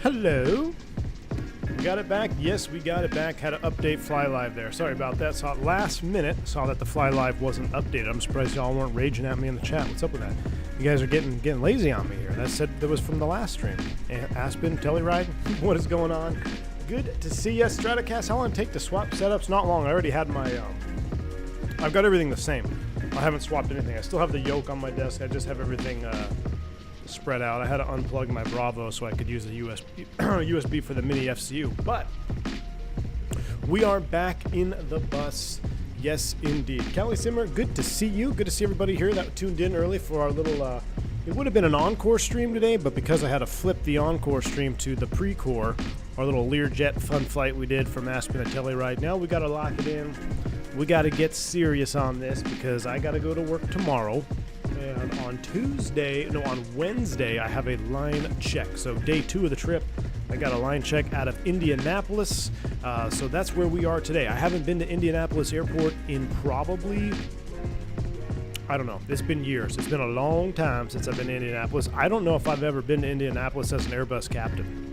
Hello. We got it back. Yes, we got it back. Had to update Fly Live there. Sorry about that. Saw it last minute. Saw that the Fly Live wasn't updated. I'm surprised y'all weren't raging at me in the chat. What's up with that? You guys are getting lazy on me here. That was from the last stream. Aspen, Telluride, what is going on? Good to see you. Stratocast, how long did it take to swap setups? Not long. I already had my, I've got everything the same. I haven't swapped anything. I still have the yoke on my desk. I just have everything spread out. I had to unplug my Bravo so I could use the USB for the mini FCU. But we are back in the bus. Yes, indeed. Callie Simmer, good to see you. Good to see everybody here that tuned in early for our little, it would have been an encore stream today, but because I had to flip the encore stream to the pre-core, our little Learjet fun flight we did from Aspen and Telluride, now we got to lock it in. We got to get serious on this because I got to go to work tomorrow. And on Wednesday, I have a line check. So day 2 of the trip, I got a line check out of Indianapolis. So that's where we are today. I haven't been to Indianapolis Airport in probably, I don't know, it's been years. It's been a long time since I've been to Indianapolis. I don't know if I've ever been to Indianapolis as an Airbus captain.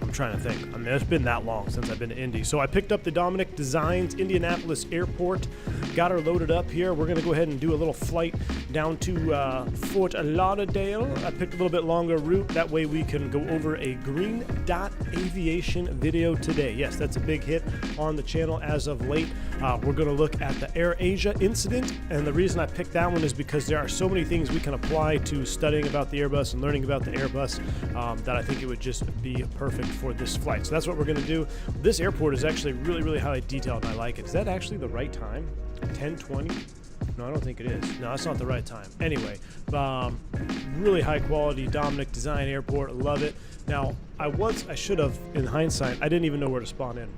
I'm trying to think. I mean, it's been that long since I've been to Indy. So I picked up the Dominic Designs Indianapolis Airport, got her loaded up here. We're going to go ahead and do a little flight down to Fort Lauderdale. I picked a little bit longer route. That way we can go over a Green Dot Aviation video today. Yes, that's a big hit on the channel as of late. We're going to look at the AirAsia incident. And the reason I picked that one is because there are so many things we can apply to studying about the Airbus and learning about the Airbus that I think it would just be perfect for this flight. So that's what we're going to do. This airport is actually really, really highly detailed, and I like it. Is that actually the right time? 10:20? No, I don't think it is. No, that's not the right time. Anyway, really high quality Dominic Design Airport. Love it. Now, I should have, in hindsight, I didn't even know where to spawn in.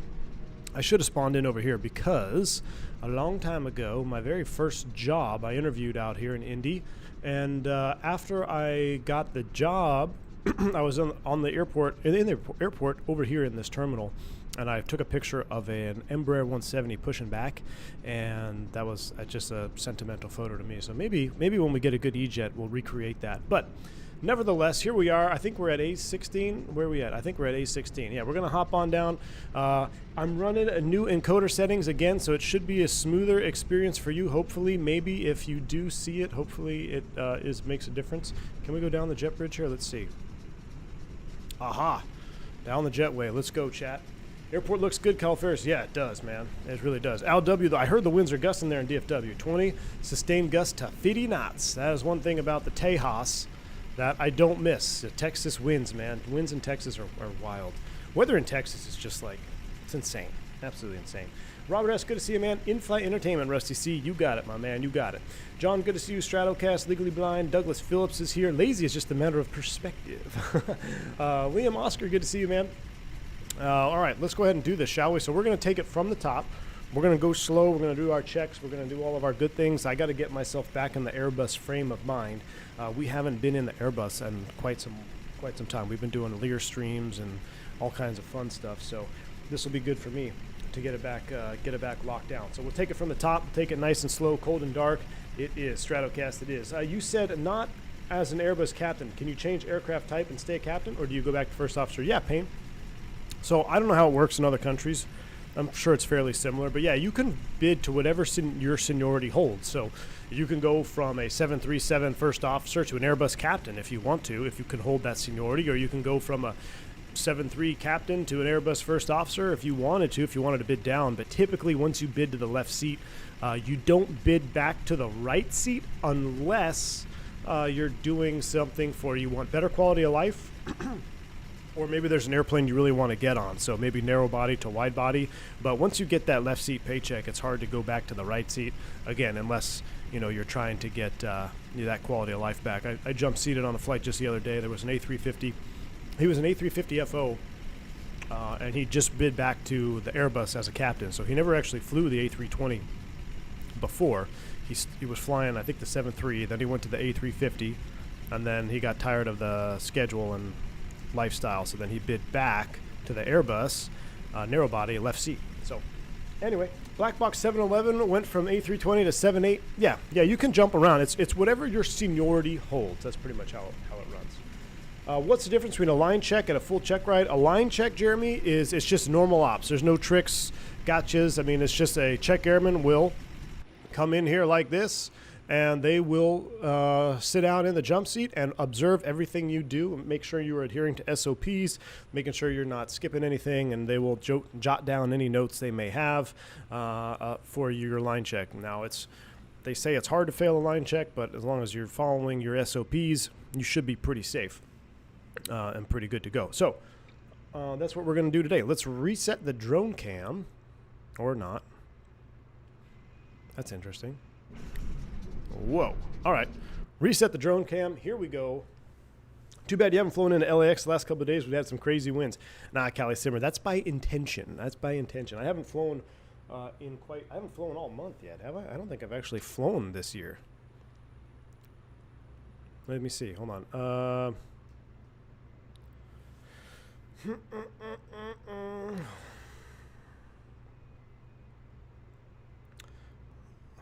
I should have spawned in over here because a long time ago, my very first job, I interviewed out here in Indy, and after I got the job, I was on the airport, in the airport over here in this terminal, and I took a picture of an Embraer 170 pushing back, and that was just a sentimental photo to me. So maybe when we get a good E-Jet, we'll recreate that. But nevertheless, here we are. I think we're at A16. Where are we at? I think we're at A16. Yeah, we're going to hop on down. I'm running a new encoder settings again, so it should be a smoother experience for you, hopefully. Maybe if you do see it, hopefully it makes a difference. Can we go down the jet bridge here? Let's see. Aha. Down the jetway. Let's go, chat. Airport looks good, Califerris. Yeah, it does, man. It really does. Al W, I heard the winds are gusting there in DFW. 20, sustained gust to 50 knots. That is one thing about the Tejas that I don't miss. The Texas winds, man. Winds in Texas are wild. Weather in Texas is just like, it's insane. Absolutely insane. Robert S., good to see you, man. In-flight entertainment, Rusty C. You got it, my man. You got it. John, good to see you. Stratocast, Legally Blind. Douglas Phillips is here. Lazy is just a matter of perspective. Liam Oscar, good to see you, man. All right, let's go ahead and do this, shall we? So we're going to take it from the top. We're going to go slow. We're going to do our checks. We're going to do all of our good things. I got to get myself back in the Airbus frame of mind. We haven't been in the Airbus in quite some time. We've been doing Lear streams and all kinds of fun stuff. So this will be good for me to get it back locked down. So we'll take it from the top, take it nice and slow, cold and dark. It is Stratocast. It is. You said not as an Airbus captain. Can you change aircraft type and stay a captain, or do you go back to first officer? Yeah, Payne. So I don't know how it works in other countries. I'm sure it's fairly similar, but yeah, you can bid to whatever your seniority holds. So you can go from a 737 first officer to an Airbus captain if you want to, if you can hold that seniority, or you can go from a 7-3 captain to an Airbus first officer if you wanted to bid down. But typically once you bid to the left seat, you don't bid back to the right seat unless you're doing something for you want better quality of life or maybe there's an airplane you really want to get on, so maybe narrow body to wide body. But once you get that left seat paycheck, it's hard to go back to the right seat again, unless you're trying to get that quality of life back. I jump seated on a flight just the other day. There was an A350. He was an A350 FO, and he just bid back to the Airbus as a captain. So he never actually flew the A320 before. He was flying, I think, the 7-3. Then he went to the A350, and then he got tired of the schedule and lifestyle. So then he bid back to the Airbus narrow body left seat. So anyway, Black Box 711 went from A320 to 78. Yeah, you can jump around. It's whatever your seniority holds. That's pretty much how it runs. What's the difference between a line check and a full check ride? A line check, Jeremy, it's just normal ops. There's no tricks, gotchas. I mean, it's just a check airman will come in here like this, and they will sit down in the jump seat and observe everything you do, make sure you are adhering to SOPs, making sure you're not skipping anything, and they will jot down any notes they may have for your line check. Now, they say it's hard to fail a line check, but as long as you're following your SOPs, you should be pretty safe and pretty good to go. So that's what we're going to do today. Let's reset the drone cam, or not. That's interesting. Whoa. All right. Reset the drone cam. Here we go. Too bad you haven't flown into LAX the last couple of days. We've had some crazy winds. Nah, Callie Simmer. That's by intention. That's by intention. I haven't flown I haven't flown all month yet, have I? I don't think I've actually flown this year. Let me see. Hold on.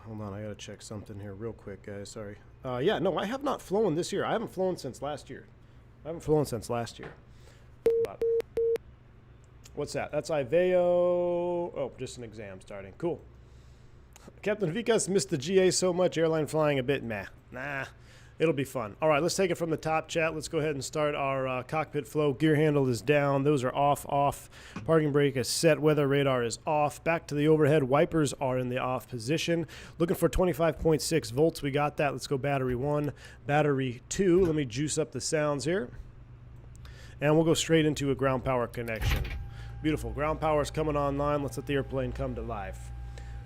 Hold on, I gotta check something here real quick, guys. Sorry. Yeah, no, I have not flown this year. I haven't flown since last year. But what's that? That's Iveo. Oh, just an exam starting. Cool. Captain Vikas missed the GA so much. Airline flying a bit meh. Nah. It'll be fun. All right, let's take it from the top, chat. Let's go ahead and start our cockpit flow. Gear handle is down. Those are off. Parking brake is set. Weather radar is off. Back to the overhead. Wipers are in the off position. Looking for 25.6 volts. We got that. Let's go battery 1. Battery 2. Let me juice up the sounds here. And we'll go straight into a ground power connection. Beautiful. Ground power is coming online. Let's let the airplane come to life.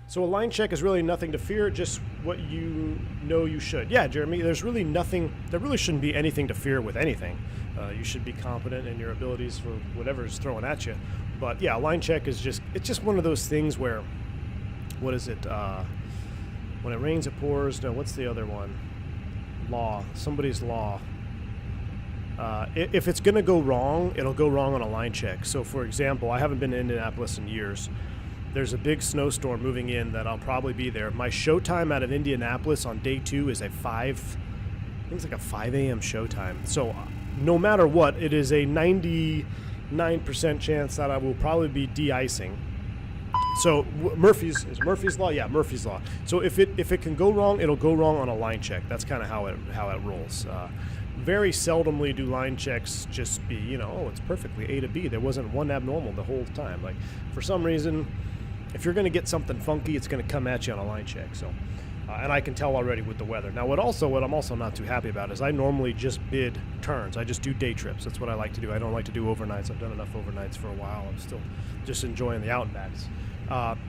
So a line check is really nothing to fear, just what you know you should. Yeah, Jeremy, there really shouldn't be anything to fear with anything. You should be confident in your abilities for whatever's thrown at you. But yeah, a line check is just one of those things where, what is it? When it rains, it pours. No, what's the other one? Law. Somebody's law. If it's going to go wrong, it'll go wrong on a line check. So for example, I haven't been to Indianapolis in years. There's a big snowstorm moving in that I'll probably be there. My show time out of Indianapolis on day 2 is I think it's like a 5 a.m. show time. So no matter what, it is a 99% chance that I will probably be de-icing. So Murphy's law? Yeah, Murphy's law. So if it can go wrong, it'll go wrong on a line check. That's kind of how it rolls. Very seldomly do line checks just be, oh, it's perfectly A to B. There wasn't one abnormal the whole time. Like, for some reason, if you're going to get something funky, it's going to come at you on a line check. So, and I can tell already with the weather. Now, what I'm also not too happy about is I normally just bid turns. I just do day trips. That's what I like to do. I don't like to do overnights. I've done enough overnights for a while. I'm still just enjoying the out and backs.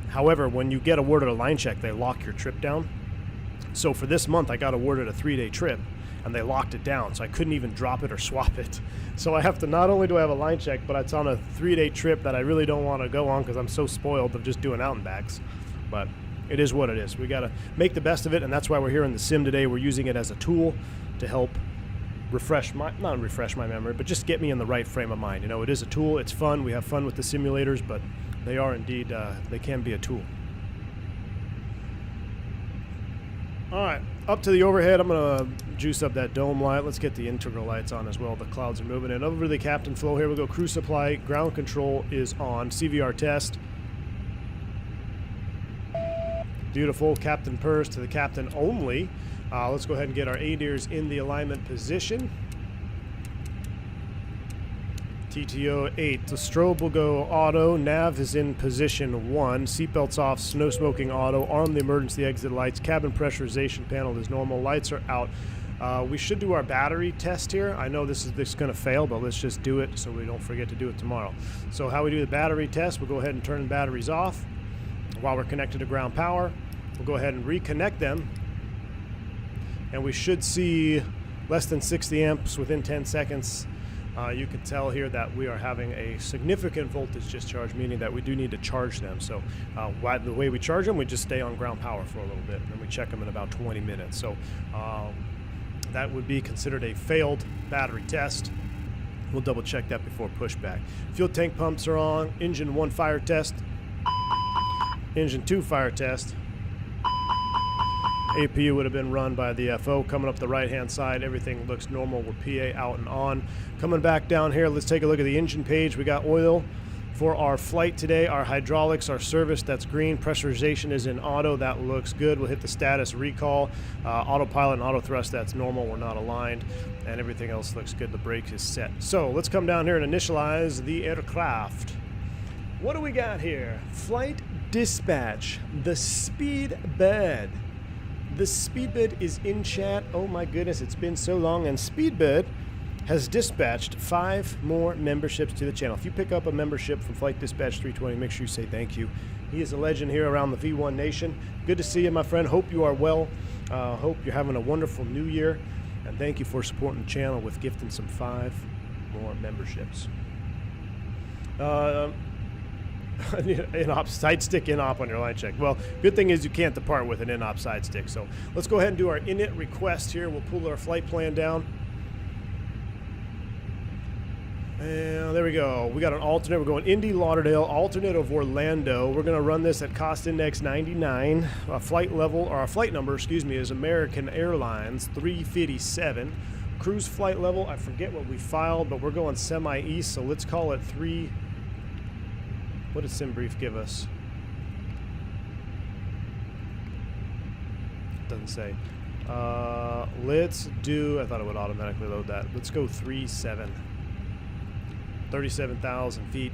However, when you get awarded a line check, they lock your trip down. So for this month, I got awarded a 3-day trip, and they locked it down, so I couldn't even drop it or swap it. So I have to, not only do I have a line check, but it's on a 3-day trip that I really don't want to go on because I'm so spoiled of just doing out and backs. But it is what it is. We got to make the best of it, and that's why we're here in the sim today. We're using it as a tool to help not refresh my memory, but just get me in the right frame of mind. It is a tool. It's fun. We have fun with the simulators, but they are indeed, they can be a tool. All right, up to the overhead. I'm going to juice up that dome light. Let's get the integral lights on as well. The clouds are moving in. Over to the captain flow. Here we go. Crew supply. Ground control is on. CVR test. Beautiful. Captain purrs to the captain only. Let's go ahead and get our ADIRs in the alignment position. TTO 8. The strobe will go auto. Nav is in position 1. Seatbelts off. Snow smoking auto. Arm the emergency exit lights. Cabin pressurization panel is normal. Lights are out. We should do our battery test here. I know this is going to fail, but let's just do it so we don't forget to do it tomorrow. So how we do the battery test, we'll go ahead and turn the batteries off while we're connected to ground power. We'll go ahead and reconnect them, and we should see less than 60 amps within 10 seconds. You can tell here that we are having a significant voltage discharge, meaning that we do need to charge them. So the way we charge them, we just stay on ground power for a little bit, and then we check them in about 20 minutes. So that would be considered a failed battery test. We'll double check that before pushback. Fuel tank pumps are on. Engine 1 fire test. Engine 2 fire test. APU would have been run by the FO. Coming up the right-hand side, everything looks normal. We're PA out and on. Coming back down here, let's take a look at the engine page. We got oil for our flight today. Our hydraulics are serviced. That's green. Pressurization is in auto. That looks good. We'll hit the status recall. Autopilot and auto thrust, that's normal. We're not aligned. And everything else looks good. The brake is set. So let's come down here and initialize the aircraft. What do we got here? Flight dispatch. The speed bed. The Speedbird is in chat. Oh my goodness, it's been so long. And Speedbird has dispatched 5 more memberships to the channel. If you pick up a membership from Flight Dispatch 320, make sure you say thank you. He is a legend here around the V1 Nation. Good to see you, my friend. Hope you are well. Hope you're having a wonderful new year. And thank you for supporting the channel with gifting some 5 more memberships. In-op side stick in-op on your line check. Well, good thing is you can't depart with an in-op side stick. So let's go ahead and do our init request here. We'll pull our flight plan down. And there we go. We got an alternate. We're going Indy Lauderdale, alternate of Orlando. We're going to run this at cost index 99. Our flight level, or our flight number, excuse me, is American Airlines 357. Cruise flight level, I forget what we filed, but we're going semi-east, so let's call it 3. What did SimBrief give us? Doesn't say. Let's do, I thought it would automatically load that. Let's go 37. 37,000 feet.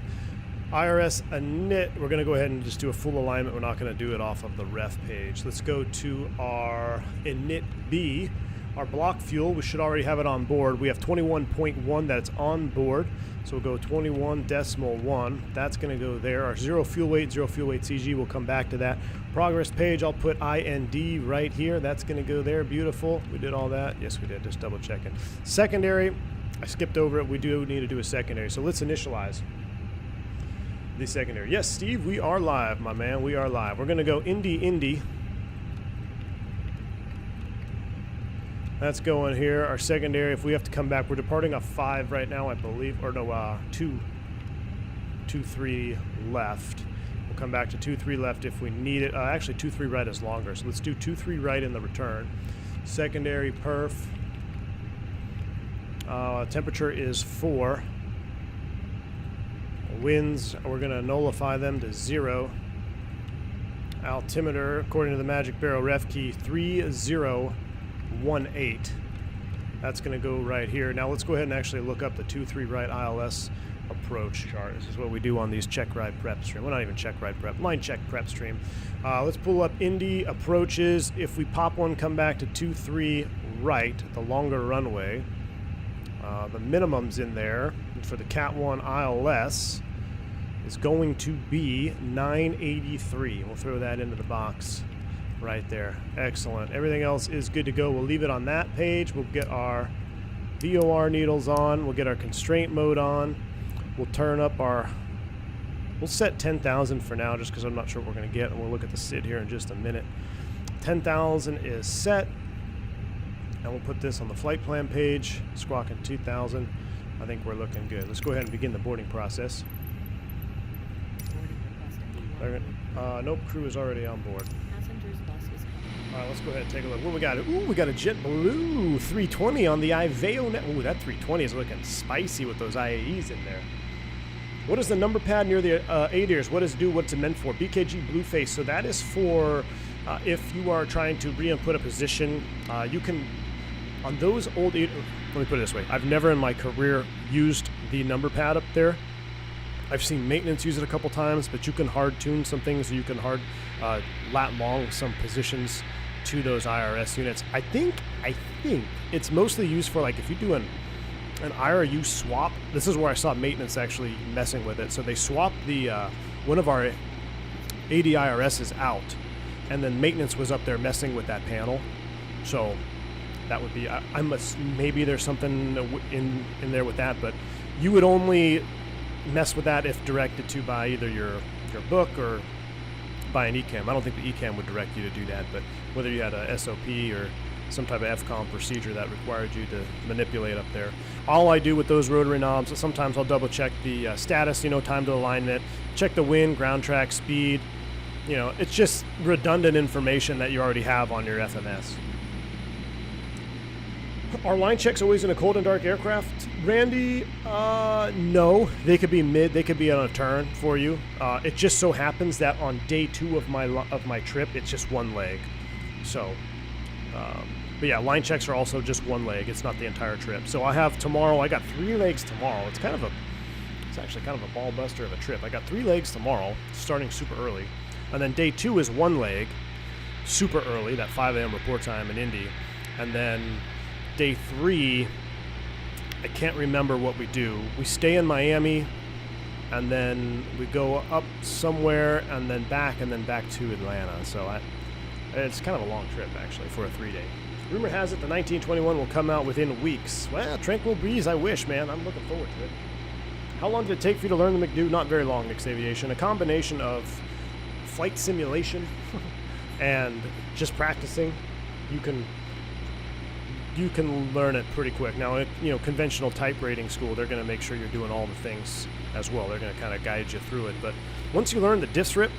IRS init, we're going to go ahead and just do a full alignment. We're not going to do it off of the ref page. Let's go to our init B. Our block fuel, we should already have it on board. We have 21.1 that's on board. So we'll go 21.1. That's going to go there. Our zero fuel weight CG, we'll come back to that. Progress page, I'll put IND right here. That's going to go there. Beautiful. We did all that. Yes, we did. Just double checking. Secondary, I skipped over it. We do need to do a secondary. So let's initialize the secondary. Yes, Steve, we are live, my man. We are live. We're going to go Indy. That's going here. Our secondary, if we have to come back, we're departing a 5 right now, I believe. Or no, 2, 3 left. We'll come back to 2, 3 left if we need it. Actually, 2, 3 right is longer. So let's do 2, 3 right in the return. Secondary perf. Temperature is 4. Winds, we're going to nullify them to 0. Altimeter, according to the Magic Barrel ref key, 3018. That's going to go right here. Now let's go ahead and actually look up the 2-3 right ILS approach chart. This is what we do on these Checkride prep stream. Well, not even Checkride prep, line check prep stream. Let's pull up Indy approaches. If we pop one, come back to 2-3 right, the longer runway. The minimums in there for the Cat 1 ILS is going to be 983. We'll throw that into the box right there. Excellent. Everything else is good to go. We'll leave it on that page. We'll get our VOR needles on. We'll get our constraint mode on. We'll turn up our... We'll set 10,000 for now just because I'm not sure what we're going to get. And we'll look at the SID here in just a minute. 10,000 is set. And we'll put this on the flight plan page. Squawking 2,000. I think we're looking good. Let's go ahead and begin the boarding process. Nope, crew is already on board. All right, let's go ahead and take a look. What we got? Ooh, we got a JetBlue 320 on the Iveo net. Ooh, that 320 is looking spicy with those IAEs in there. What is the number pad near the ADIRs? What does it do? What's it meant for? BKG Blueface. So that is for if you are trying to re-input a position. You can, on those old, let me put it this way. I've never in my career used the number pad up there. I've seen maintenance use it a couple times, but you can hard tune some things. You can hard lat long some positions to those IRS units. I think it's mostly used for like if you do an IRU swap. This is where I saw maintenance actually messing with it. So they swapped the one of our AD IRSs out, and then maintenance was up there messing with that panel. So that would be I must maybe there's something in there with that, but you would only mess with that if directed to by either your book or by an ECAM. I don't think the ECAM would direct you to do that, but whether you had a SOP or some type of FCOM procedure that required you to manipulate up there. All I do with those rotary knobs, sometimes I'll double check the status, time to alignment, check the wind, ground track, speed, You know, it's just redundant information that you already have on your FMS. Are line checks always in a cold and dark aircraft? Randy, no. They could be mid, they could be on a turn for you. It just so happens that on day 2 of my trip, it's just one leg. So, but yeah, line checks are also just one leg. It's not the entire trip. So I have tomorrow, I got 3 legs tomorrow. It's actually kind of a ball buster of a trip. I got 3 legs tomorrow, starting super early. And then day 2 is 1 leg, super early, that 5 a.m. report time in Indy. And then day 3, I can't remember what we do. We stay in Miami, and then we go up somewhere, and then back to Atlanta. So it's kind of a long trip, actually, for a 3-day. Rumor has it the 1921 will come out within weeks. Well, tranquil breeze, I wish, man. I'm looking forward to it. How long did it take for you to learn the McDo? Not very long, Nick's Aviation. A combination of flight simulation and just practicing. You can learn it pretty quick. Now, conventional type rating school, they're going to make sure you're doing all the things as well. They're going to kind of guide you through it. But once you learn the diff strip,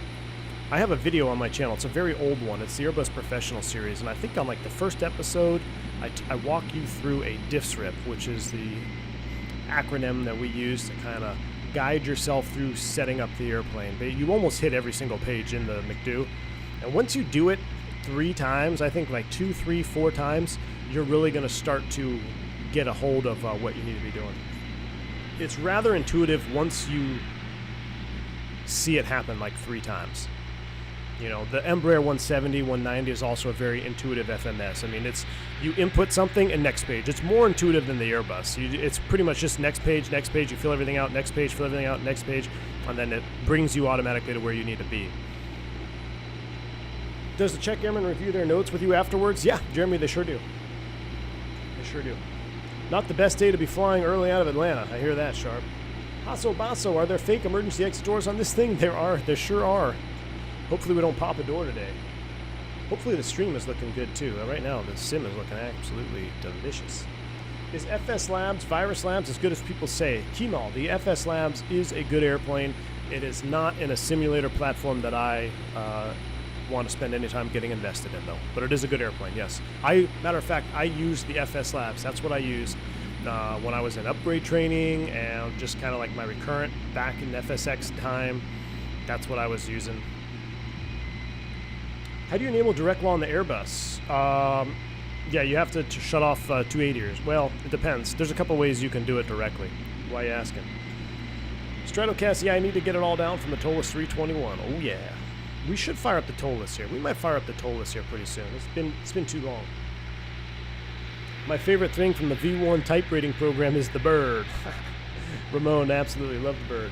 I have a video on my channel. It's a very old one. It's the Airbus Professional Series. And I think on like the first episode, I walk you through a diff strip, which is the acronym that we use to kind of guide yourself through setting up the airplane. But you almost hit every single page in the McDo. And once you do it 3 times, I think like 2, 3, 4 times, you're really going to start to get a hold of what you need to be doing. It's rather intuitive once you see it happen like 3 times. You know, the Embraer 170, 190 is also a very intuitive FMS. I mean, it's you input something and next page. It's more intuitive than the Airbus. It's pretty much just next page, you fill everything out, next page, fill everything out, next page, and then it brings you automatically to where you need to be. Does the check airman review their notes with you afterwards? Yeah, Jeremy, they sure do. They sure do. Not the best day to be flying early out of Atlanta. I hear that, Sharp. Hasso Basso, are there fake emergency exit doors on this thing? There are. There sure are. Hopefully we don't pop a door today. Hopefully the stream is looking good too. Right now the sim is looking absolutely delicious. Is FS Labs, Virus Labs, as good as people say? Kemal, the FS Labs is a good airplane. It is not in a simulator platform that I want to spend any time getting invested in though. But it is a good airplane, yes. Matter of fact, I use the FS Labs. That's what I used when I was in upgrade training and just kind of like my recurrent back in FSX time. That's what I was using. How do you enable direct law on the Airbus? Yeah, you have to shut off 280ers. Well, it depends. There's a couple ways you can do it directly. Why are you asking? Stratocast, yeah, I need to get it all down from the toll list 321. Oh, yeah. We should fire up the toll list here. We might fire up the toll list here pretty soon. It's been too long. My favorite thing from the V1 type rating program is the bird. Ramon, absolutely love the bird.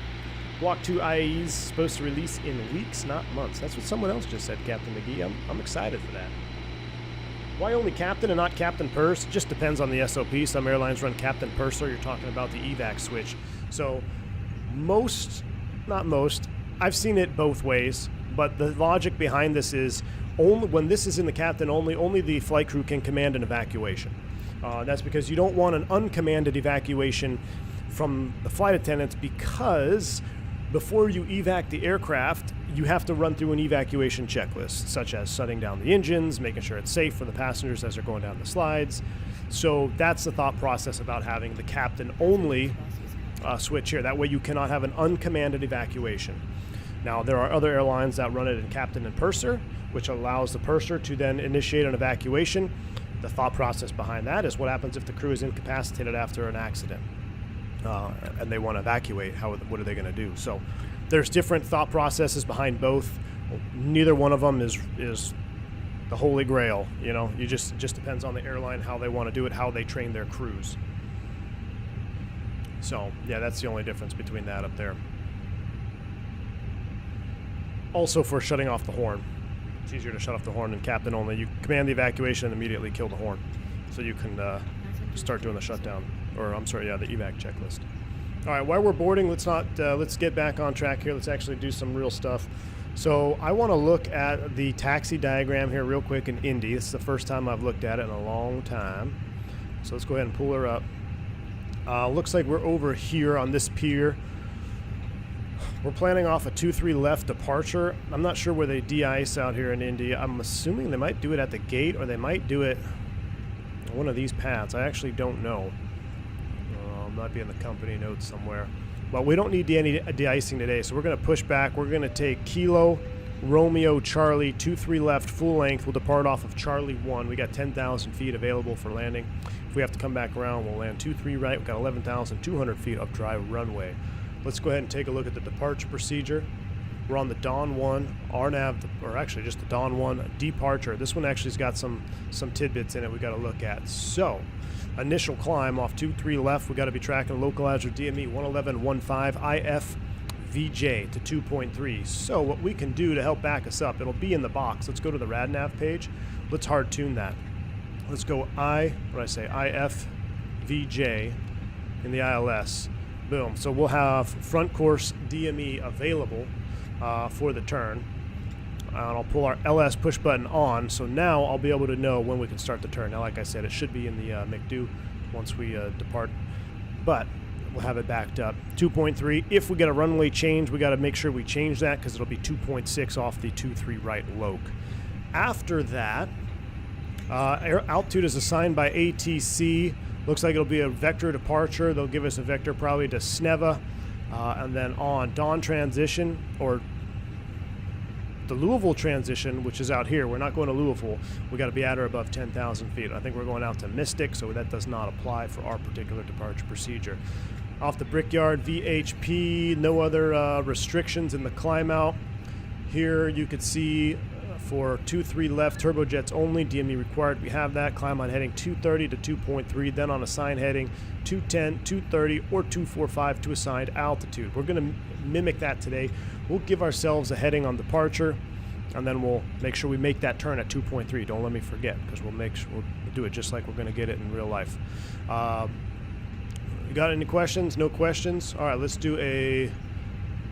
Block 2 IAEs supposed to release in weeks, not months. That's what someone else just said, Captain McGee. I'm excited for that. Why only Captain and not Captain Purse? It just depends on the SOP. Some airlines run Captain Purser. You're talking about the evac switch. So not most, I've seen it both ways, but the logic behind this is only when this is in the Captain only the flight crew can command an evacuation. That's because you don't want an uncommanded evacuation from the flight attendants, because before you evac the aircraft, you have to run through an evacuation checklist, such as shutting down the engines, making sure it's safe for the passengers as they're going down the slides. So that's the thought process about having the captain only switch here. That way you cannot have an uncommanded evacuation. Now, there are other airlines that run it in captain and purser, which allows the purser to then initiate an evacuation. The thought process behind that is what happens if the crew is incapacitated after an accident. And they want to evacuate. What are they going to do? So there's different thought processes behind both. Neither one of them is the holy grail. You know, it just depends on the airline, how they want to do it, how they train their crews. So yeah, that's the only difference between that up there. Also, for shutting off the horn, it's easier to shut off the horn than captain only. You command the evacuation and immediately kill the horn, so you can start doing the shutdown. Or I'm sorry, yeah, the evac checklist. All right, while we're boarding, let's get back on track here. Let's actually do some real stuff. So I want to look at the taxi diagram here real quick in Indy. This is the first time I've looked at it in a long time. So let's go ahead and pull her up. Looks like we're over here on this pier. We're planning off a 2-3 left departure. I'm not sure where they de-ice out here in Indy. I'm assuming they might do it at the gate, or they might do it on one of these pads. I actually don't know. Might be in the company notes somewhere. But we don't need any de-icing today, so we're going to push back. We're going to take Kilo, Romeo, Charlie, 2-3 left, full length. We'll depart off of Charlie 1. We got 10,000 feet available for landing. If we have to come back around, we'll land 2-3 right. We've got 11,200 feet of dry runway. Let's go ahead and take a look at the departure procedure. We're on the Dawn 1 RNAV, or actually just the Dawn 1 departure. This one actually has got some tidbits in it we got to look at. So, initial climb off 2-3 left. We got to be tracking localizer DME 111.15 IF VJ to 2.3. So what we can do to help back us up, it'll be in the box. Let's go to the RadNav page. Let's hard tune that. Let's go IF VJ in the ILS. Boom. So we'll have front course DME available for the turn. And I'll pull our LS push button on, so now I'll be able to know when we can start the turn. Now, like I said, it should be in the McDo once we depart, but we'll have it backed up. 2.3. If we get a runway change, we got to make sure we change that because it'll be 2.6 off the 2-3 right loc. After that, altitude is assigned by ATC. Looks like it'll be a vector departure. They'll give us a vector probably to Sneva, and then on Dawn transition, or the Louisville transition, which is out here. We're not going to Louisville. We got to be at or above 10,000 feet. I think we're going out to Mystic, so that does not apply for our particular departure procedure. Off the Brickyard, VHP, no other restrictions in the climb out. Here you could see for 2-3 left, turbojets only, DME required. We have that. Climb on heading 230 to 2.3, then on assigned heading 210, 230, or 245 to assigned altitude. We're going to mimic that today. We'll give ourselves a heading on departure, and then we'll make sure we make that turn at 2.3. Don't let me forget, because we'll do it just like we're going to get it in real life. You got any questions? No questions? All right, let's do a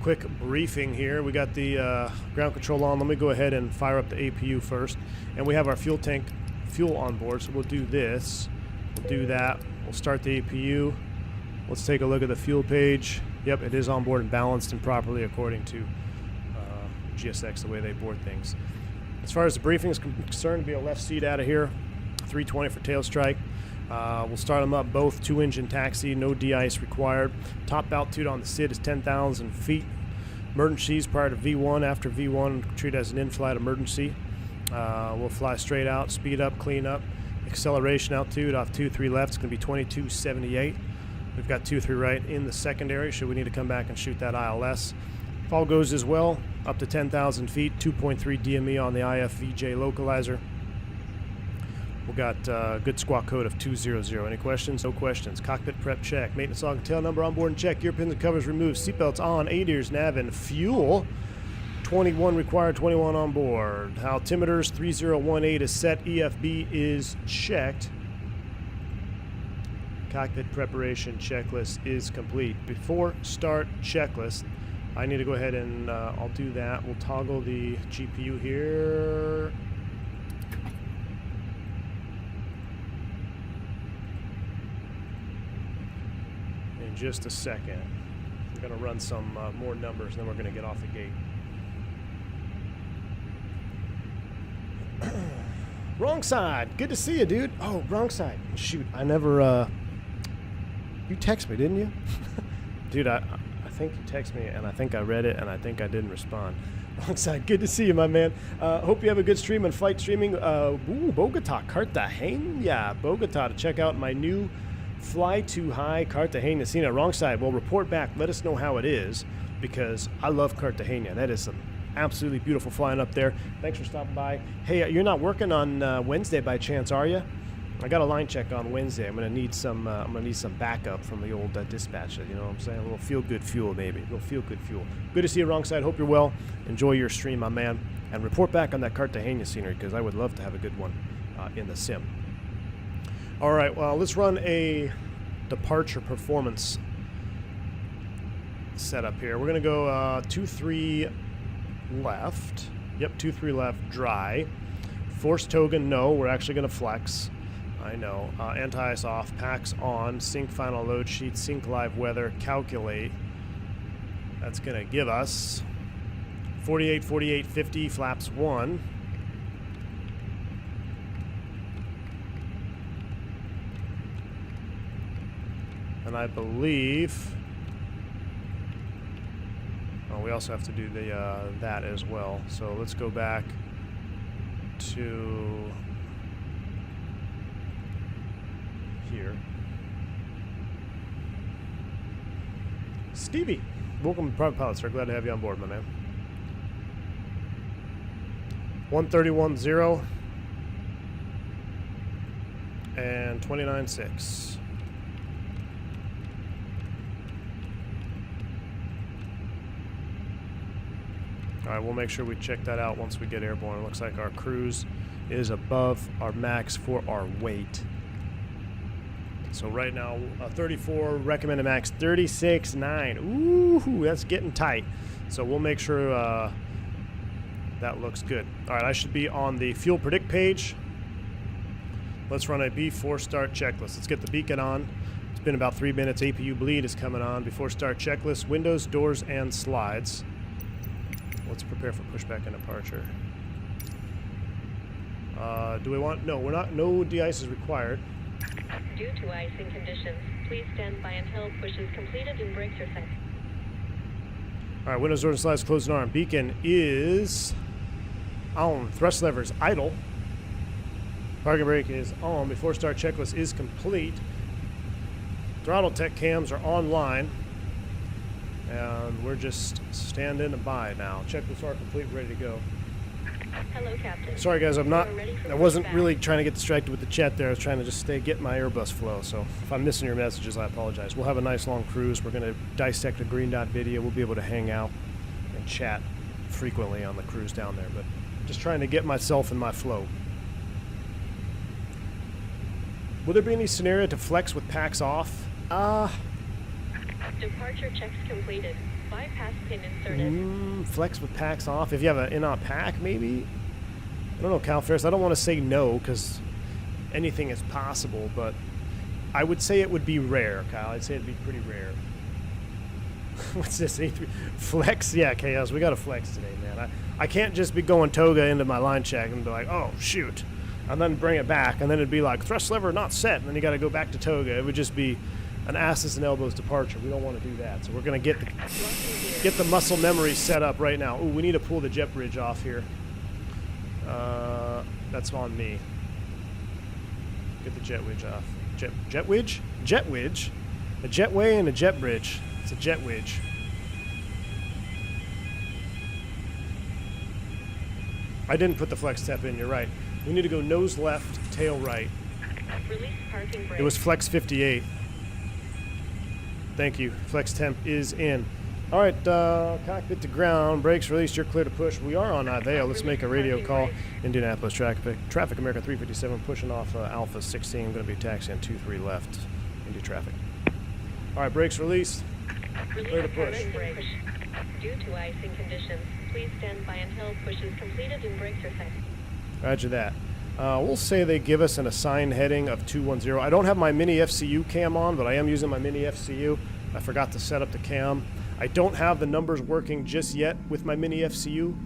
quick briefing here. We got the ground control on. Let me go ahead and fire up the APU first. And we have our fuel tank fuel on board, so we'll do this. We'll do that. We'll start the APU. Let's take a look at the fuel page. Yep, it is on board and balanced and properly according to GSX, the way they board things. As far as the briefing is concerned, it'll be a left seat out of here. 320 for tail strike. We'll start them up both 2-engine taxi, no de-ice required. Top altitude on the SID is 10,000 feet. Emergencies prior to V1, after V1, treat as an in-flight emergency. We'll fly straight out, speed up, clean up. Acceleration altitude off 2-3 left is going to be 2278. We've got 2-3 right in the secondary, should we need to come back and shoot that ILS. If all goes as well, up to 10,000 feet, 2.3 DME on the IFVJ localizer. We've got a good squawk code of 200. Any questions? No questions. Cockpit prep check. Maintenance log and tail number on board and check. Gear pins and covers removed. Seatbelts on. ADIRS, nav, and fuel. 21 required, 21 on board. Altimeters 3018 is set. EFB is checked. Cockpit preparation checklist is complete. Before start checklist, I need to go ahead and I'll do that. We'll toggle the GPU here. Just a second. I'm going to run some more numbers, and then we're going to get off the gate. Wrong side. Good to see you, dude. Oh, wrong side. Shoot, I never... You text me, didn't you? Dude, I think you text me, and I think I read it, and I think I didn't respond. Wrong side. Good to see you, my man. Hope you have a good stream on flight streaming. Bogota, Cartagena, Bogota, to check out my new Fly Too High Cartagena. Seen it. Wrong side. Well, report back. Let us know how it is, because I love Cartagena. That is some absolutely beautiful flying up there. Thanks for stopping by. Hey, you're not working on Wednesday by chance, are you? I got a line check on Wednesday. I'm gonna need some backup from the old dispatcher. You know what I'm saying? A little feel-good fuel, maybe. A little feel-good fuel. Good to see you, wrong side. Hope you're well. Enjoy your stream, my man, and report back on that Cartagena scenery, because I would love to have a good one in the sim. All right, well, let's run a departure performance setup here. We're going to go 2-3 left. Yep, 2-3 left, dry. Force Toga, no. We're actually going to flex. I know. Anti-ice off, packs on, sync final load sheet, sync live weather, calculate. That's going to give us 48, 48, 50, flaps 1. And I believe... Oh, we also have to do the that as well. So let's go back to here. Stevie, welcome to Private Pilot, sir. Glad to have you on board, my man. 131.0 and 29.6. All right, we'll make sure we check that out once we get airborne. It looks like our cruise is above our max for our weight. So right now, 34 recommended max, 36.9. Ooh, that's getting tight. So we'll make sure that looks good. All right, I should be on the fuel predict page. Let's run a before start checklist. Let's get the beacon on. It's been about 3 minutes. APU bleed is coming on. Before start checklist, windows, doors, and slides. Let's prepare for pushback and departure. Do we want... No, we're not... No de-ice is required. Due to icing conditions, please stand by until push is completed and brakes are set. All right, windows, doors, and slides closed and arm. Beacon is on. Thrust lever is idle. Parking brake is on. Before start checklist is complete. Throttletek cams are online. And we're just standing by now. Checklists are complete, ready to go. Hello, Captain. Sorry, guys, I wasn't really trying to get distracted with the chat there. I was trying to just get my Airbus flow. So if I'm missing your messages, I apologize. We'll have a nice long cruise. We're going to dissect a green dot video. We'll be able to hang out and chat frequently on the cruise down there. But just trying to get myself in my flow. Will there be any scenario to flex with packs off? Departure checks completed. Bypass pin inserted. Flex with packs off. If you have an in-op pack, maybe? I don't know, Cal Ferris. I don't want to say no, because anything is possible, but I would say it would be rare, Kyle. I'd say it'd be pretty rare. What's this? A3? Flex? Yeah, Chaos. We got to flex today, man. I can't just be going Toga into my line check and be like, oh, shoot. And then bring it back, and then it'd be like, thrust lever not set, and then you got to go back to Toga. It would just be an asses and elbows departure. We don't want to do that. So we're going to get the muscle memory set up right now. Ooh, we need to pull the jet bridge off here. That's on me. Get the jet wedge off. Jet wedge? Jet wedge? A jetway and a jet bridge. It's a jet wedge. I didn't put the flex step in, you're right. We need to go nose left, tail right. Release parking brake. It was flex 58. Thank you. Flex temp is in. All right, cockpit to ground. Brakes released. You're clear to push. We are on Iveo. Let's make a radio call. Indianapolis traffic America 357 pushing off Alpha 16. I'm going to be taxiing 23 left into traffic. All right, brakes released. Clear to push. Due to icing conditions, please stand by until push is completed and brakes are set. Roger that. We'll say they give us an assigned heading of 210. I don't have my mini FCU cam on, but I am using my mini FCU. I forgot to set up the cam. I don't have the numbers working just yet with my mini FCU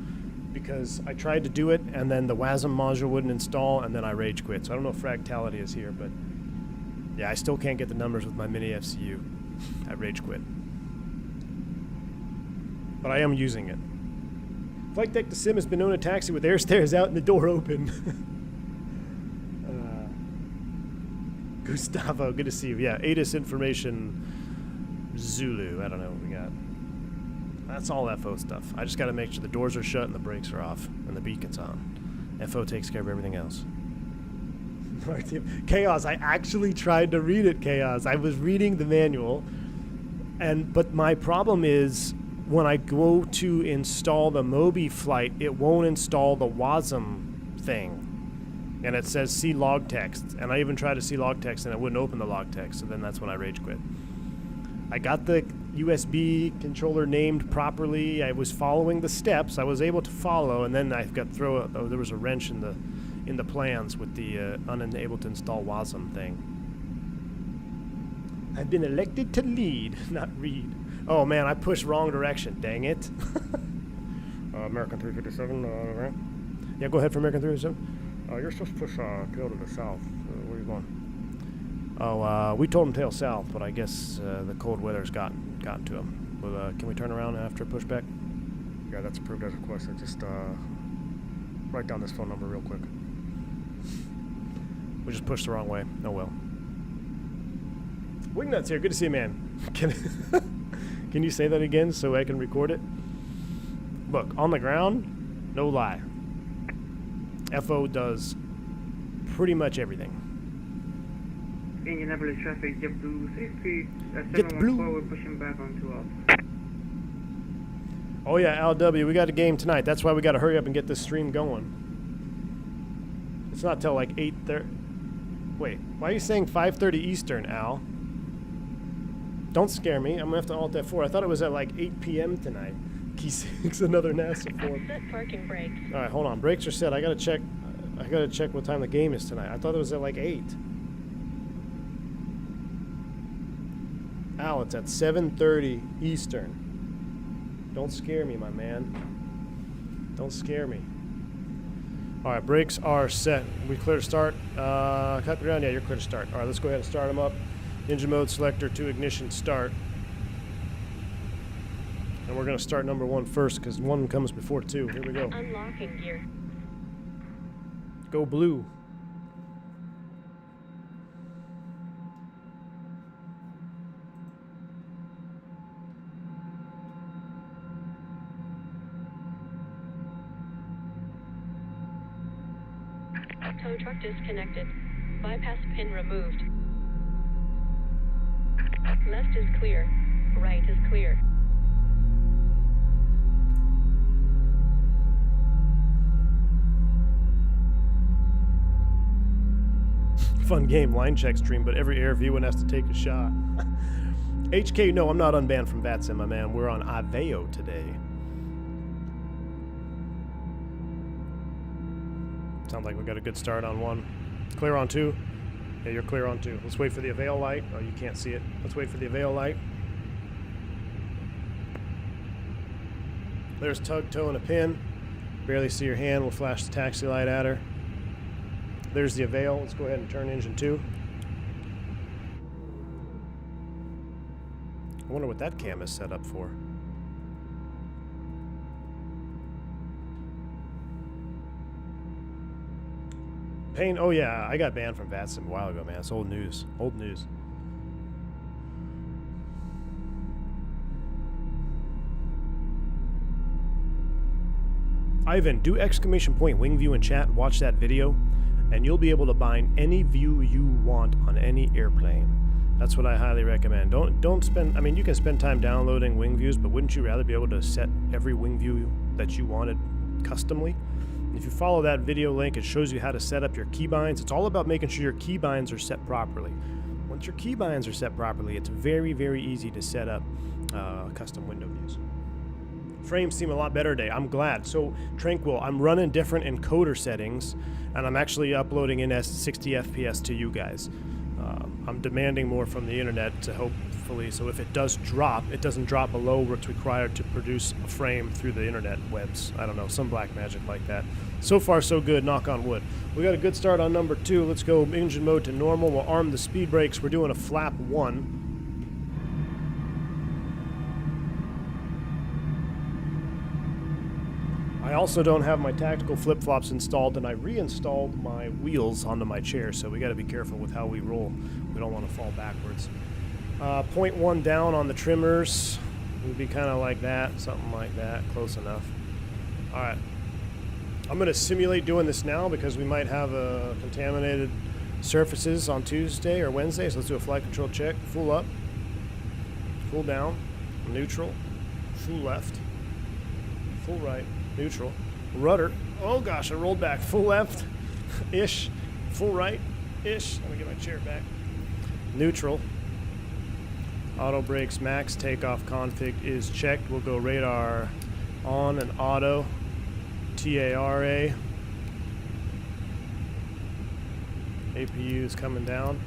because I tried to do it and then the WASM module wouldn't install and then I rage quit. So I don't know if Fractality is here, but yeah, I still can't get the numbers with my mini FCU. I rage quit. But I am using it. Flight deck to sim has been known to taxi with air stairs out and the door open. Gustavo, good to see you. Yeah, ATIS information Zulu. I don't know what we got. That's all FO stuff. I just got to make sure the doors are shut and the brakes are off and the beacon's on. FO takes care of everything else. Chaos, I actually tried to read it, Chaos. I was reading the manual, but my problem is when I go to install the Mobi flight, it won't install the WASM thing. And it says see log text. And I even tried to see log text and it wouldn't open the log text. So then that's when I rage quit. I got the USB controller named properly. I was following the steps. I was able to follow. And then I got there was a wrench in the plans with the unable to install WASM thing. I've been elected to lead, not read. Oh man, I pushed wrong direction. Dang it. American 357. Right. Yeah, go ahead for American 357. You're supposed to push tail to the south. Where are you going? Oh, we told him tail south, but I guess the cold weather's gotten to him. Well, can we turn around after pushback? Yeah, that's approved as requested. Just write down this phone number real quick. We just pushed the wrong way. Oh well. Wingnuts here. Good to see you, man. Can you say that again so I can record it? Look, on the ground, no lie. FO does pretty much everything. Indianapolis traffic, JetBlue 33, JetBlue. we're pushing back on 2 off. Oh yeah, LW, we got a game tonight. That's why we got to hurry up and get this stream going. It's not till like 8:30. Wait, why are you saying 5:30 Eastern, Al? Don't scare me. I'm gonna have to alt F4. I thought it was at like 8 p.m. tonight. Key 6, another NASA form. Set parking brakes. All right, hold on. Brakes are set. I gotta check what time the game is tonight. I thought it was at like 8. Al, it's at 7:30 Eastern. Don't scare me, my man. Don't scare me. All right, brakes are set. We clear to start. Cut the ground. Yeah, you're clear to start. All right, let's go ahead and start them up. Engine mode selector to ignition start. And we're going to start number 1 first because 1 comes before 2. Here we go. Unlocking gear. Go blue. Tow truck disconnected. Bypass pin removed. Left is clear. Right is clear. Fun game, line check stream, but every air V1 has to take a shot. HK, no, I'm not unbanned from VATSIM, my man. We're on Aveo today. Sounds like we got a good start on 1. Clear on 2. Yeah, you're clear on 2. Let's wait for the Avail light. Oh, you can't see it. Let's wait for the Avail light. There's tug, toe, and a pin. Barely see your hand. We'll flash the taxi light at her. There's the Avail. Let's go ahead and turn engine 2. I wonder what that cam is set up for. Pain. Oh yeah, I got banned from VATSIM a while ago, man. It's old news. Old news. Ivan, do exclamation point wing view in chat. Watch that video, and you'll be able to bind any view you want on any airplane. That's what I highly recommend. Don't spend. I mean, you can spend time downloading wing views, but wouldn't you rather be able to set every wing view that you wanted customly? If you follow that video link, it shows you how to set up your keybinds. It's all about making sure your keybinds are set properly. Once your keybinds are set properly, it's very, very easy to set up custom window views. Frames seem a lot better today. I'm glad. So, Tranquil, I'm running different encoder settings, and I'm actually uploading in 60 FPS to you guys. I'm demanding more from the internet to hopefully, so if it does drop, it doesn't drop below what's required to produce a frame through the internet webs. I don't know, some black magic like that. So far, so good, knock on wood. We got a good start on number 2. Let's go engine mode to normal. We'll arm the speed brakes. We're doing a flap 1. I also don't have my tactical flip-flops installed, and I reinstalled my wheels onto my chair, so we got to be careful with how we roll. We don't want to fall backwards. 0.1 down on the trimmers. It would be kind of like that, something like that, close enough. All right. I'm going to simulate doing this now because we might have contaminated surfaces on Tuesday or Wednesday, so let's do a flight control check. Full up, full down, neutral, full left, full right, neutral, rudder. Oh gosh, I rolled back. Full left, ish, full right, ish. Let me get my chair back. Neutral. Auto brakes max. Takeoff config is checked. We'll go radar on and auto. TARA. APU is coming down.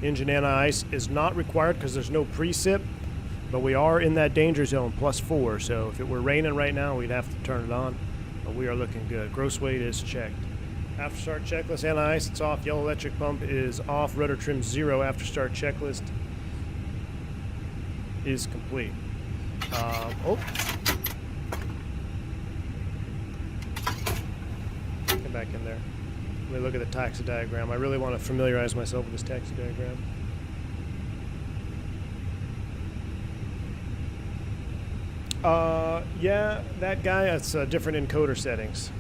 Engine anti-ice is not required because there's no precip. But we are in that danger zone, +4, so if it were raining right now, we'd have to turn it on. But we are looking good. Gross weight is checked. After start checklist, anti-ice, it's off. Yellow electric pump is off. Rudder trim 0. After start checklist is complete. Oh. Get back in there. Let me look at the taxi diagram. I really want to familiarize myself with this taxi diagram. Yeah, that guy, that's different encoder settings.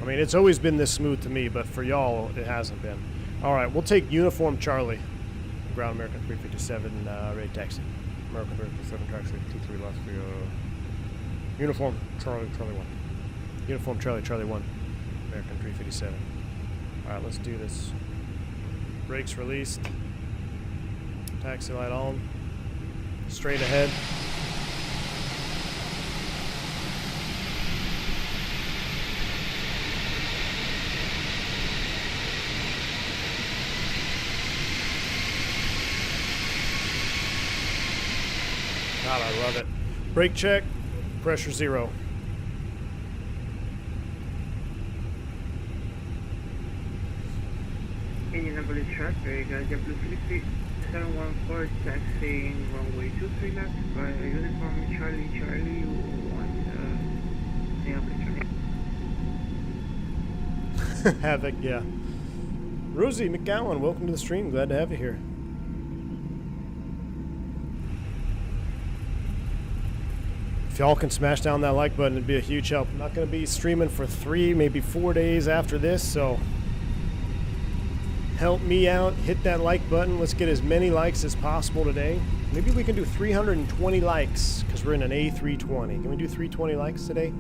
I mean, it's always been this smooth to me, but for y'all, it hasn't been. All right, we'll take Uniform Charlie. Ground American 357, ready taxi. American 357, taxi, 23 left. Uniform Charlie, Charlie 1. Uniform Charlie, Charlie 1. American 357. All right, let's do this. Brakes released. Taxi light on. Straight ahead. God, I love it. Brake check, pressure 0. Engine number is traffic, JetBlue 714 taxiing runway 23 left by Uniform Charlie Charlie 1. Havoc, yeah. Rosie McGowan, welcome to the stream. Glad to have you here. If y'all can smash down that like button, it'd be a huge help. I'm not going to be streaming for 3, maybe 4 days after this, so help me out. Hit that like button. Let's get as many likes as possible today. Maybe we can do 320 likes because we're in an A320. Can we do 320 likes today?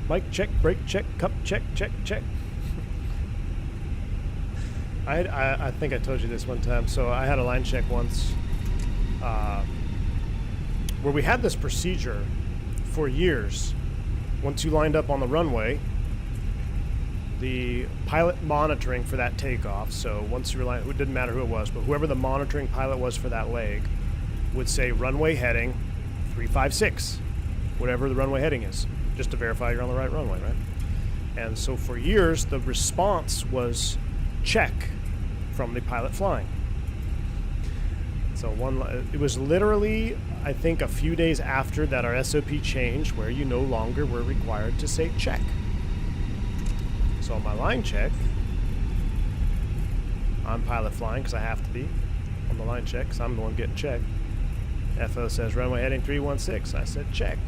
Mic check, brake check, cup check, check, check. I think I told you this one time. So I had a line check once where we had this procedure for years. Once you lined up on the runway, the pilot monitoring for that takeoff, so once you were it didn't matter who it was, but whoever the monitoring pilot was for that leg would say runway heading 356, whatever the runway heading is, just to verify you're on the right runway, right? And so for years, the response was check from the pilot flying. So it was literally, I think, a few days after that our SOP changed, where you no longer were required to say check. So on my line check, I'm pilot flying because I have to be on the line check because I'm the one getting checked. FO says runway heading 316. I said check.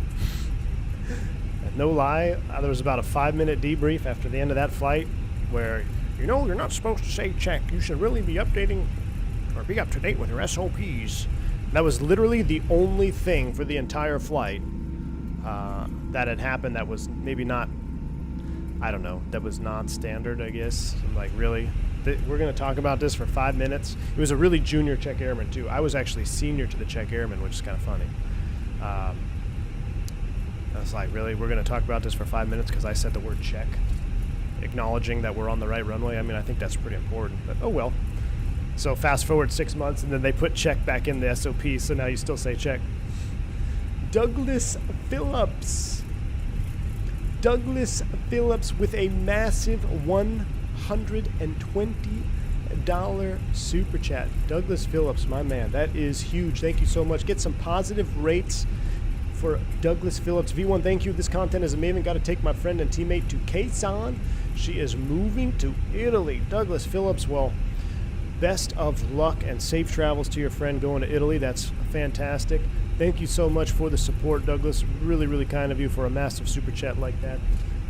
And no lie, there was about a 5-minute debrief after the end of that flight where, you know, you're not supposed to say check. You should really be updating or be up to date with your SOPs. That was literally the only thing for the entire flight that had happened that was maybe not, I don't know, that was non-standard, I guess. I'm like, really? We're going to talk about this for 5 minutes? It was a really junior check airman, too. I was actually senior to the check airman, which is kind of funny. I was like, really? We're going to talk about this for 5 minutes because I said the word check, acknowledging that we're on the right runway? I mean, I think that's pretty important, but oh well. So fast forward 6 months, and then they put check back in the SOP, so now you still say check. Douglas Phillips. Douglas Phillips with a massive $120 super chat. Douglas Phillips, my man, that is huge. Thank you so much. Get some positive rates for Douglas Phillips. V1, thank you. This content is amazing. Got to take my friend and teammate to Quezon. She is moving to Italy. Douglas Phillips, well, best of luck and safe travels to your friend going to Italy. That's fantastic. Thank you so much for the support, Douglas. Really, really kind of you for a massive super chat like that.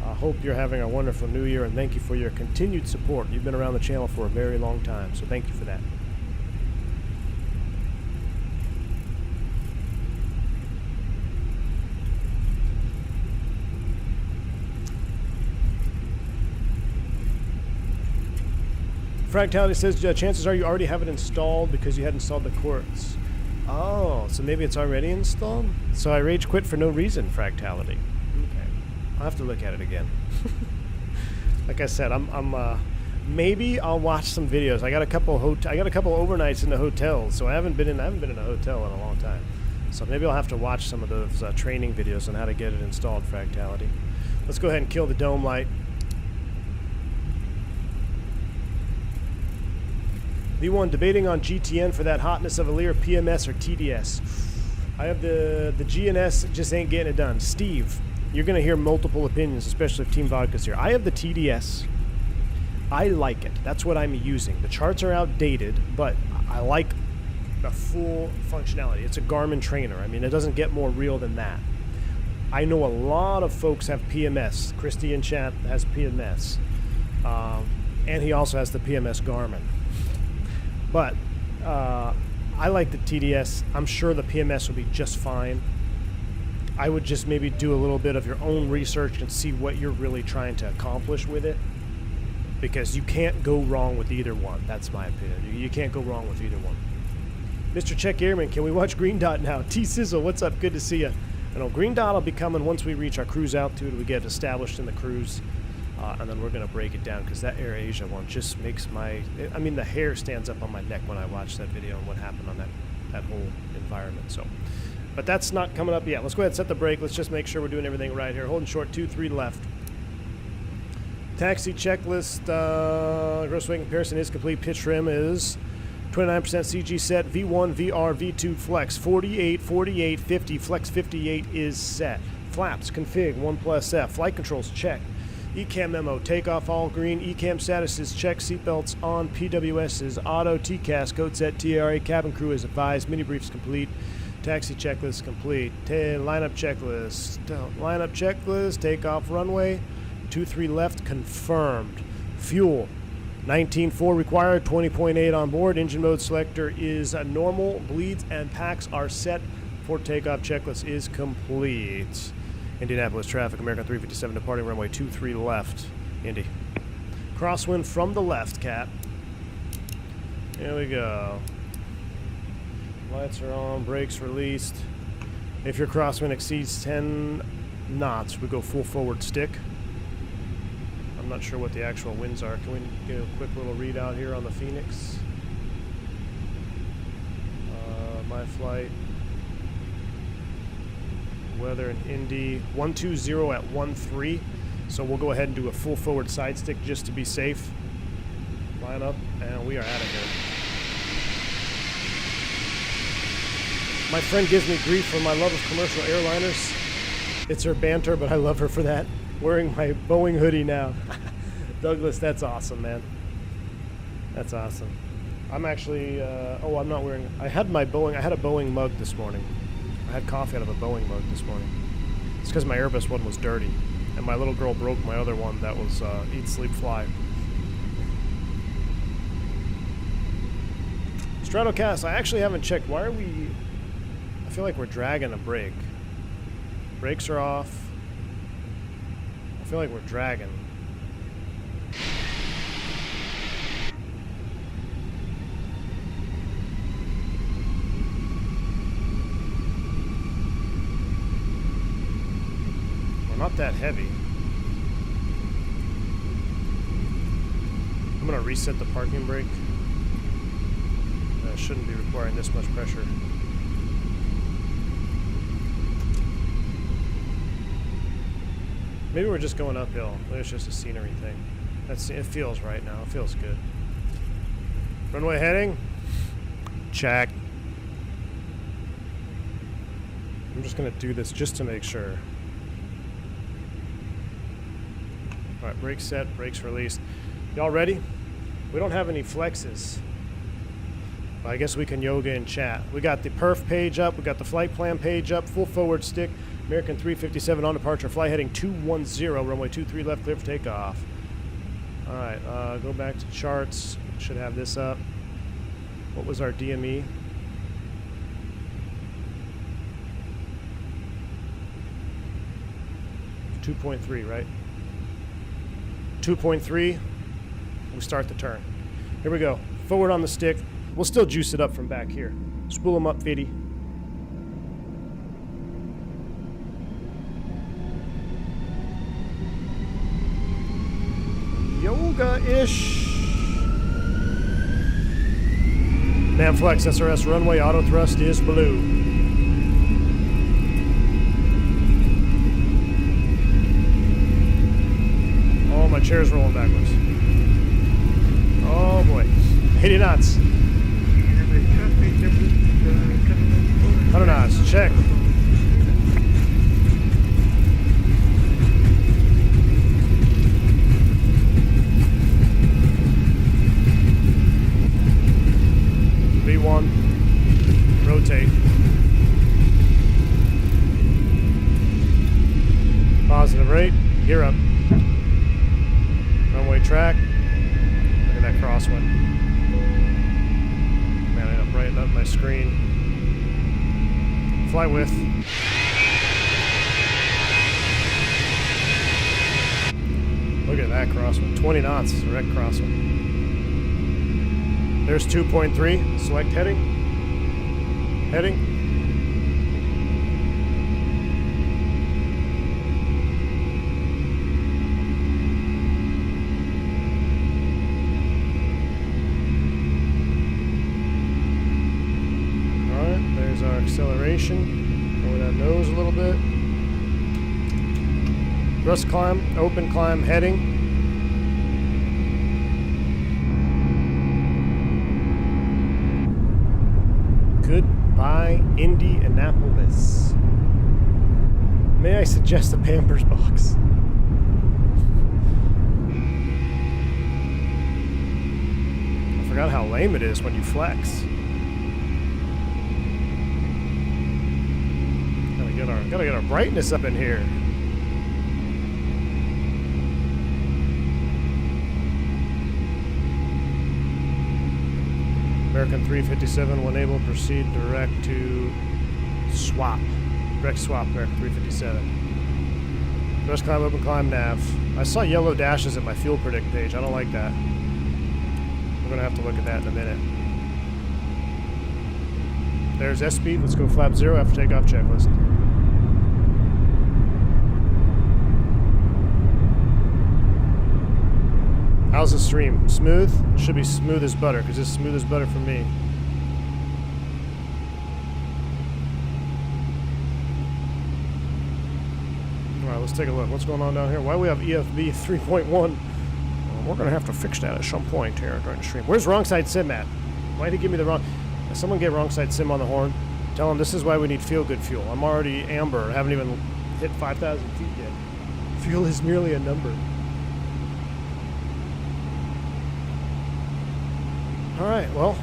I hope you're having a wonderful new year, and thank you for your continued support. You've been around the channel for a very long time, so thank you for that. Fractality says, chances are you already have it installed because you had installed the quartz. Oh, so maybe it's already installed? So I rage quit for no reason, Fractality. Okay. I'll have to look at it again. Like I said, maybe I'll watch some videos. I got a couple overnights in the hotels, so I haven't been in a hotel in a long time. So maybe I'll have to watch some of those training videos on how to get it installed, Fractality. Let's go ahead and kill the dome light. V1 debating on GTN for that hotness of a Lear, PMS or TDS. I have the GNS, just ain't getting it done. Steve, you're going to hear multiple opinions, especially if Team Vodka's here. I have the TDS. I like it. That's what I'm using. The charts are outdated, but I like the full functionality. It's a Garmin trainer. I mean, it doesn't get more real than that. I know a lot of folks have PMS. Christy in chat has PMS. And he also has the PMS Garmin. But I like the TDS. I'm sure the PMS will be just fine. I would just maybe do a little bit of your own research and see what you're really trying to accomplish with it. Because you can't go wrong with either one. That's my opinion. You can't go wrong with either one. Mr. Check Airman, can we watch Green Dot now? T-Sizzle, what's up? Good to see you. I know Green Dot will be coming once we reach our cruise altitude. We get established in the cruise. And then we're going to break it down because that AirAsia one just makes my... I mean, the hair stands up on my neck when I watch that video and what happened on that whole environment. So, but that's not coming up yet. Let's go ahead and set the brake. Let's just make sure we're doing everything right here. Holding short, 2-3 left. Taxi checklist, gross weight comparison is complete. Pitch trim is 29% CG set, V1, VR, V2, flex, 48, 48, 50, flex 58 is set. Flaps, config, 1+F, flight controls, check. ECAM memo, takeoff all green, ECAM status is check, seatbelts on, PWS is auto, TCAS, code set, TRA, cabin crew is advised, mini briefs complete, taxi checklist complete, lineup checklist, takeoff runway, 23 left, confirmed. Fuel, 19.4 required, 20.8 on board, engine mode selector is normal, bleeds and packs are set for takeoff, checklist is complete. Indianapolis traffic, American 357 departing runway 23 left. Indy. Crosswind from the left, Cap. Here we go. Lights are on, brakes released. If your crosswind exceeds 10 knots, we go full forward stick. I'm not sure what the actual winds are. Can we get a quick little readout here on the Fenix? My flight. Weather in Indy 120 at 13, so we'll go ahead and do a full forward side stick just to be safe. Line up, and we are out of here. My friend gives me grief for my love of commercial airliners. It's her banter, but I love her for that. Wearing my Boeing hoodie now. Douglas, that's awesome, man. That's awesome. I'm actually, I'm not wearing, I had a Boeing mug this morning. I had coffee out of a Boeing mug this morning. It's because my Airbus one was dirty, and my little girl broke my other one that was Eat, Sleep, Fly. Stratocast, I actually haven't checked. Why are we... I feel like we're dragging a brake. Brakes are off. I feel like we're dragging. Not that heavy. I'm gonna reset the parking brake. Shouldn't be requiring this much pressure. Maybe we're just going uphill. Maybe it's just a scenery thing. It feels right now. It feels good. Runway heading. Check. I'm just gonna do this just to make sure. Alright, brakes set, brakes released. Y'all ready? We don't have any flexes. But I guess we can yoga and chat. We got the perf page up, we got the flight plan page up, full forward stick, American 357 on departure, fly heading 210, runway 23 left, clear for takeoff. Alright, go back to charts. Should have this up. What was our DME? .3, right? 2.3, we start the turn. Here we go. Forward on the stick. We'll still juice it up from back here. Spool them up, Fiddy. Yoga-ish. Manflex SRS runway auto thrust is blue. Oh, my chair's rolling backwards. Oh boy. 80 knots. 100 knots. Check. V1. Rotate. Positive rate. Gear up. Runway track. Look at that crosswind. Man, I end up brighten up my screen. Fly with. Look at that crosswind. 20 knots. Direct crosswind. There's 2.3. Select heading. Heading. Alright, there's our acceleration. Lower that nose a little bit. Thrust climb, open climb, heading. Goodbye, Indianapolis. May I suggest a Pampers box? I forgot how lame it is when you flex. Gotta get our brightness up in here. American 357 will enable proceed direct to swap. Direct swap, American 357. Thrust climb, open climb, nav. I saw yellow dashes at my fuel predict page. I don't like that. We're gonna have to look at that in a minute. There's S-speed. Let's go flap 0 after takeoff checklist. How's the stream? Smooth? Should be smooth as butter, because it's smooth as butter for me. Alright, let's take a look. What's going on down here? Why do we have EFB 3.1? Well, we're going to have to fix that at some point here during the stream. Where's wrong side sim at? Why did he give me the wrong... Someone get wrong side sim on the horn. Tell him this is why we need feel-good fuel. I'm already amber. I haven't even hit 5,000 feet yet. Fuel is merely a number. Alright, well,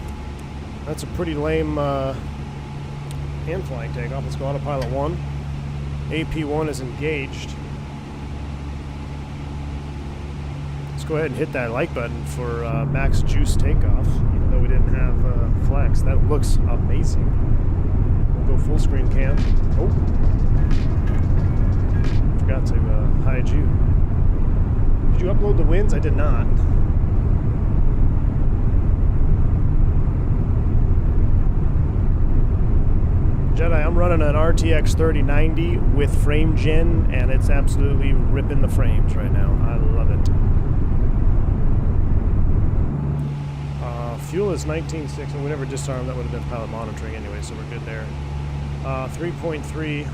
that's a pretty lame hand flying takeoff. Let's go autopilot 1. AP1 is engaged. Let's go ahead and hit that like button for max juice takeoff, even though we didn't have flex. That looks amazing. We'll go full screen cam. Oh, forgot to hide you. Did you upload the wins? I did not. Jedi, I'm running an RTX 3090 with frame gen, and it's absolutely ripping the frames right now. I love it. Fuel is 19.6, and we never disarmed. That would have been pilot monitoring anyway, so we're good there. 3.3.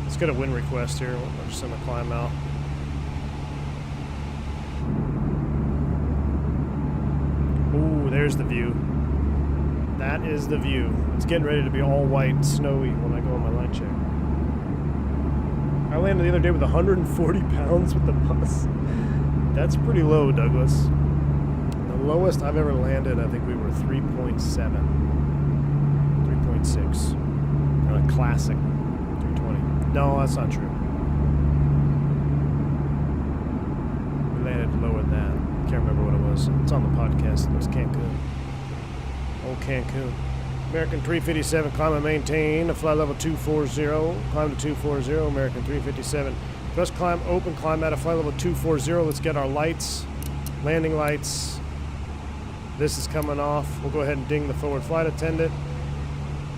Let's get a wind request here. We'll just send a climb out. Ooh, there's the view. That is the view. It's getting ready to be all white and snowy when I go on my line check. I landed the other day with 140 pounds with the bus. That's pretty low, Douglas. The lowest I've ever landed, I think we were 3.7. 3.6. On a classic 320. No, that's not true. We landed lower than that. Can't remember what it was. It's on the podcast. It was Cancun. Old Cancun. American 357, climb and maintain, fly level 240, climb to 240, American 357. Thrust climb, open climb at a flight level 240. Let's get our lights, landing lights. This is coming off. We'll go ahead and ding the forward flight attendant.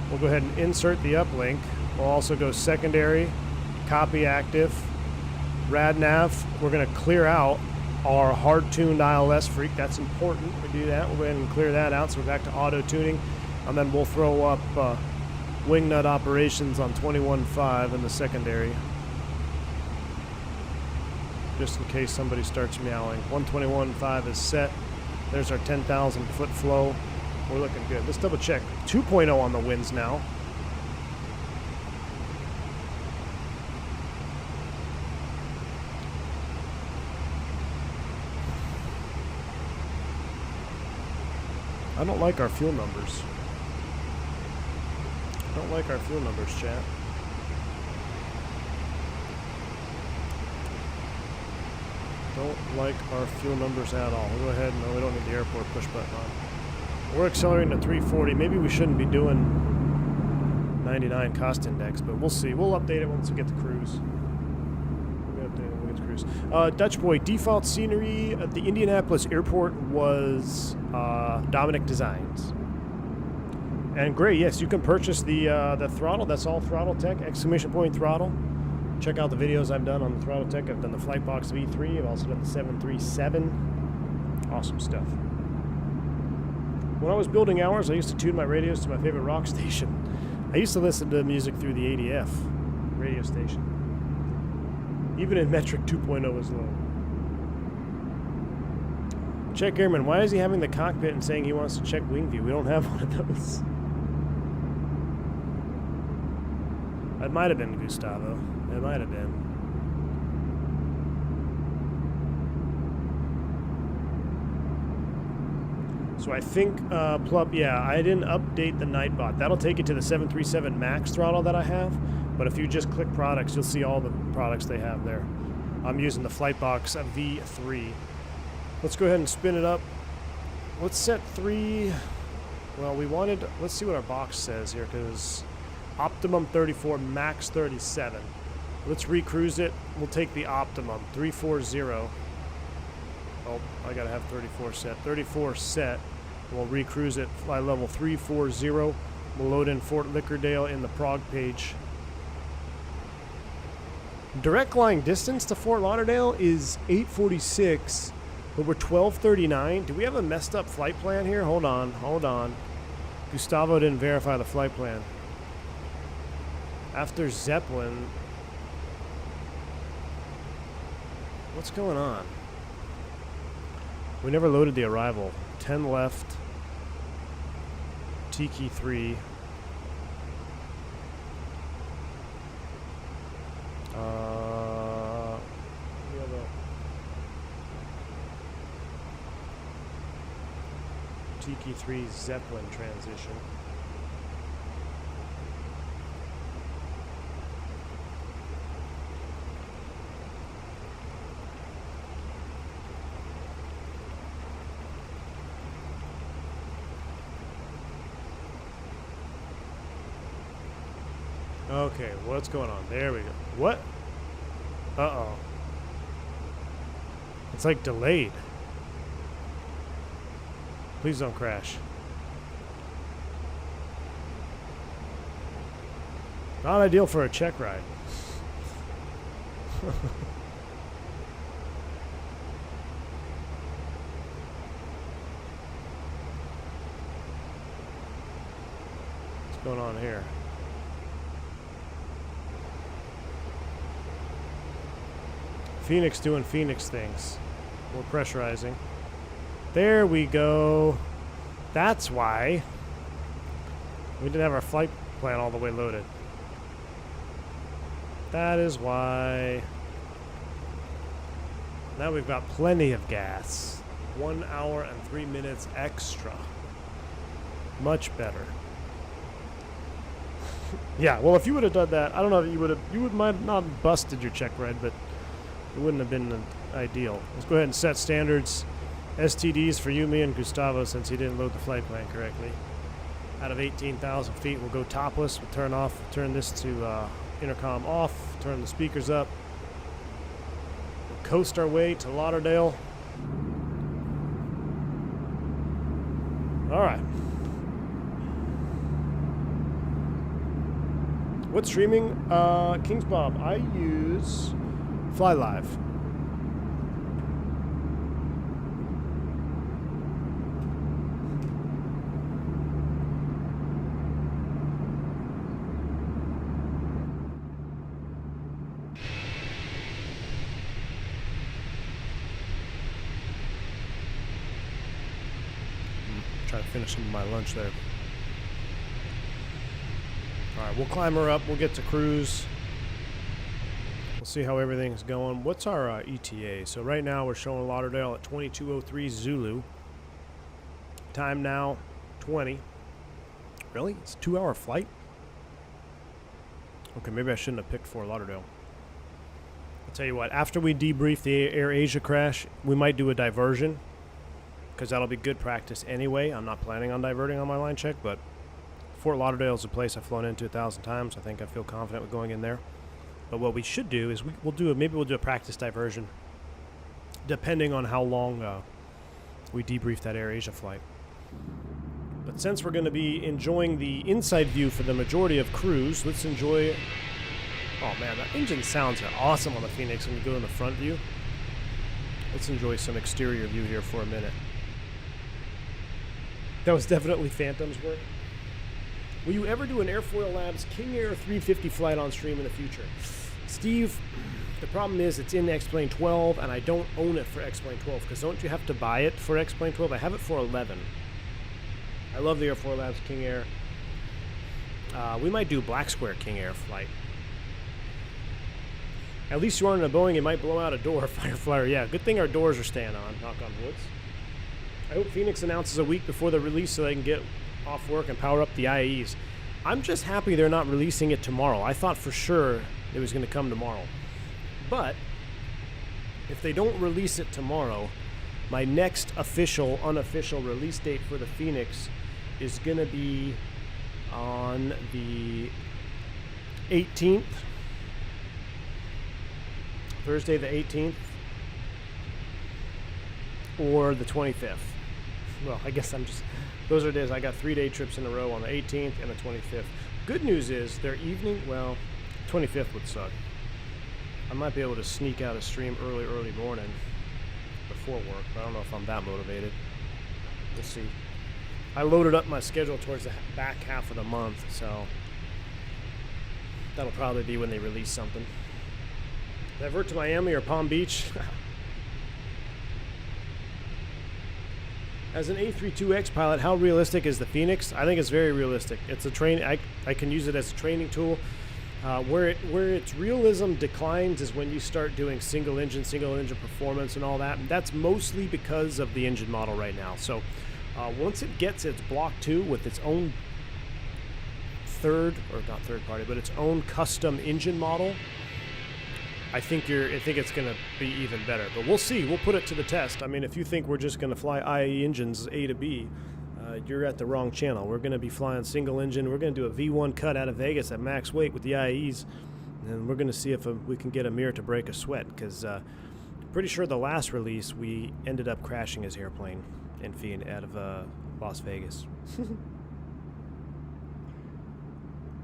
We'll go ahead and insert the uplink. We'll also go secondary, copy active, rad nav. We're going to clear out our hard-tuned ILS freak. That's important. We do that. We'll go ahead and clear that out. So we're back to auto-tuning. And then we'll throw up wing nut operations on 21.5 in the secondary. Just in case somebody starts meowing. 121.5 is set. There's our 10,000 foot flow. We're looking good. Let's double check. 2.0 on the winds now. I don't like our fuel numbers. I don't like our fuel numbers, chat. Don't like our fuel numbers at all. We'll go ahead and no, we don't need the airport push button on. We're accelerating to 340. Maybe we shouldn't be doing 99 cost index, but we'll see. We'll update it once we get the cruise. We'll update it when we get the cruise. Dutch boy, default scenery at the Indianapolis airport was Dominic Designs. And great, yes, you can purchase the throttle. That's all Throttletek, exclamation point throttle. Check out the videos I've done on the Throttletek. I've done the Flightbox V3. I've also done the 737. Awesome stuff. When I was building hours, I used to tune my radios to my favorite rock station. I used to listen to music through the ADF radio station. Even in metric 2.0 is low. Check Airman, why is he having the cockpit and saying he wants to check wing view? We don't have one of those. It might have been Gustavo. It might have been. So I think, yeah, I didn't update the Nightbot. That'll take you to the 737 MAX throttle that I have. But if you just click products, you'll see all the products they have there. I'm using the Flightbox V3. Let's go ahead and spin it up. Let's set 3. Well, we wanted, let's see what our box says here, because optimum 34, max 37. Let's recruise it. We'll take the optimum, 340. Oh, I gotta have 34 set. 34 set. We'll recruise it, fly level 340. We'll load in Fort Lickerdale in the prog page. Direct line distance to Fort Lauderdale is 846, but we're 1239. Do we have a messed up flight plan here? Hold on, hold on. Gustavo didn't verify the flight plan. After Zeppelin, what's going on? We never loaded the arrival. 10 left. Tiki 3. We have a Tiki 3 Zeppelin transition. Okay, what's going on? There we go. What? Uh-oh. It's like delayed. Please don't crash. Not ideal for a check ride. What's going on here? Fenix doing Fenix things. We're pressurizing. There we go. That's why we didn't have our flight plan all the way loaded. That is why. Now we've got plenty of gas. 1 hour and 3 minutes extra. Much better. Yeah, well, if you would have done that, I don't know if you might not have busted your check ride, but it wouldn't have been ideal. Let's go ahead and set standards. STDs for you, me, and Gustavo, since he didn't load the flight plan correctly. Out of 18,000 feet, we'll go topless. We'll turn this to intercom off, turn the speakers up. We'll coast our way to Lauderdale. All right. What's streaming? Kings Bob, I use FlyLive. Trying to finish some of my lunch there. Alright, we'll climb her up. We'll get to cruise. We'll see how everything's going. What's our ETA? So right now we're showing Lauderdale at 22:03 Zulu. Time now 20. Really? It's a 2-hour flight? Okay, maybe I shouldn't have picked Fort Lauderdale. I'll tell you what, after we debrief the Air Asia crash, we might do a diversion, because that'll be good practice anyway. I'm not planning on diverting on my line check, but Fort Lauderdale is a place I've flown into 1,000 times. I think I feel confident with going in there. But what we should do is maybe we'll do a practice diversion, depending on how long we debrief that Air Asia flight. But since we're going to be enjoying the inside view for the majority of cruise, let's enjoy... Oh man, that engine sounds awesome on the Fenix when you go in the front view. Let's enjoy some exterior view here for a minute. That was definitely Phantom's work. Will you ever do an Airfoil Labs King Air 350 flight on stream in the future? Steve, the problem is it's in X-Plane 12, and I don't own it for X-Plane 12, because don't you have to buy it for X-Plane 12? I have it for 11. I love the Airfoil Labs King Air. We might do Black Square King Air flight. At least you aren't in a Boeing, it might blow out a door. Fireflyer, yeah. Good thing our doors are staying on, knock on woods. I hope Phoenix announces a week before the release so they can get off work and power up the IAEs. I'm just happy they're not releasing it tomorrow. I thought for sure it was going to come tomorrow. But if they don't release it tomorrow, my next unofficial release date for the Phoenix is going to be on the 18th. Thursday the 18th. Or the 25th. Well, I guess those are days. I got 3-day trips in a row on the 18th and the 25th. Good news is their evening, well, 25th would suck. I might be able to sneak out a stream early morning before work, but I don't know if I'm that motivated. We'll see. I loaded up my schedule towards the back half of the month, so that'll probably be when they release something. Divert to Miami or Palm Beach. As an A320X pilot, how realistic is the Fenix? I think it's very realistic. It's a I can use it as a training tool. Where its realism declines is when you start doing single engine performance and all that. And that's mostly because of the engine model right now. So once it gets its Block 2 with its own its own custom engine model, I think it's going to be even better. But we'll see. We'll put it to the test. I mean, if you think we're just going to fly IAE engines A to B, you're at the wrong channel. We're going to be flying single engine. We're going to do a V1 cut out of Vegas at max weight with the IAEs, and we're going to see if we can get Amir to break a sweat, because pretty sure the last release we ended up crashing his airplane out of Las Vegas.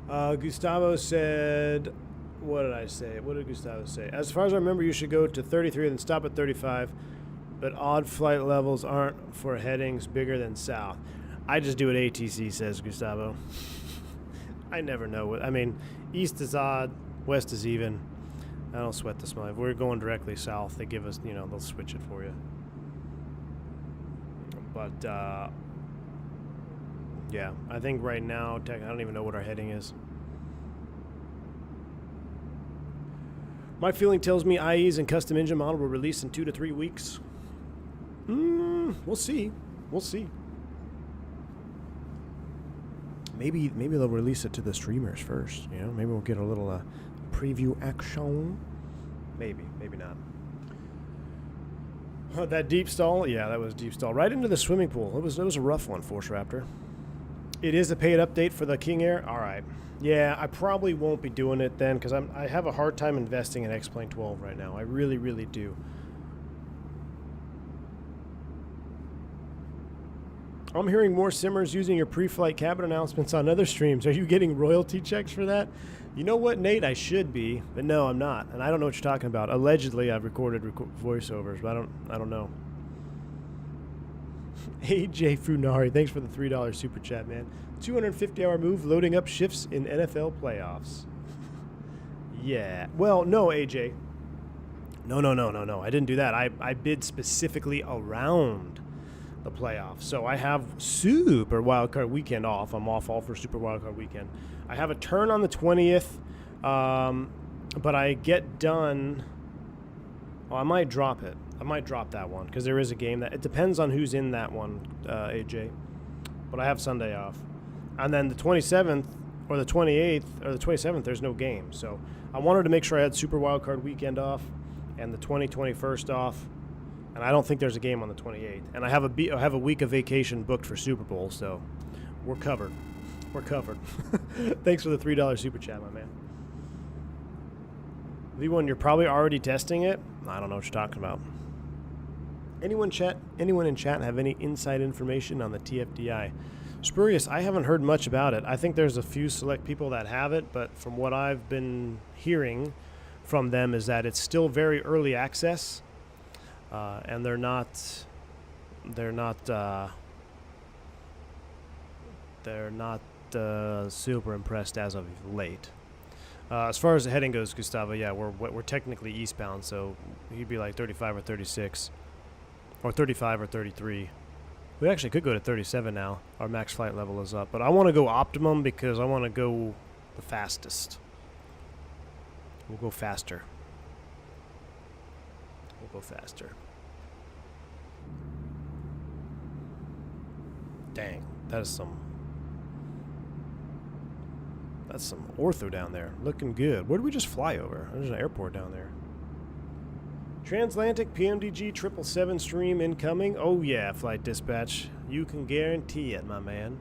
Gustavo said... What did I say? What did Gustavo say? As far as I remember, you should go to 33 and then stop at 35, but odd flight levels aren't for headings bigger than south. I just do what ATC says, Gustavo. I never know what... I mean, east is odd, west is even. I don't sweat the smell. If we're going directly south, they give us, they'll switch it for you. But, yeah, I think right now, I don't even know what our heading is. My feeling tells me IEs and custom engine model will release in 2 to 3 weeks. We'll see. We'll see. Maybe they'll release it to the streamers first. Maybe we'll get a little preview action. Maybe not. That deep stall, yeah, that was deep stall right into the swimming pool. It was a rough one, Force Raptor. It is a paid update for the King Air. All right. Yeah, I probably won't be doing it then, because I have a hard time investing in X-Plane 12 right now. I really, really do. I'm hearing more simmers using your pre-flight cabin announcements on other streams. Are you getting royalty checks for that? You know what, Nate? I should be, but no, I'm not. And I don't know what you're talking about. Allegedly, I've recorded voiceovers, but I don't know. AJ Funari, thanks for the $3 super chat, man. 250-hour move loading up shifts in NFL playoffs. Yeah. Well, no, AJ. No. I didn't do that. I bid specifically around the playoffs. So I have Super Wildcard Weekend off. I'm off all for Super Wildcard Weekend. I have a turn on the 20th, but I get done. Well, I might drop it. I might drop that one because there is a game that it depends on who's in that one, AJ. But I have Sunday off, and then the 27th or the 28th or the 27th, there's no game. So I wanted to make sure I had Super Wildcard Weekend off and the 21st off. And I don't think there's a game on the 28th. And I have a week of vacation booked for Super Bowl, so we're covered. We're covered. Thanks for the $3 super chat, my man. V1, you're probably already testing it. I don't know what you're talking about. Anyone in chat have any inside information on the TFDI? Spurious, I haven't heard much about it. I think there's a few select people that have it, but from what I've been hearing from them is that it's still very early access. And they're not super impressed as of late. As far as the heading goes, Gustavo, yeah, we're technically eastbound, so he'd be like 35 or 36, or 35 or 33. We actually could go to 37 now. Our max flight level is up, but I want to go optimum because I want to go the fastest. We'll go faster. Go faster. Dang, that's some ortho down there. Looking good. Where did we just fly over? There's an airport down there. Transatlantic PMDG 777 stream incoming. Oh yeah, flight dispatch. You can guarantee it, my man.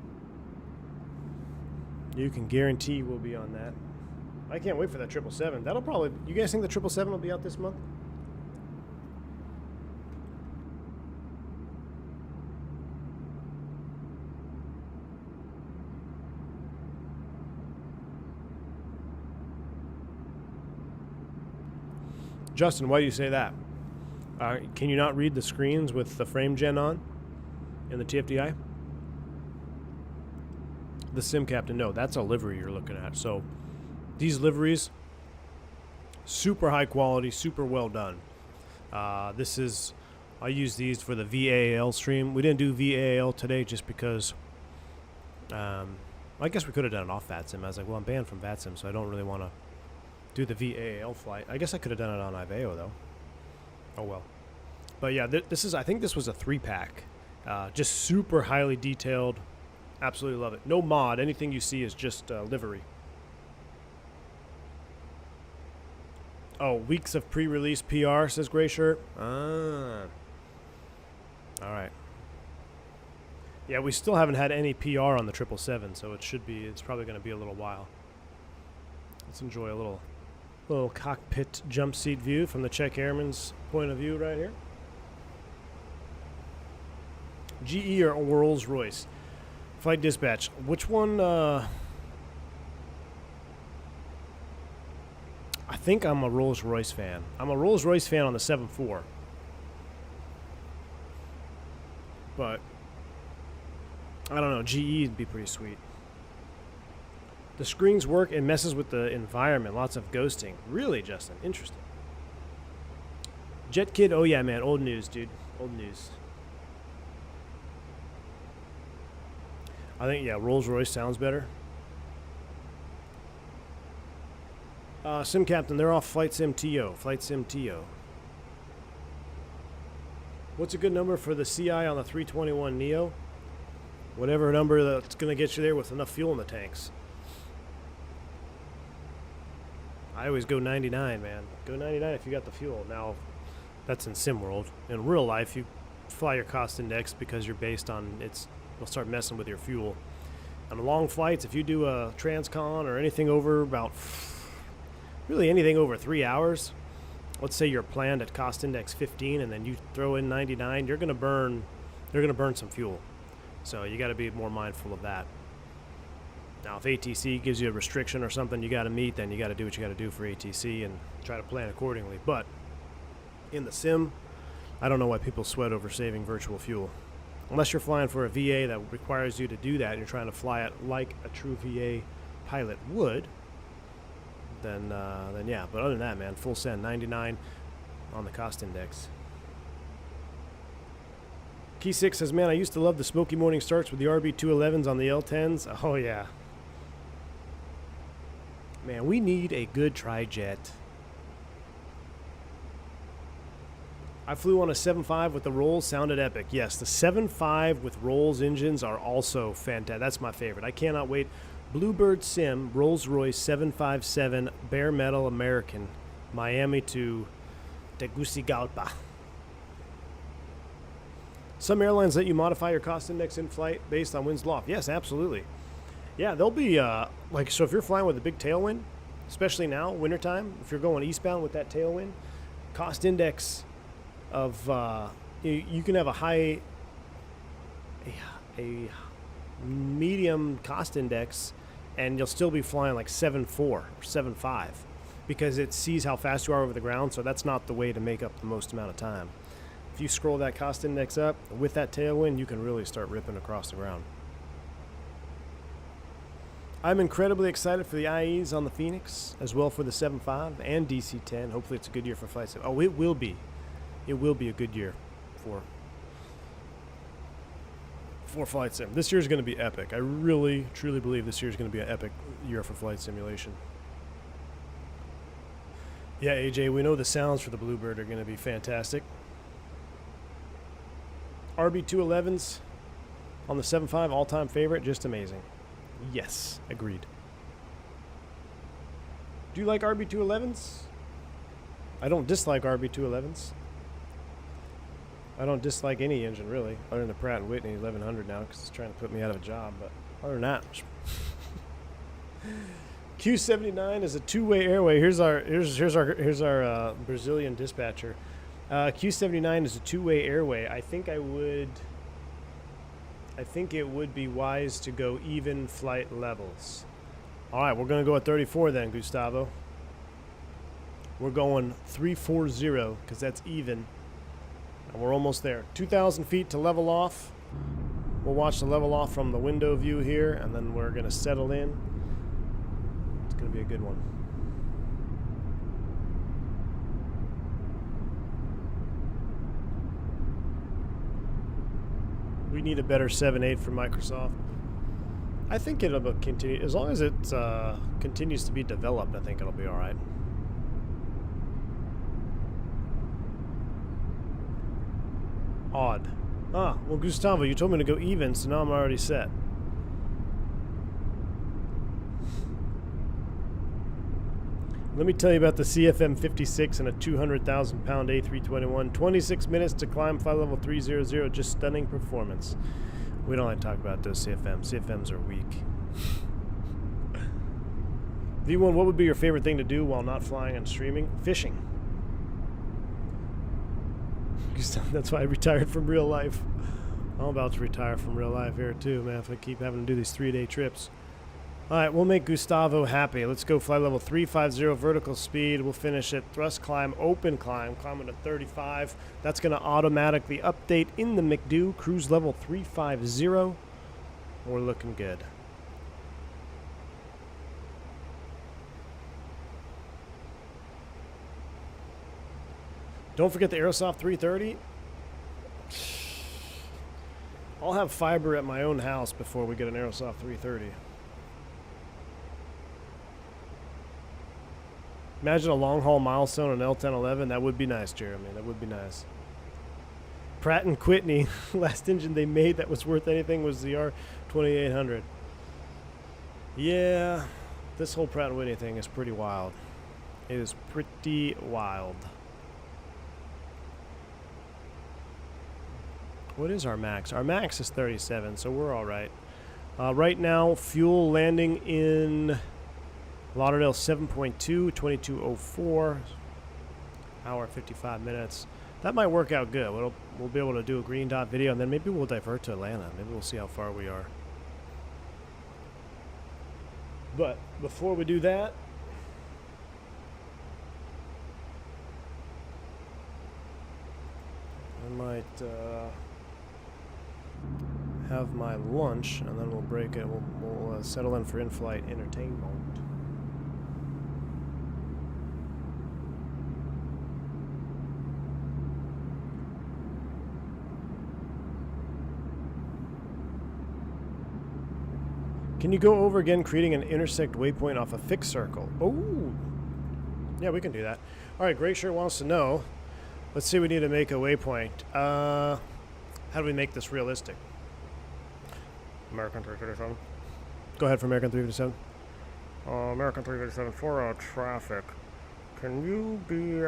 You can guarantee we'll be on that. I can't wait for that 777. That'll probably. You guys think the 777 will be out this month? Justin, why do you say that? Can you not read the screens with the frame gen on in the TFDI? The Sim Captain, no, that's a livery you're looking at. So these liveries, super high quality, super well done. I use these for the VAL stream. We didn't do VAL today just because I guess we could have done it off VATSIM. I was like, well, I'm banned from VATSIM, so I don't really want to do the VAL flight. I guess I could have done it on IVAO though. Oh well. But yeah, I think this was a 3-pack. Just super highly detailed. Absolutely love it. No mod. Anything you see is just livery. Oh, weeks of pre-release PR, says Gray Shirt. Ah. All right. Yeah, we still haven't had any PR on the 777, so it's probably going to be a little while. Let's enjoy a little cockpit jump seat view from the Czech Airman's point of view right here. GE or Rolls Royce? Flight dispatch. Which one? I think I'm a Rolls Royce fan. I'm a Rolls Royce fan on the 7.4. But I don't know. GE would be pretty sweet. The screens work. It messes with the environment. Lots of ghosting. Really, Justin? Interesting. Jet Kid. Oh, yeah, man. Old news, dude. Old news. I think, yeah, Rolls-Royce sounds better. Sim Captain, they're off Flight Sim TO. Flight Sim TO. What's a good number for the CI on the 321 Neo? Whatever number that's going to get you there with enough fuel in the tanks. I always go 99, man. Go 99 if you got the fuel. Now, that's in sim world. In real life, you fly your cost index because you're based on it'll start messing with your fuel. On long flights, if you do a transcon or anything over really anything over 3 hours, let's say you're planned at cost index 15 and then you throw in 99, they're going to burn some fuel. So you got to be more mindful of that. Now, if ATC gives you a restriction or something you got to meet, then you got to do what you got to do for ATC and try to plan accordingly. But in the sim, I don't know why people sweat over saving virtual fuel. Unless you're flying for a VA that requires you to do that and you're trying to fly it like a true VA pilot would, then yeah. But other than that, man, full send, 99 on the cost index. Key 6 says, man, I used to love the smoky morning starts with the RB211s on the L10s. Oh, yeah. Man, we need a good tri-jet. I flew on a 7.5 with the Rolls, sounded epic. Yes, the 7.5 with Rolls engines are also fantastic. That's my favorite. I cannot wait. Bluebird Sim, Rolls-Royce 757, bare metal American, Miami to Tegucigalpa. Some airlines let you modify your cost index in flight based on winds loft. Yes, absolutely. Yeah, they'll be, so if you're flying with a big tailwind, especially now, wintertime, if you're going eastbound with that tailwind, cost index of, you can have a medium cost index, and you'll still be flying like 7.4 or 7.5 because it sees how fast you are over the ground, so that's not the way to make up the most amount of time. If you scroll that cost index up with that tailwind, you can really start ripping across the ground. I'm incredibly excited for the IEs on the Fenix, as well for the 7.5 and DC-10. Hopefully it's a good year for flight sim. Oh, it will be. It will be a good year for flight sim. This year is going to be epic. I really, truly believe this year is going to be an epic year for flight simulation. Yeah, AJ, we know the sounds for the Bluebird are going to be fantastic. RB211s on the 7.5, all-time favorite, just amazing. Yes, agreed. Do you like RB211s? I don't dislike RB211s. I don't dislike any engine, really, other than the Pratt & Whitney 1100 now, because it's trying to put me out of a job, but other than that. Q79 is a two-way airway. Here's our Brazilian dispatcher. Q79 is a two-way airway. I think it would be wise to go even flight levels. All right, we're going to go at 34 then, Gustavo. We're going 340 because that's even. And we're almost there. 2,000 feet to level off. We'll watch the level off from the window view here, and then we're going to settle in. It's going to be a good one. We need a better 7.8 from Microsoft. I think it'll continue. As long as it continues to be developed, I think it'll be all right. Odd. Ah, well, Gustavo, you told me to go even, so now I'm already set. Let me tell you about the CFM 56 and a 200,000-pound A321. 26 minutes to climb flight level 300. Just stunning performance. We don't like to talk about those CFMs. CFMs are weak. V1, what would be your favorite thing to do while not flying and streaming? Fishing. That's why I retired from real life. I'm about to retire from real life here too, man, if I keep having to do these 3-day trips. Alright, we'll make Gustavo happy. Let's go flight level 350, vertical speed. We'll finish it. Thrust climb, open climb, climbing to 35. That's going to automatically update in the McDo. Cruise level 350. We're looking good. Don't forget the Aerosoft 330. I'll have fiber at my own house before we get an Aerosoft 330. Imagine a long-haul milestone on L1011. That would be nice, Jeremy. That would be nice. Pratt & Whitney, last engine they made that was worth anything was the R2800. Yeah, this whole Pratt & Whitney thing is pretty wild. It is pretty wild. What is our max? Our max is 37, so we're all right. Right now, fuel landing in Lauderdale 7.2, 2204, hour 55 minutes. That might work out good. we'll be able to do a green dot video, and then maybe we'll divert to Atlanta. Maybe we'll see how far we are. But before we do that, I might have my lunch, and then we'll break it. We'll settle in for in-flight entertainment. Can you go over again creating an intersect waypoint off a fixed circle? Oh, yeah, we can do that. All right, Great Shirt wants to know. Let's see, we need to make a waypoint. How do we make this realistic? American 357. Go ahead for American 357. American 357 for traffic. Can you be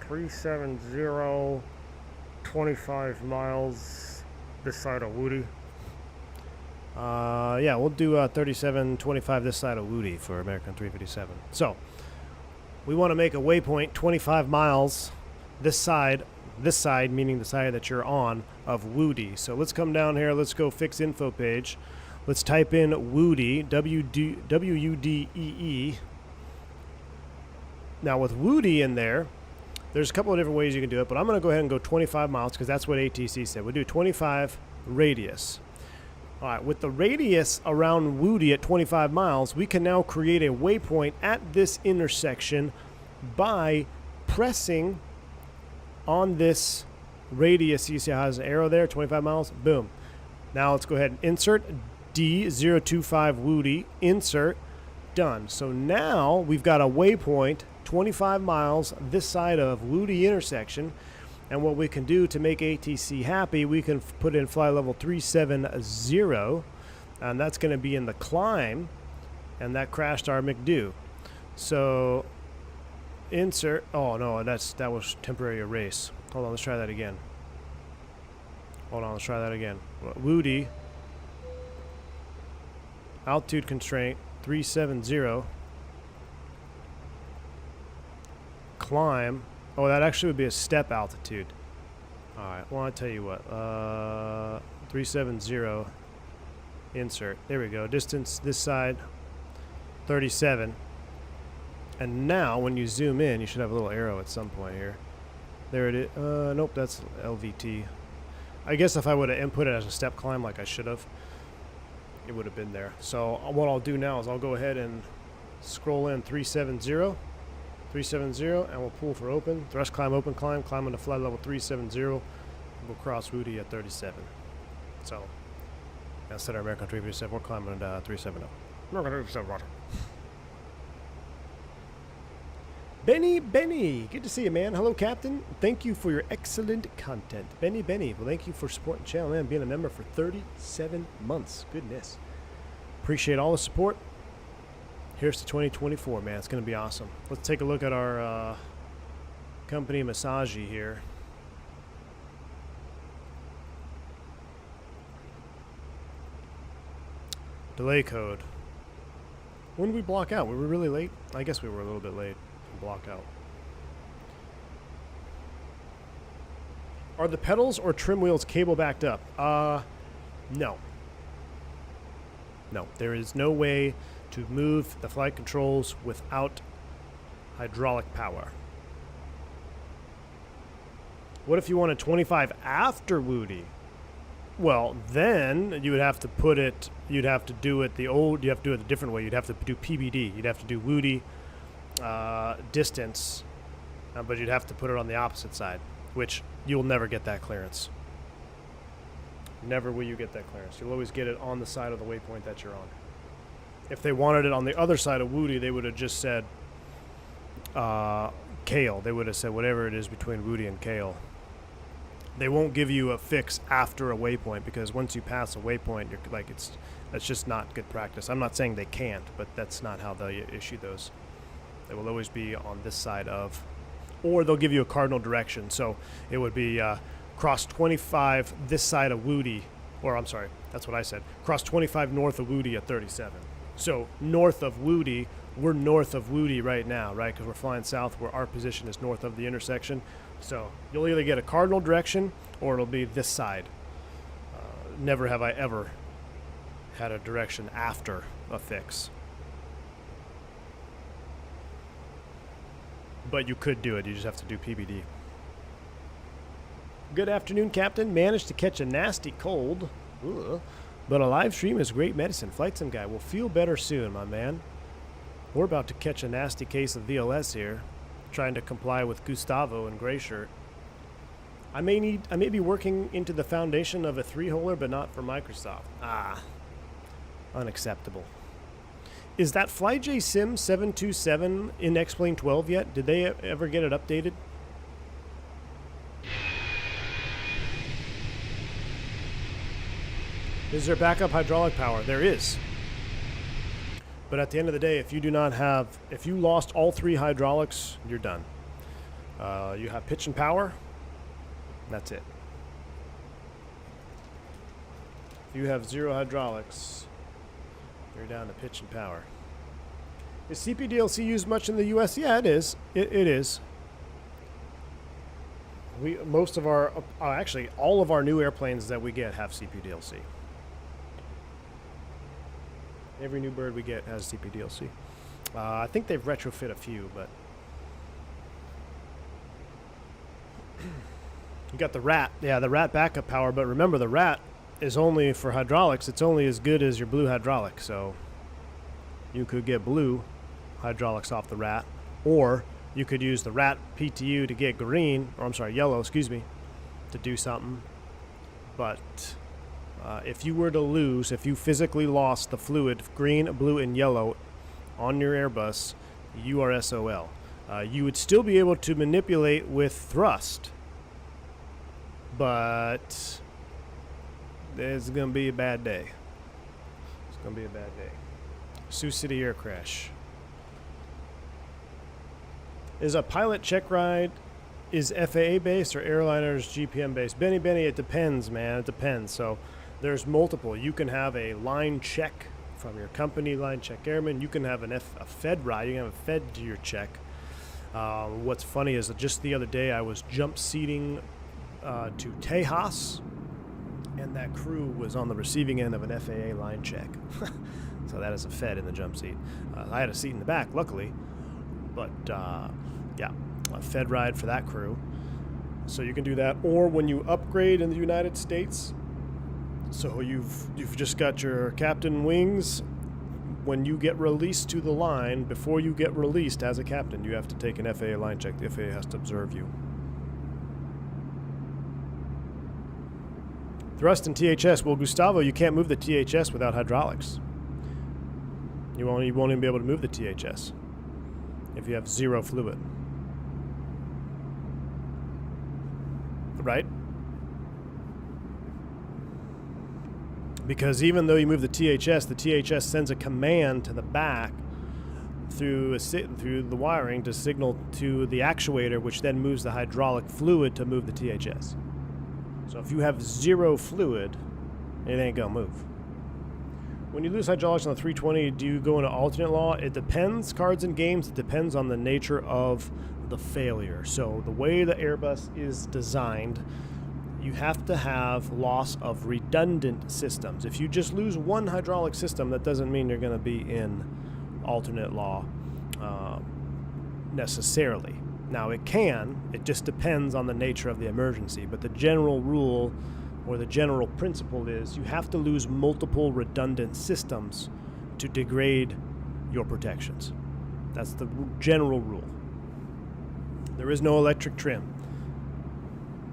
370, 25 miles this side of Woody? Yeah, we'll do 3725 this side of Woody for American 357. So, we want to make a waypoint 25 miles this side meaning the side that you're on of Woody. So let's come down here, let's go fix info page. Let's type in Woody, W-U-D-E-E. Now with Woody in there, there's a couple of different ways you can do it, but I'm going to go ahead and go 25 miles because that's what ATC said. We'll do 25 radius. All right, with the radius around Woody at 25 miles, we can now create a waypoint at this intersection by pressing on this radius. You see how it has an arrow there, 25 miles? Boom. Now let's go ahead and insert D025 Woody, insert, done. So now we've got a waypoint 25 miles this side of Woody intersection. And what we can do to make ATC happy, we can put in flight level 370, and that's going to be in the climb, and that crashed our McDo. So insert, oh no, that was temporary erase. Hold on, let's try that again. Woody, altitude constraint 370, climb. Oh, that actually would be a step altitude. All right, well, I'll tell you what. 370, insert. There we go. Distance this side, 37. And now, when you zoom in, you should have a little arrow at some point here. There it is. Nope, that's LVT. I guess if I would have input it as a step climb like I should have, it would have been there. So what I'll do now is I'll go ahead and scroll in 370. 370, and we'll pull for open. Thrust climb, open climb, climb into flight level 370. We'll cross Woody at 37. So, instead of American 357, we're climbing into 370. American 357, roger. Benny, good to see you, man. Hello, Captain. Thank you for your excellent content. Benny, well, thank you for supporting the channel, man. Being a member for 37 months. Goodness. Appreciate all the support. Here's to 2024, man. It's going to be awesome. Let's take a look at our company Massagey here. Delay code. When did we block out? Were we really late? I guess we were a little bit late to block out. Are the pedals or trim wheels cable backed up? No. No, there is no way to move the flight controls without hydraulic power. What if you wanted 25 after Woody? Well, then you would have to put it, you'd have to do it the different way. You'd have to do PBD. You'd have to do Woody distance, but you'd have to put it on the opposite side, which you'll never get that clearance. Never will you get that clearance. You'll always get it on the side of the waypoint that you're on. If they wanted it on the other side of Woody, they would have just said Kale. They would have said whatever it is between Woody and Kale. They won't give you a fix after a waypoint, because once you pass a waypoint, you're like, that's just not good practice. I'm not saying they can't, but that's not how they issue those. They will always be on this side of, or they'll give you a cardinal direction. So it would be cross 25 this side of Woody, or I'm sorry, that's what I said. Cross 25 north of Woody at 37. So north of Woody, we're north of Woody right now, right? Because we're flying south, where our position is north of the intersection. So you'll either get a cardinal direction or it'll be this side. Never have I ever had a direction after a fix. But you could do it. You just have to do PBD. Good afternoon, Captain. Managed to catch a nasty cold. Ugh. But a live stream is great medicine. Flight Sim guy will feel better soon, my man. We're about to catch a nasty case of VLS here. Trying to comply with Gustavo and Gray Shirt. I may be working into the foundation of a 3-holer, but not for Microsoft. Ah. Unacceptable. Is that FlyJ Sim 727 in X-Plane 12 yet? Did they ever get it updated? Is there backup hydraulic power? There is. But at the end of the day, if you lost all 3 hydraulics, you're done. You have pitch and power. That's it. If you have 0 hydraulics, you're down to pitch and power. Is CPDLC used much in the U.S.? Yeah, it is. It is. Most of our, actually, all of our new airplanes that we get have CPDLC. Every new bird we get has CPDLC. I think they've retrofit a few, but you got the Rat. Yeah, the Rat backup power, but remember the Rat is only for hydraulics. It's only as good as your blue hydraulic, so you could get blue hydraulics off the Rat, or you could use the Rat PTU to get green, or I'm sorry, yellow, excuse me, to do something. But if you were to lose, if you physically lost the fluid, green, blue, and yellow on your Airbus, you are SOL. You would still be able to manipulate with thrust, but it's going to be a bad day. It's going to be a bad day. Sioux City air crash. Is a pilot check ride, is FAA based or airliners GPM based? Benny, it depends, man. It depends. So there's multiple. You can have a line check from your company, line check airman. You can have a Fed ride. You can have a Fed to your check. What's funny is that just the other day I was jump seating to Tejas, and that crew was on the receiving end of an FAA line check. So that is a Fed in the jump seat. I had a seat in the back, luckily, but yeah, a Fed ride for that crew. So you can do that, or when you upgrade in the United States, so you've just got your captain wings. When you get released to the line, before you get released as a captain, you have to take an FAA line check. The FAA has to observe you. Thrust and THS. Well, Gustavo, you can't move the THS without hydraulics. You won't even be able to move the THS if you have 0 fluid. Right? Because even though you move the THS sends a command to the back through the wiring to signal to the actuator, which then moves the hydraulic fluid to move the THS. So if you have 0 fluid, it ain't gonna move. When you lose hydraulics on the 320, do you go into alternate law? It depends, cards and games. It depends on the nature of the failure. So the way the Airbus is designed, you have to have loss of redundant systems. If you just lose one hydraulic system, that doesn't mean you're going to be in alternate law necessarily. Now it just depends on the nature of the emergency, but the general rule or the general principle is you have to lose multiple redundant systems to degrade your protections. That's the general rule. There is no electric trim.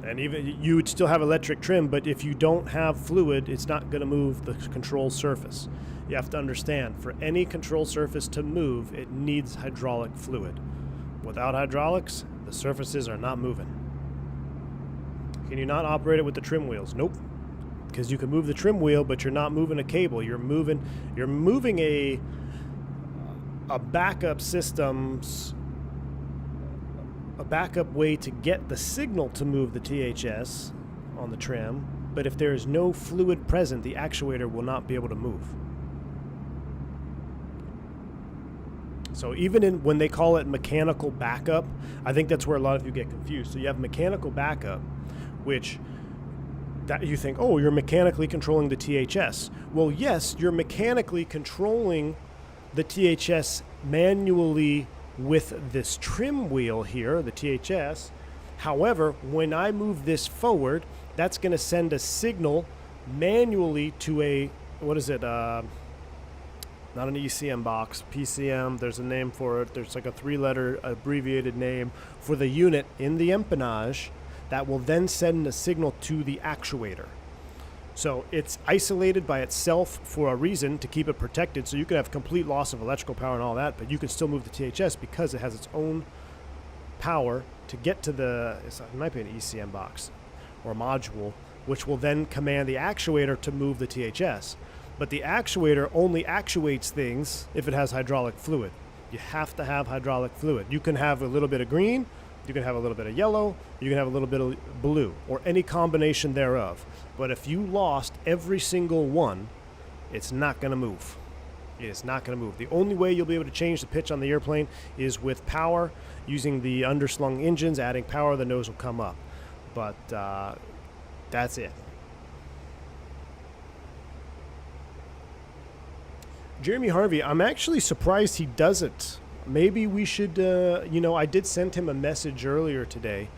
And even you would still have electric trim, but if you don't have fluid, it's not going to move the control surface. You have to understand, for any control surface to move, it needs hydraulic fluid. Without hydraulics, the surfaces are not moving. Can you not operate it with the trim wheels? Nope. Because you can move the trim wheel, but you're not moving a cable. You're moving a backup system's a backup way to get the signal to move the THS on the trim, but if there is no fluid present, the actuator will not be able to move. So even when they call it mechanical backup, I think that's where a lot of you get confused. So you have mechanical backup, which that you think, oh, you're mechanically controlling the THS. Well, yes, you're mechanically controlling the THS manually with this trim wheel here, the THS. However, when I move this forward, that's going to send a signal manually to a, what is it, not an ECM box, PCM, there's a name for it. There's like a 3-letter abbreviated name for the unit in the empennage that will then send a signal to the actuator. So it's isolated by itself for a reason, to keep it protected, so you can have complete loss of electrical power and all that, but you can still move the THS because it has its own power to get to it might be an ECM box or module, which will then command the actuator to move the THS. But the actuator only actuates things if it has hydraulic fluid. You have to have hydraulic fluid. You can have a little bit of green, you can have a little bit of yellow, you can have a little bit of blue, or any combination thereof. But if you lost every single one, it's not going to move. It is not going to move. The only way you'll be able to change the pitch on the airplane is with power, using the underslung engines, adding power, the nose will come up. But that's it. Jeremy Harvey, I'm actually surprised he doesn't. Maybe we should, I did send him a message earlier today.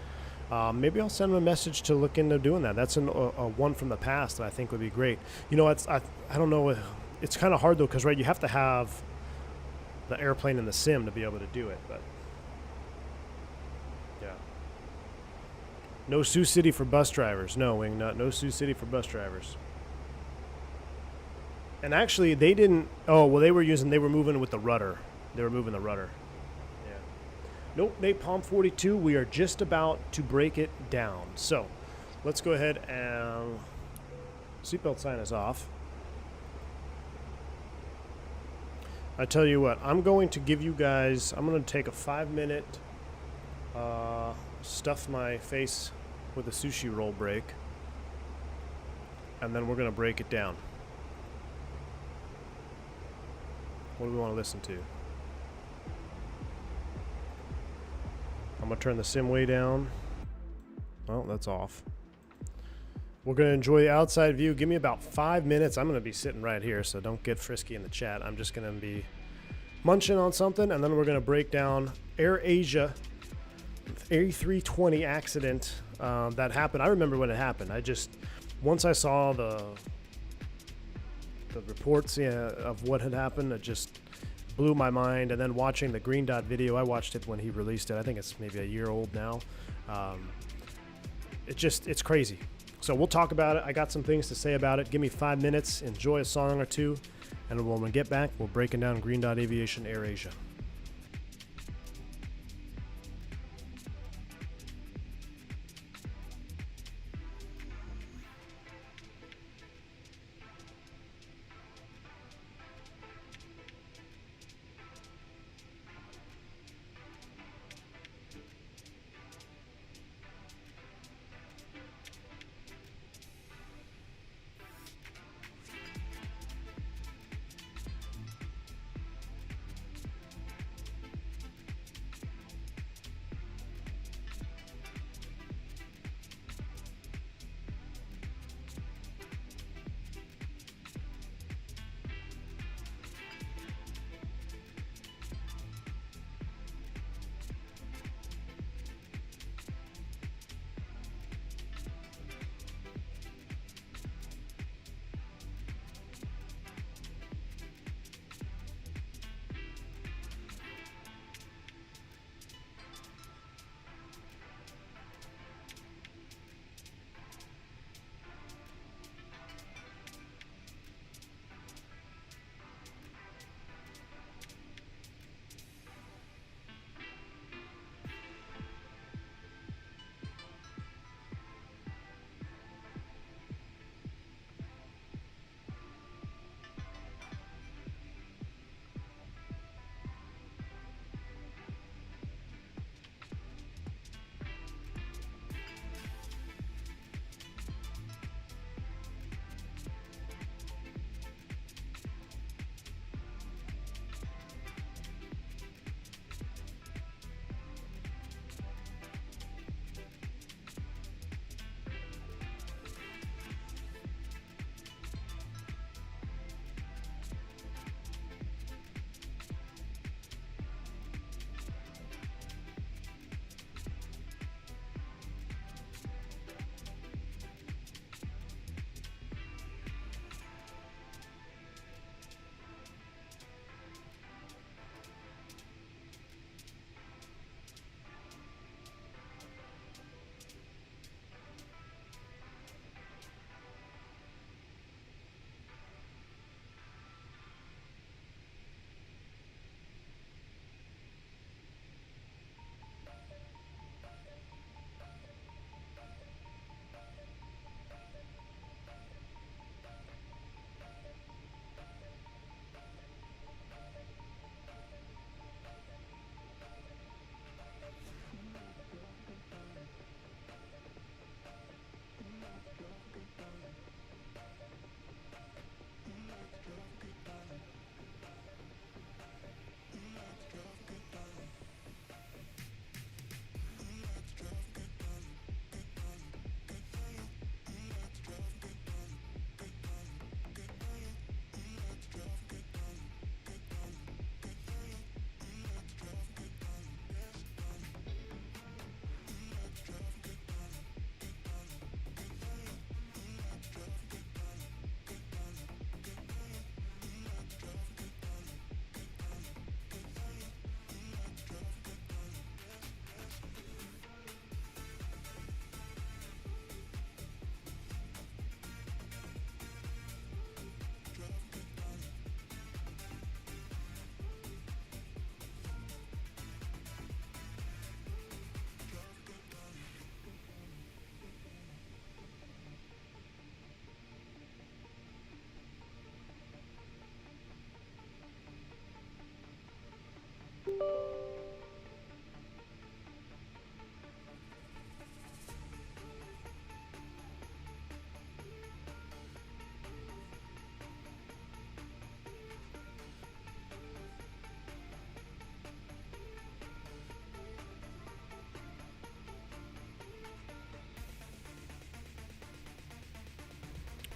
Maybe I'll send him a message to look into doing that. That's a one from the past that I think would be great. I don't know. It's kind of hard, though, because, right, you have to have the airplane in the sim to be able to do it. But, yeah. No Sioux City for bus drivers. No, Wingnut. No Sioux City for bus drivers. And actually, they didn't. Oh, well, they were moving with the rudder. They were moving the rudder. Yeah. Nope, Napalm 42. We are just about to break it down. So, let's go ahead and seatbelt sign is off. I tell you what, I'm going to give you guys. I'm going to take a 5-minute stuff my face with a sushi roll break, and then we're going to break it down. What do we want to listen to? I'm going to turn the sim way down. Oh, that's off. We're going to enjoy the outside view. Give me about 5 minutes. I'm going to be sitting right here, so don't get frisky in the chat. I'm just going to be munching on something, and then we're going to break down AirAsia A320 accident that happened. I remember when it happened. Once I saw the reports of what had happened, it just blew my mind. And then watching the Green Dot video, I watched it when he released it. I think it's maybe a year old now. It's crazy. So we'll talk about it. I got some things to say about it. Give me 5 minutes, enjoy a song or two, and when we get back, we're breaking down Green Dot Aviation AirAsia.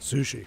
Sushi.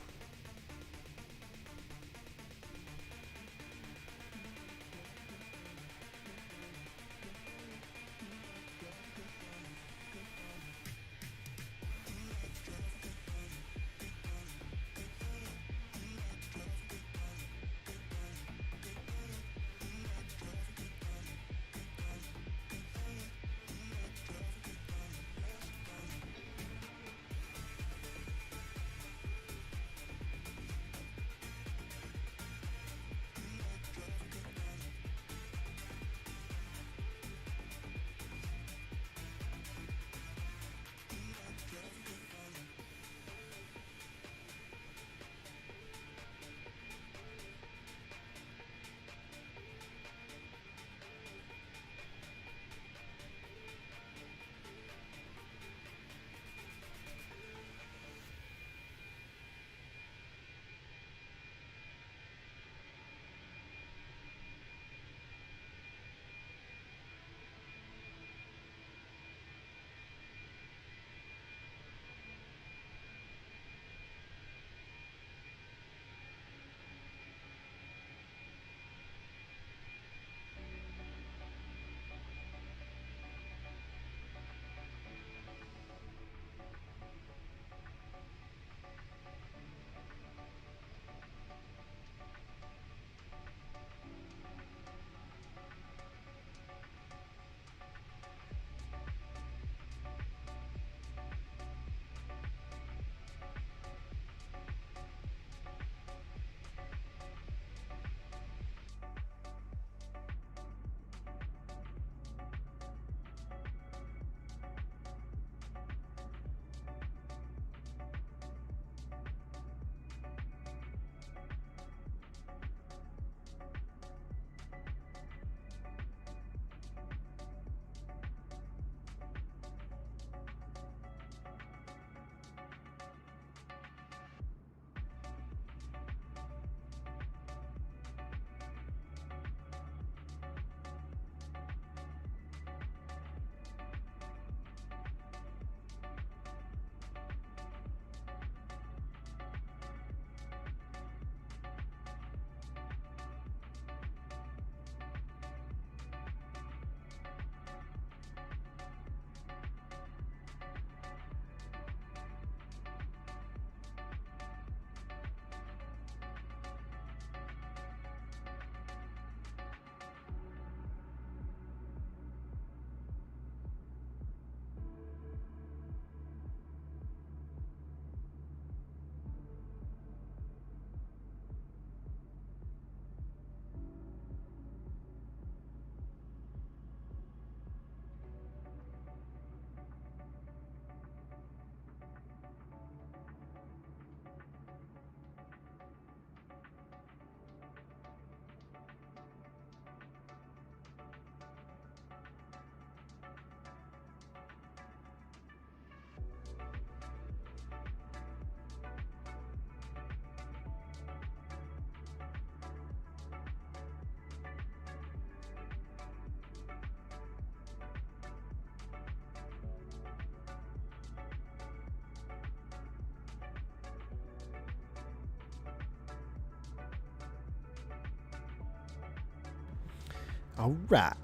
All right.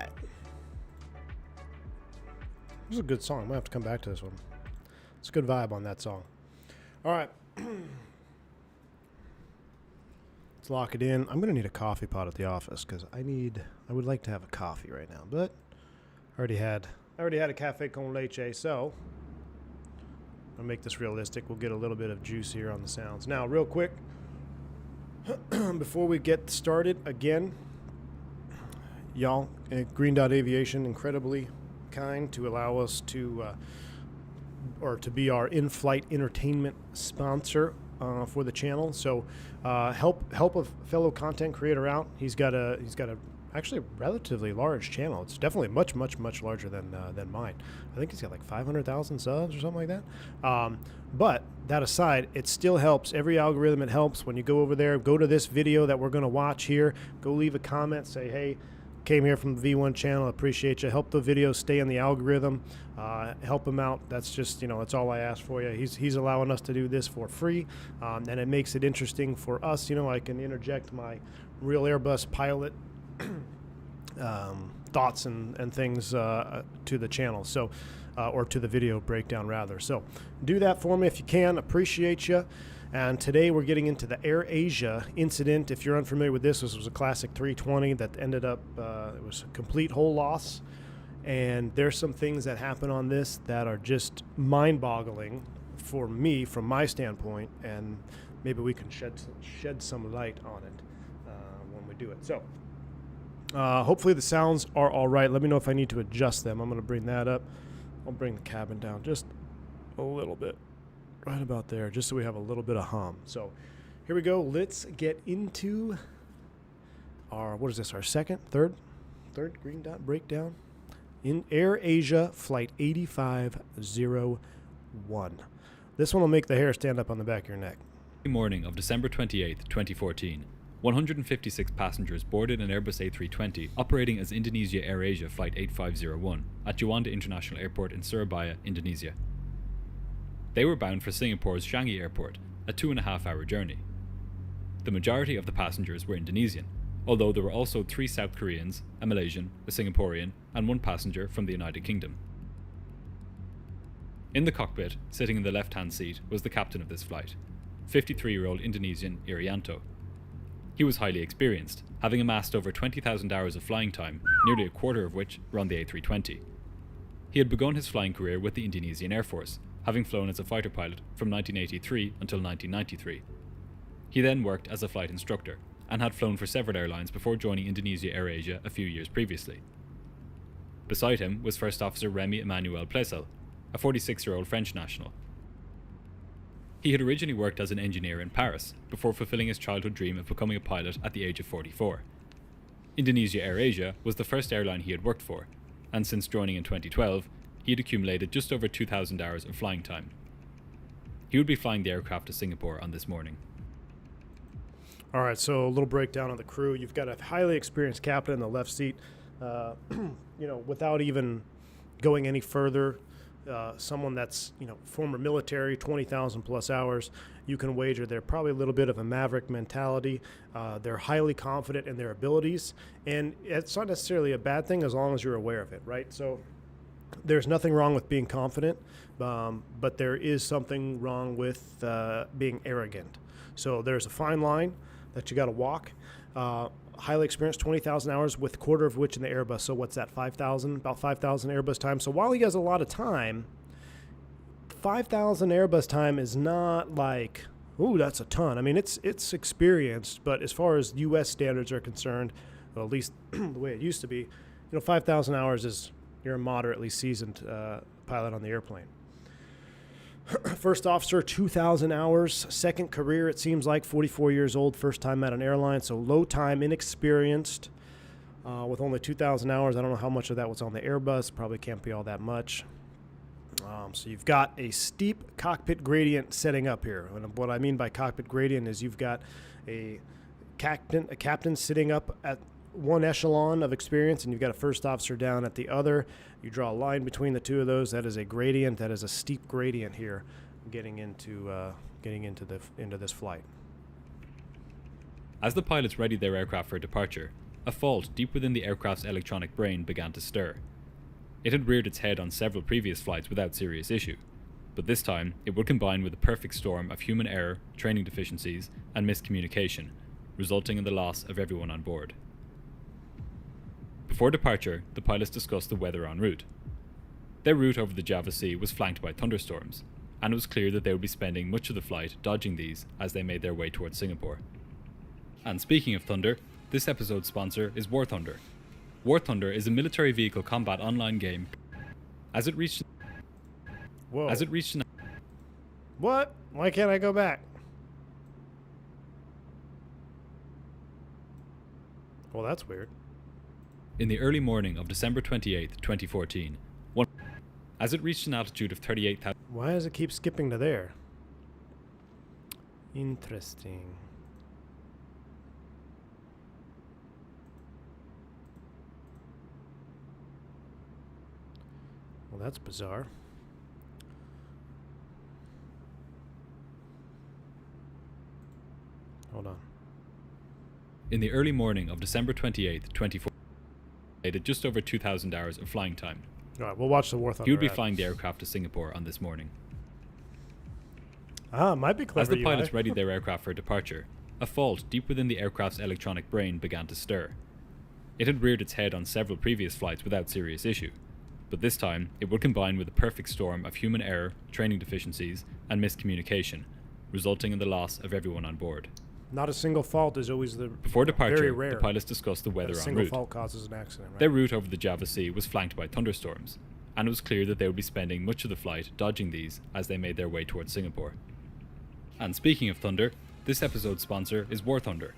This is a good song. I might have to come back to this one. It's a good vibe on that song. All right. Let's lock it in. I'm going to need a coffee pot at the office because I would like to have a coffee right now, but I already had a cafe con leche, so I'll make this realistic. We'll get a little bit of juice here on the sounds. Now, real quick, before we get started, again, y'all, Green Dot Aviation, incredibly kind to allow us to, or to be our in-flight entertainment sponsor for the channel. So help a fellow content creator out. He's got a actually relatively large channel. It's definitely much larger than mine. I think he's got like 500,000 subs or something like that. But that aside, it still helps. Every algorithm, it helps. When you go over there, go to this video that we're going to watch here, go leave a comment, say, hey, came here from the V1 channel. Appreciate you. Help the videos stay in the algorithm. Help him out. That's just, that's all I ask for you. He's allowing us to do this for free, and it makes it interesting for us. I can interject my real Airbus pilot thoughts and things to the channel, so or to the video breakdown rather. So do that for me if you can. Appreciate you. And today we're getting into the AirAsia incident. If you're unfamiliar with this was a classic 320 that ended up it was a complete whole loss. And there's some things that happen on this that are just mind-boggling for me from my standpoint, and maybe we can shed some light on it when we do it. So hopefully the sounds are all right. Let me know if I need to adjust them. I'm going to bring that up. I'll bring the cabin down just a little bit, right about there, just so we have a little bit of hum. So here we go. Let's get into our, what is this, our third green dot breakdown in AirAsia Flight 8501. This one will make the hair stand up on the back of your neck. Morning of December 28th, 2014. 156 passengers boarded an Airbus A320 operating as Indonesia AirAsia Flight 8501 at Juanda International Airport in Surabaya, Indonesia. They were bound for Singapore's Changi Airport, a 2.5-hour journey. The majority of the passengers were Indonesian, although there were also 3 South Koreans, a Malaysian, a Singaporean, and 1 passenger from the United Kingdom. In the cockpit, sitting in the left-hand seat, was the captain of this flight, 53-year-old Indonesian Irianto. He was highly experienced, having amassed over 20,000 hours of flying time, nearly a quarter of which were on the A320. He had begun his flying career with the Indonesian Air Force, having flown as a fighter pilot from 1983 until 1993. He then worked as a flight instructor, and had flown for several airlines before joining Indonesia AirAsia a few years previously. Beside him was First Officer Remy Emmanuel Plesel, a 46-year-old French national. He had originally worked as an engineer in Paris, before fulfilling his childhood dream of becoming a pilot at the age of 44. Indonesia AirAsia was the first airline he had worked for, and since joining in 2012, he had accumulated just over 2,000 hours of flying time. He would be flying the aircraft to Singapore on this morning. All right, so a little breakdown of the crew. You've got a highly experienced captain in the left seat. Without even going any further, someone that's former military, 20,000 plus hours, you can wager they're probably a little bit of a maverick mentality. They're highly confident in their abilities, and it's not necessarily a bad thing as long as you're aware of it, right? So there's nothing wrong with being confident, but there is something wrong with being arrogant. So there's a fine line that you got to walk. Highly experienced, 20,000 hours, with a quarter of which in the Airbus. So what's that, 5,000? About 5,000 Airbus time. So while he has a lot of time, 5,000 Airbus time is not like, ooh, that's a ton. I mean, it's experienced, but as far as U.S. standards are concerned, well, at least the way it used to be, 5,000 hours is, you're a moderately seasoned pilot on the airplane. First officer, 2,000 hours. Second career, it seems like, 44 years old, first time at an airline. So low time, inexperienced, with only 2,000 hours. I don't know how much of that was on the Airbus. Probably can't be all that much. So you've got a steep cockpit gradient setting up here. And what I mean by cockpit gradient is you've got a captain sitting up at one echelon of experience, and you've got a first officer down at the other. You draw a line between the two of those. That is a gradient. That is a steep gradient here, getting into this flight. As the pilots readied their aircraft for departure, a fault deep within the aircraft's electronic brain began to stir. It had reared its head on several previous flights without serious issue, but this time it would combine with a perfect storm of human error, training deficiencies, and miscommunication, resulting in the loss of everyone on board. Before departure, the pilots discussed the weather en route. Their route over the Java Sea was flanked by thunderstorms, and it was clear that they would be spending much of the flight dodging these as they made their way towards Singapore. And speaking of thunder, this episode's sponsor is War Thunder. War Thunder is a military vehicle combat online game. As it reached What? Why can't I go back? Well, that's weird. In the early morning of December 28th, 2014, as it reached an altitude of 38,000... Why does it keep skipping to there? Interesting. Well, that's bizarre. Hold on. In the early morning of December 28th, 2014, he had just over 2,000 hours of flying time. All right, we'll watch the War Thunder. He would be ad. flying the aircraft to Singapore on this morning. Might be clever. As the UI. pilots readied their aircraft for departure, a fault deep within the aircraft's electronic brain began to stir. It had reared its head on several previous flights without serious issue, but this time it would combine with a perfect storm of human error, training deficiencies, and miscommunication, resulting in the loss of everyone on board. Not a single fault is always the Before very departure, rare. the pilots discussed the weather A en single route. fault causes an accident, right? Their route over the Java Sea was flanked by thunderstorms, and it was clear that they would be spending much of the flight dodging these as they made their way towards Singapore. And speaking of thunder, this episode's sponsor is War Thunder.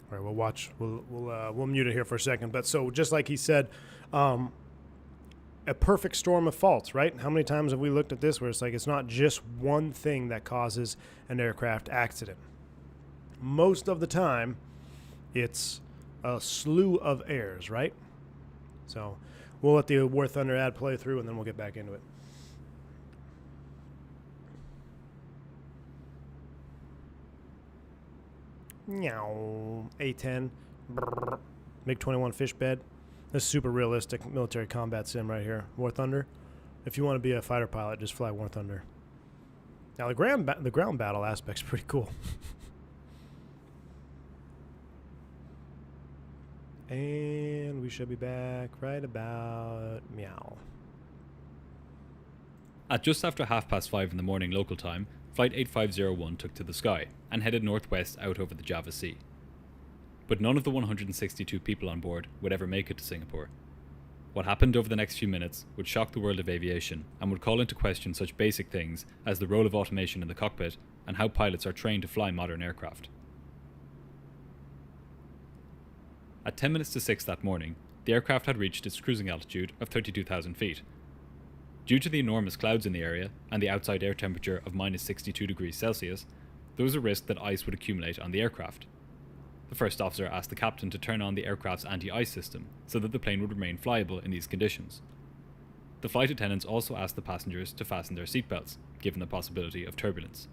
All right, we'll watch. We'll mute it here for a second. But so just like he said, a perfect storm of faults, right? How many times have we looked at this where it's like it's not just one thing that causes an aircraft accident? Most of the time, it's a slew of errors, right? So we'll let the War Thunder ad play through, and then we'll get back into it. Meow. A10. Brrr. MiG-21 fish bed. This is super realistic military combat sim right here. War Thunder. If you want to be a fighter pilot, just fly War Thunder. Now the ground battle aspect's pretty cool. And we should be back right about meow. At just after 5:30 in the morning local time, Flight 8501 took to the sky and headed northwest out over the Java Sea. But none of the 162 people on board would ever make it to Singapore. What happened over the next few minutes would shock the world of aviation and would call into question such basic things as the role of automation in the cockpit and how pilots are trained to fly modern aircraft. At 10 minutes to 6 that morning, the aircraft had reached its cruising altitude of 32,000 feet. Due to the enormous clouds in the area and the outside air temperature of minus 62 degrees Celsius, there was a risk that ice would accumulate on the aircraft. The first officer asked the captain to turn on the aircraft's anti-ice system so that the plane would remain flyable in these conditions. The flight attendants also asked the passengers to fasten their seatbelts, given the possibility of turbulence.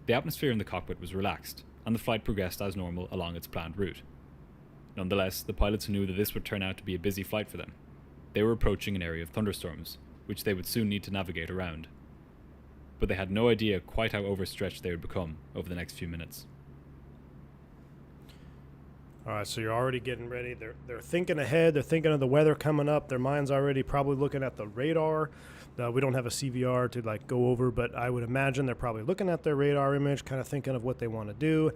The atmosphere in the cockpit was relaxed, and the flight progressed as normal along its planned route. Nonetheless, the pilots knew that this would turn out to be a busy flight for them. They were approaching an area of thunderstorms, which they would soon need to navigate around. But they had no idea quite how overstretched they would become over the next few minutes. All right, so you're already getting ready. They're thinking ahead. They're thinking of the weather coming up. Their mind's already probably looking at the radar. We don't have a CVR to like go over, but I would imagine they're probably looking at their radar image, kind of thinking of what they want to do.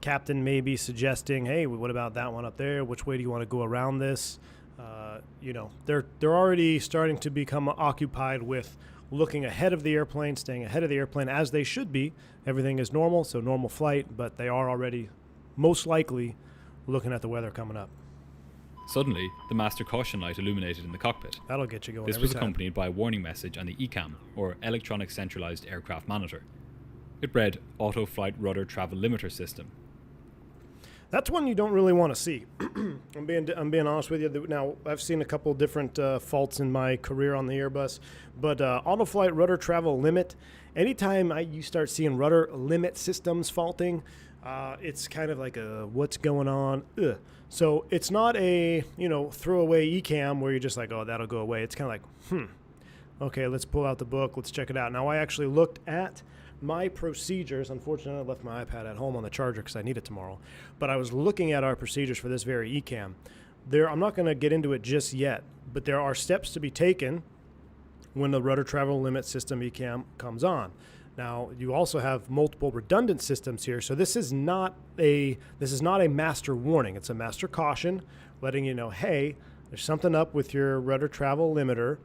Captain may be suggesting, hey, what about that one up there? Which way do you want to go around this? They're already starting to become occupied with looking ahead of the airplane, staying ahead of the airplane, as they should be. Everything is normal, so normal flight, but they are already most likely looking at the weather coming up. Suddenly, the master caution light illuminated in the cockpit. That'll get you going. This every was time. accompanied by a warning message on the ECAM, or Electronic Centralized Aircraft Monitor. It read, Auto Flight Rudder Travel Limiter System. That's one you don't really want to see. I'm being honest with you. Now, I've seen a couple different faults in my career on the Airbus, but auto flight rudder travel limit, anytime you start seeing rudder limit systems faulting, it's kind of like a what's going on. Ugh. So it's not a throwaway ECAM where you're just like, oh, that'll go away. It's kind of like, okay, let's pull out the book. Let's check it out. Now, I actually looked at my procedures. Unfortunately, I left my iPad at home on the charger because I need it tomorrow. But I was looking at our procedures for this very ECAM. I'm not going to get into it just yet, but there are steps to be taken when the rudder travel limit system ECAM comes on. Now, you also have multiple redundant systems here, so this is not a master warning. It's a master caution, letting you know, hey, there's something up with your rudder travel limiter.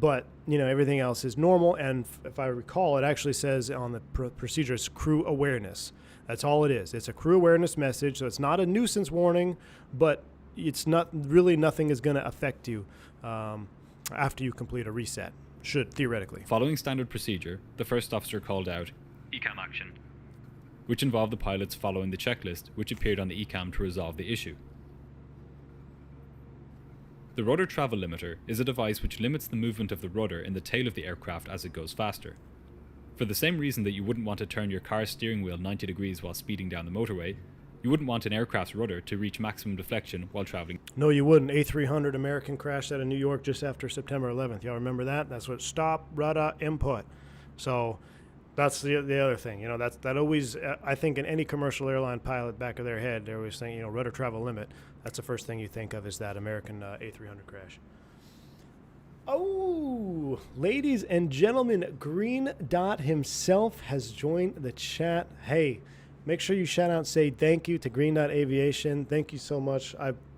But, everything else is normal. And if I recall, it actually says on the procedure, it's crew awareness. That's all it is. It's a crew awareness message. So it's not a nuisance warning, but it's not really nothing is going to affect you after you complete a reset. Should, theoretically. Following standard procedure, the first officer called out, ECAM action, which involved the pilots following the checklist which appeared on the ECAM to resolve the issue. The rudder travel limiter is a device which limits the movement of the rudder in the tail of the aircraft as it goes faster. For the same reason that you wouldn't want to turn your car's steering wheel 90 degrees while speeding down the motorway, you wouldn't want an aircraft's rudder to reach maximum deflection while traveling. No, you wouldn't. A300 American crashed out of New York just after September 11th. Y'all remember that? That's what stop rudder input. So that's the other thing. You know, that always, I think in any commercial airline pilot back of their head, they're always saying, you know, rudder travel limit. That's the first thing you think of is that American A300 crash. Oh, ladies and gentlemen, Green Dot himself has joined the chat. Hey, make sure you shout out and say thank you to Green Dot Aviation. Thank you so much.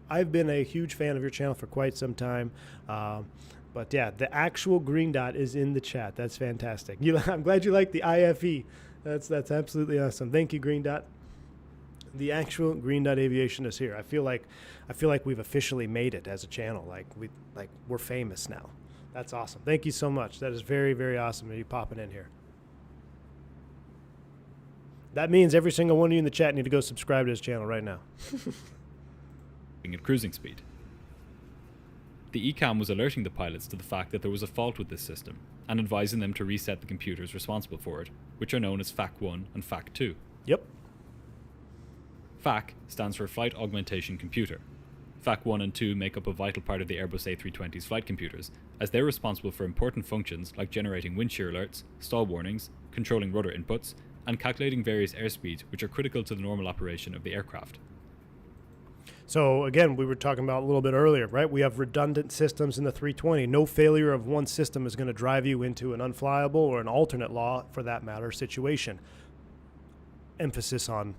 I've been a huge fan of your channel for quite some time. But yeah, the actual Green Dot is in the chat. That's fantastic. I'm glad you like the IFE. That's absolutely awesome. Thank you, Green Dot. The actual Green Dot Aviation is here. I feel like we've officially made it as a channel. We're famous now. That's awesome. Thank you so much. That is very, very awesome of you popping in here. That means every single one of you in the chat need to go subscribe to his channel right now. At cruising speed. The ECAM was alerting the pilots to the fact that there was a fault with this system and advising them to reset the computers responsible for it, which are known as FAC1 and FAC2. Yep. FAC stands for Flight Augmentation Computer. FAC1 and 2 make up a vital part of the Airbus A320's flight computers, as they're responsible for important functions like generating wind shear alerts, stall warnings, controlling rudder inputs, and calculating various airspeeds which are critical to the normal operation of the aircraft. So again, we were talking about a little bit earlier, right? We have redundant systems in the 320. No failure of one system is going to drive you into an unflyable or an alternate law, for that matter, situation. Emphasis on,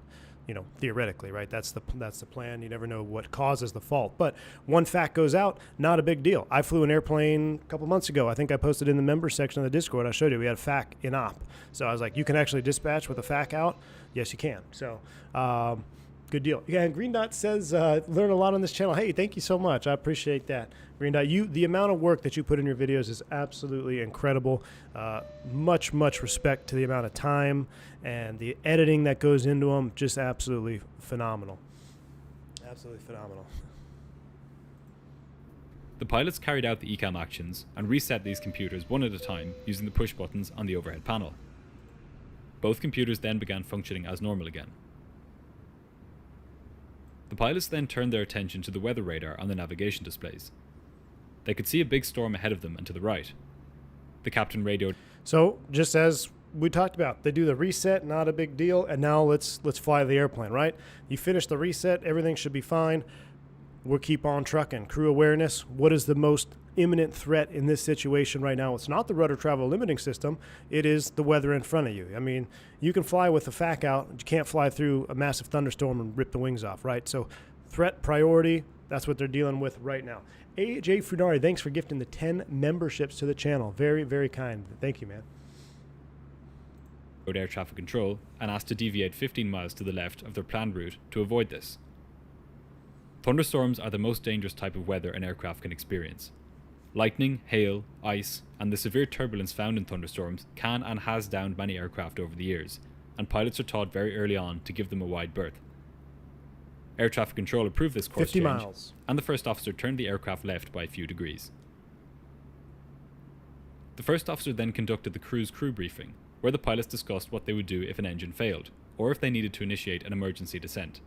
you know, theoretically, right? That's the plan. You never know what causes the fault. But one FAC goes out, not a big deal. I flew an airplane a couple months ago. I think I posted in the members section of the Discord. I showed you we had a FAC in op. So I was like, you can actually dispatch with a FAC out? Yes, you can. So good deal. Yeah, and Green Dot says, learn a lot on this channel. Hey, thank you so much. I appreciate that. Green Dot, the amount of work that you put in your videos is absolutely incredible. Much respect to the amount of time and the editing that goes into them. Just absolutely phenomenal. Absolutely phenomenal. The pilots carried out the ECAM actions and reset these computers one at a time using the push buttons on the overhead panel. Both computers then began functioning as normal again. The pilots then turned their attention to the weather radar on the navigation displays. They could see a big storm ahead of them and to the right. The captain radioed. So, just as we talked about, they do the reset, not a big deal, and now let's fly the airplane, right? You finish the reset, everything should be fine. We'll keep on trucking. Crew awareness, what is the most imminent threat in this situation right now? It's not the rudder travel limiting system, it is the weather in front of you. I mean, you can fly with the FAC out, but you can't fly through a massive thunderstorm and rip the wings off, right? So threat priority, that's what they're dealing with right now. AJ Funari, thanks for gifting the 10 memberships to the channel. Very, very kind. Thank you, man. Air traffic control and asked to deviate 15 miles to the left of their planned route to avoid this. Thunderstorms are the most dangerous type of weather an aircraft can experience. Lightning, hail, ice, and the severe turbulence found in thunderstorms can and has downed many aircraft over the years, and pilots are taught very early on to give them a wide berth. Air traffic control approved this course 50 change, miles. And the first officer turned the aircraft left by a few degrees. The first officer then conducted the crew's crew briefing, where the pilots discussed what they would do if an engine failed, or if they needed to initiate an emergency descent.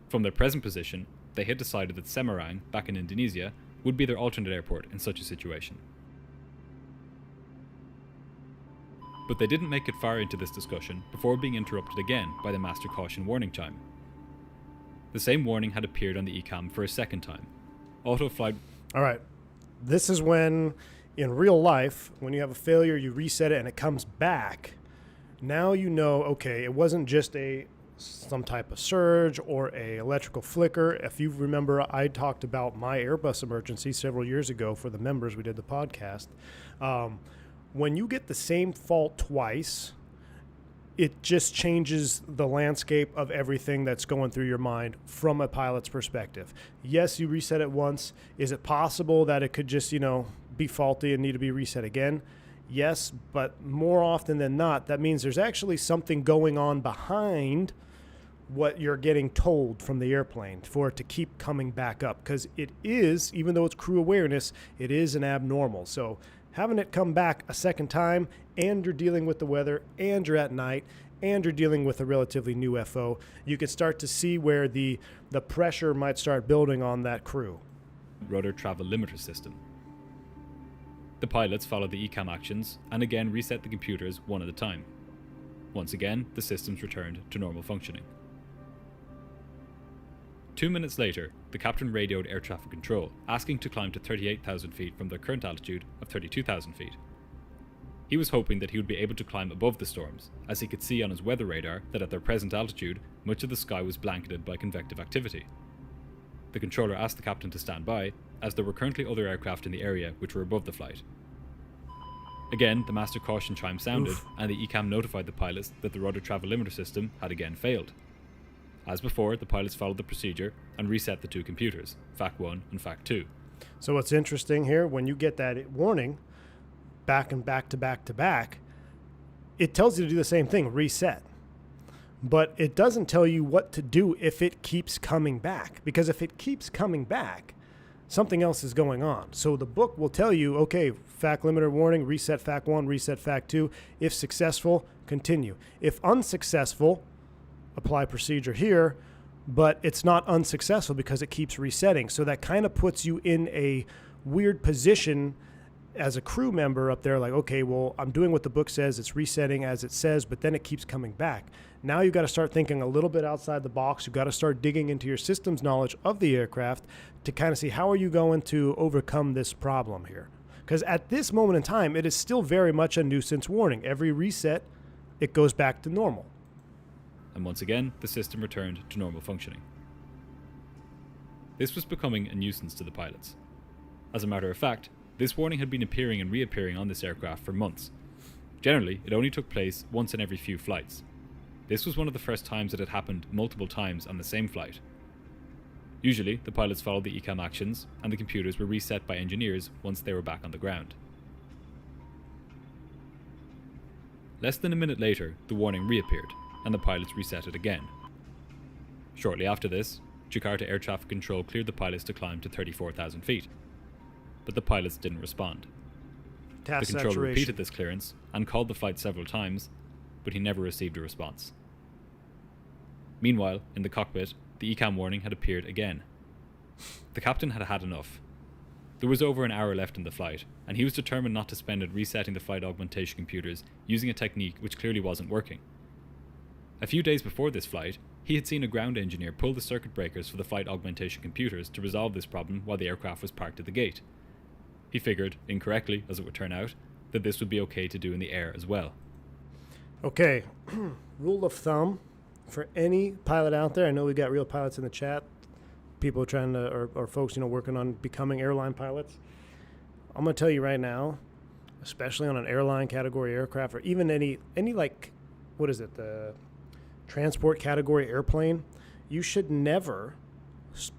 From their present position, they had decided that Semarang, back in Indonesia, would be their alternate airport in such a situation. But they didn't make it far into this discussion before being interrupted again by the master caution warning chime. The same warning had appeared on the ECAM for a second time. Auto flight. All right. This is when, in real life, when you have a failure, you reset it and it comes back. Now you know, okay, it wasn't just some type of surge or a electrical flicker. If you remember, I talked about my Airbus emergency several years ago for the members. We did the podcast. When you get the same fault twice, it just changes the landscape of everything that's going through your mind from a pilot's perspective. Yes, you reset it once. Is it possible that it could just, be faulty and need to be reset again? Yes, but more often than not, that means there's actually something going on behind what you're getting told from the airplane for it to keep coming back up, because it is, even though it's crew awareness, it is an abnormal. So having it come back a second time, and you're dealing with the weather, and you're at night, and you're dealing with a relatively new FO, you can start to see where the pressure might start building on that crew. Rudder travel limiter system. The pilots followed the ECAM actions and again reset the computers one at a time. Once again, the systems returned to normal functioning. 2 minutes later, the captain radioed air traffic control, asking to climb to 38,000 feet from their current altitude of 32,000 feet. He was hoping that he would be able to climb above the storms, as he could see on his weather radar that at their present altitude, much of the sky was blanketed by convective activity. The controller asked the captain to stand by, as there were currently other aircraft in the area which were above the flight. Again, the master caution chime sounded, and the ECAM notified the pilots that the rudder travel limiter system had again failed. As before, the pilots followed the procedure and reset the two computers, FAC1 and FAC2. So what's interesting here, when you get that warning, back and back to back to back, it tells you to do the same thing, reset. But it doesn't tell you what to do if it keeps coming back. Because if it keeps coming back, something else is going on. So the book will tell you, okay, FAC limiter warning, reset FAC1, reset FAC2. If successful, continue. If unsuccessful, apply procedure here, but it's not unsuccessful because it keeps resetting. So that kind of puts you in a weird position as a crew member up there, like, okay, well, I'm doing what the book says, it's resetting as it says, but then it keeps coming back. Now you've got to start thinking a little bit outside the box. You've got to start digging into your systems knowledge of the aircraft to kind of see how are you going to overcome this problem here. Because at this moment in time, it is still very much a nuisance warning. Every reset, it goes back to normal. And once again, the system returned to normal functioning. This was becoming a nuisance to the pilots. As a matter of fact, this warning had been appearing and reappearing on this aircraft for months. Generally, it only took place once in every few flights. This was one of the first times it had happened multiple times on the same flight. Usually, the pilots followed the ECAM actions, and the computers were reset by engineers once they were back on the ground. Less than a minute later, the warning reappeared, and the pilots reset it again. Shortly after this, Jakarta Air Traffic Control cleared the pilots to climb to 34,000 feet. But the pilots didn't respond. The controller repeated this clearance and called the flight several times, but he never received a response. Meanwhile, in the cockpit, the ECAM warning had appeared again. The captain had had enough. There was over an hour left in the flight, and he was determined not to spend it resetting the flight augmentation computers using a technique which clearly wasn't working. A few days before this flight, he had seen a ground engineer pull the circuit breakers for the flight augmentation computers to resolve this problem while the aircraft was parked at the gate. He figured, incorrectly as it would turn out, that this would be okay to do in the air as well. Okay, rule of thumb for any pilot out there, I know we got real pilots in the chat, people trying to, or folks, working on becoming airline pilots. I'm going to tell you right now, especially on an airline category aircraft, or even any like, what is it, the transport category airplane, you should never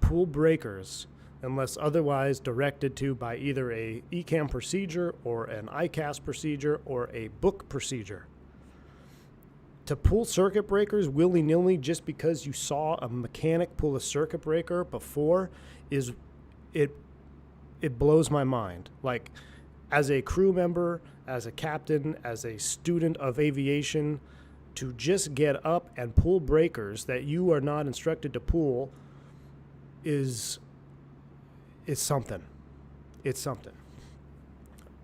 pull breakers unless otherwise directed to by either a ECAM procedure or an ICAS procedure or a book procedure. To pull circuit breakers willy-nilly just because you saw a mechanic pull a circuit breaker before is, it blows my mind. Like, as a crew member, as a captain, as a student of aviation, to just get up and pull breakers that you are not instructed to pull is something. It's something.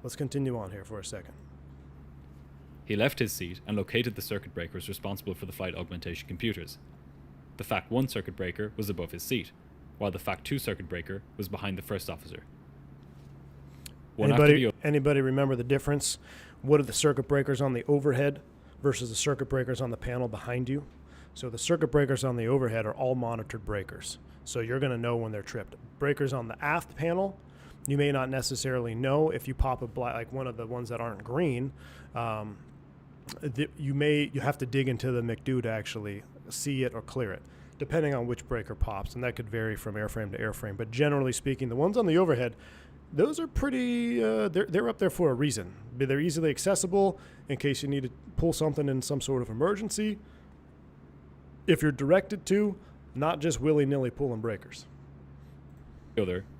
Let's continue on here for a second. He left his seat and located the circuit breakers responsible for the flight augmentation computers. The FAC1 circuit breaker was above his seat, while the FAC2 circuit breaker was behind the first officer. Anybody remember the difference? What are the circuit breakers on the overhead versus the circuit breakers on the panel behind you? So the circuit breakers on the overhead are all monitored breakers. So you're going to know when they're tripped. Breakers on the aft panel, you may not necessarily know if you pop a black, like one of the ones that aren't green. You have to dig into the McDo to actually see it or clear it, depending on which breaker pops, and that could vary from airframe to airframe. But generally speaking, the ones on the overhead, those are pretty, they're up there for a reason. They're easily accessible in case you need to pull something in some sort of emergency. if you're directed to, not just willy-nilly pulling breakers.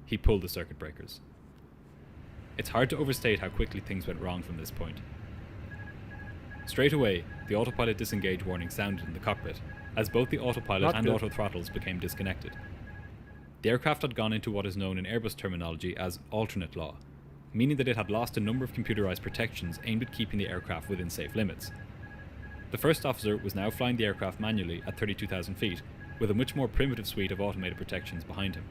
He pulled the circuit breakers. It's hard to overstate how quickly things went wrong from this point. Straight away, the autopilot disengage warning sounded in the cockpit, as both the autopilot and auto throttles became disconnected. The aircraft had gone into what is known in Airbus terminology as alternate law, meaning that it had lost a number of computerized protections aimed at keeping the aircraft within safe limits. The first officer was now flying the aircraft manually at 32,000 feet, with a much more primitive suite of automated protections behind him.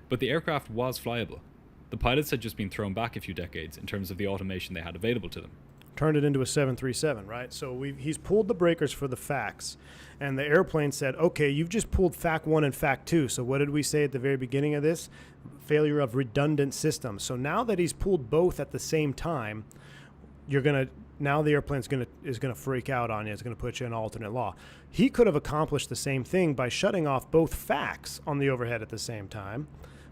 But the aircraft was flyable. The pilots had just been thrown back a few decades in terms of the automation they had available to them. Turned it into a 737, right? So he's pulled the breakers for the FACs, and the airplane said, okay, you've just pulled FAC 1 and FAC 2. So what did we say at the very beginning of this? Failure of redundant systems. So now that he's pulled both at the same time, now the airplane's is gonna freak out on you. It's gonna put you in alternate law. He could have accomplished the same thing by shutting off both FACs on the overhead at the same time,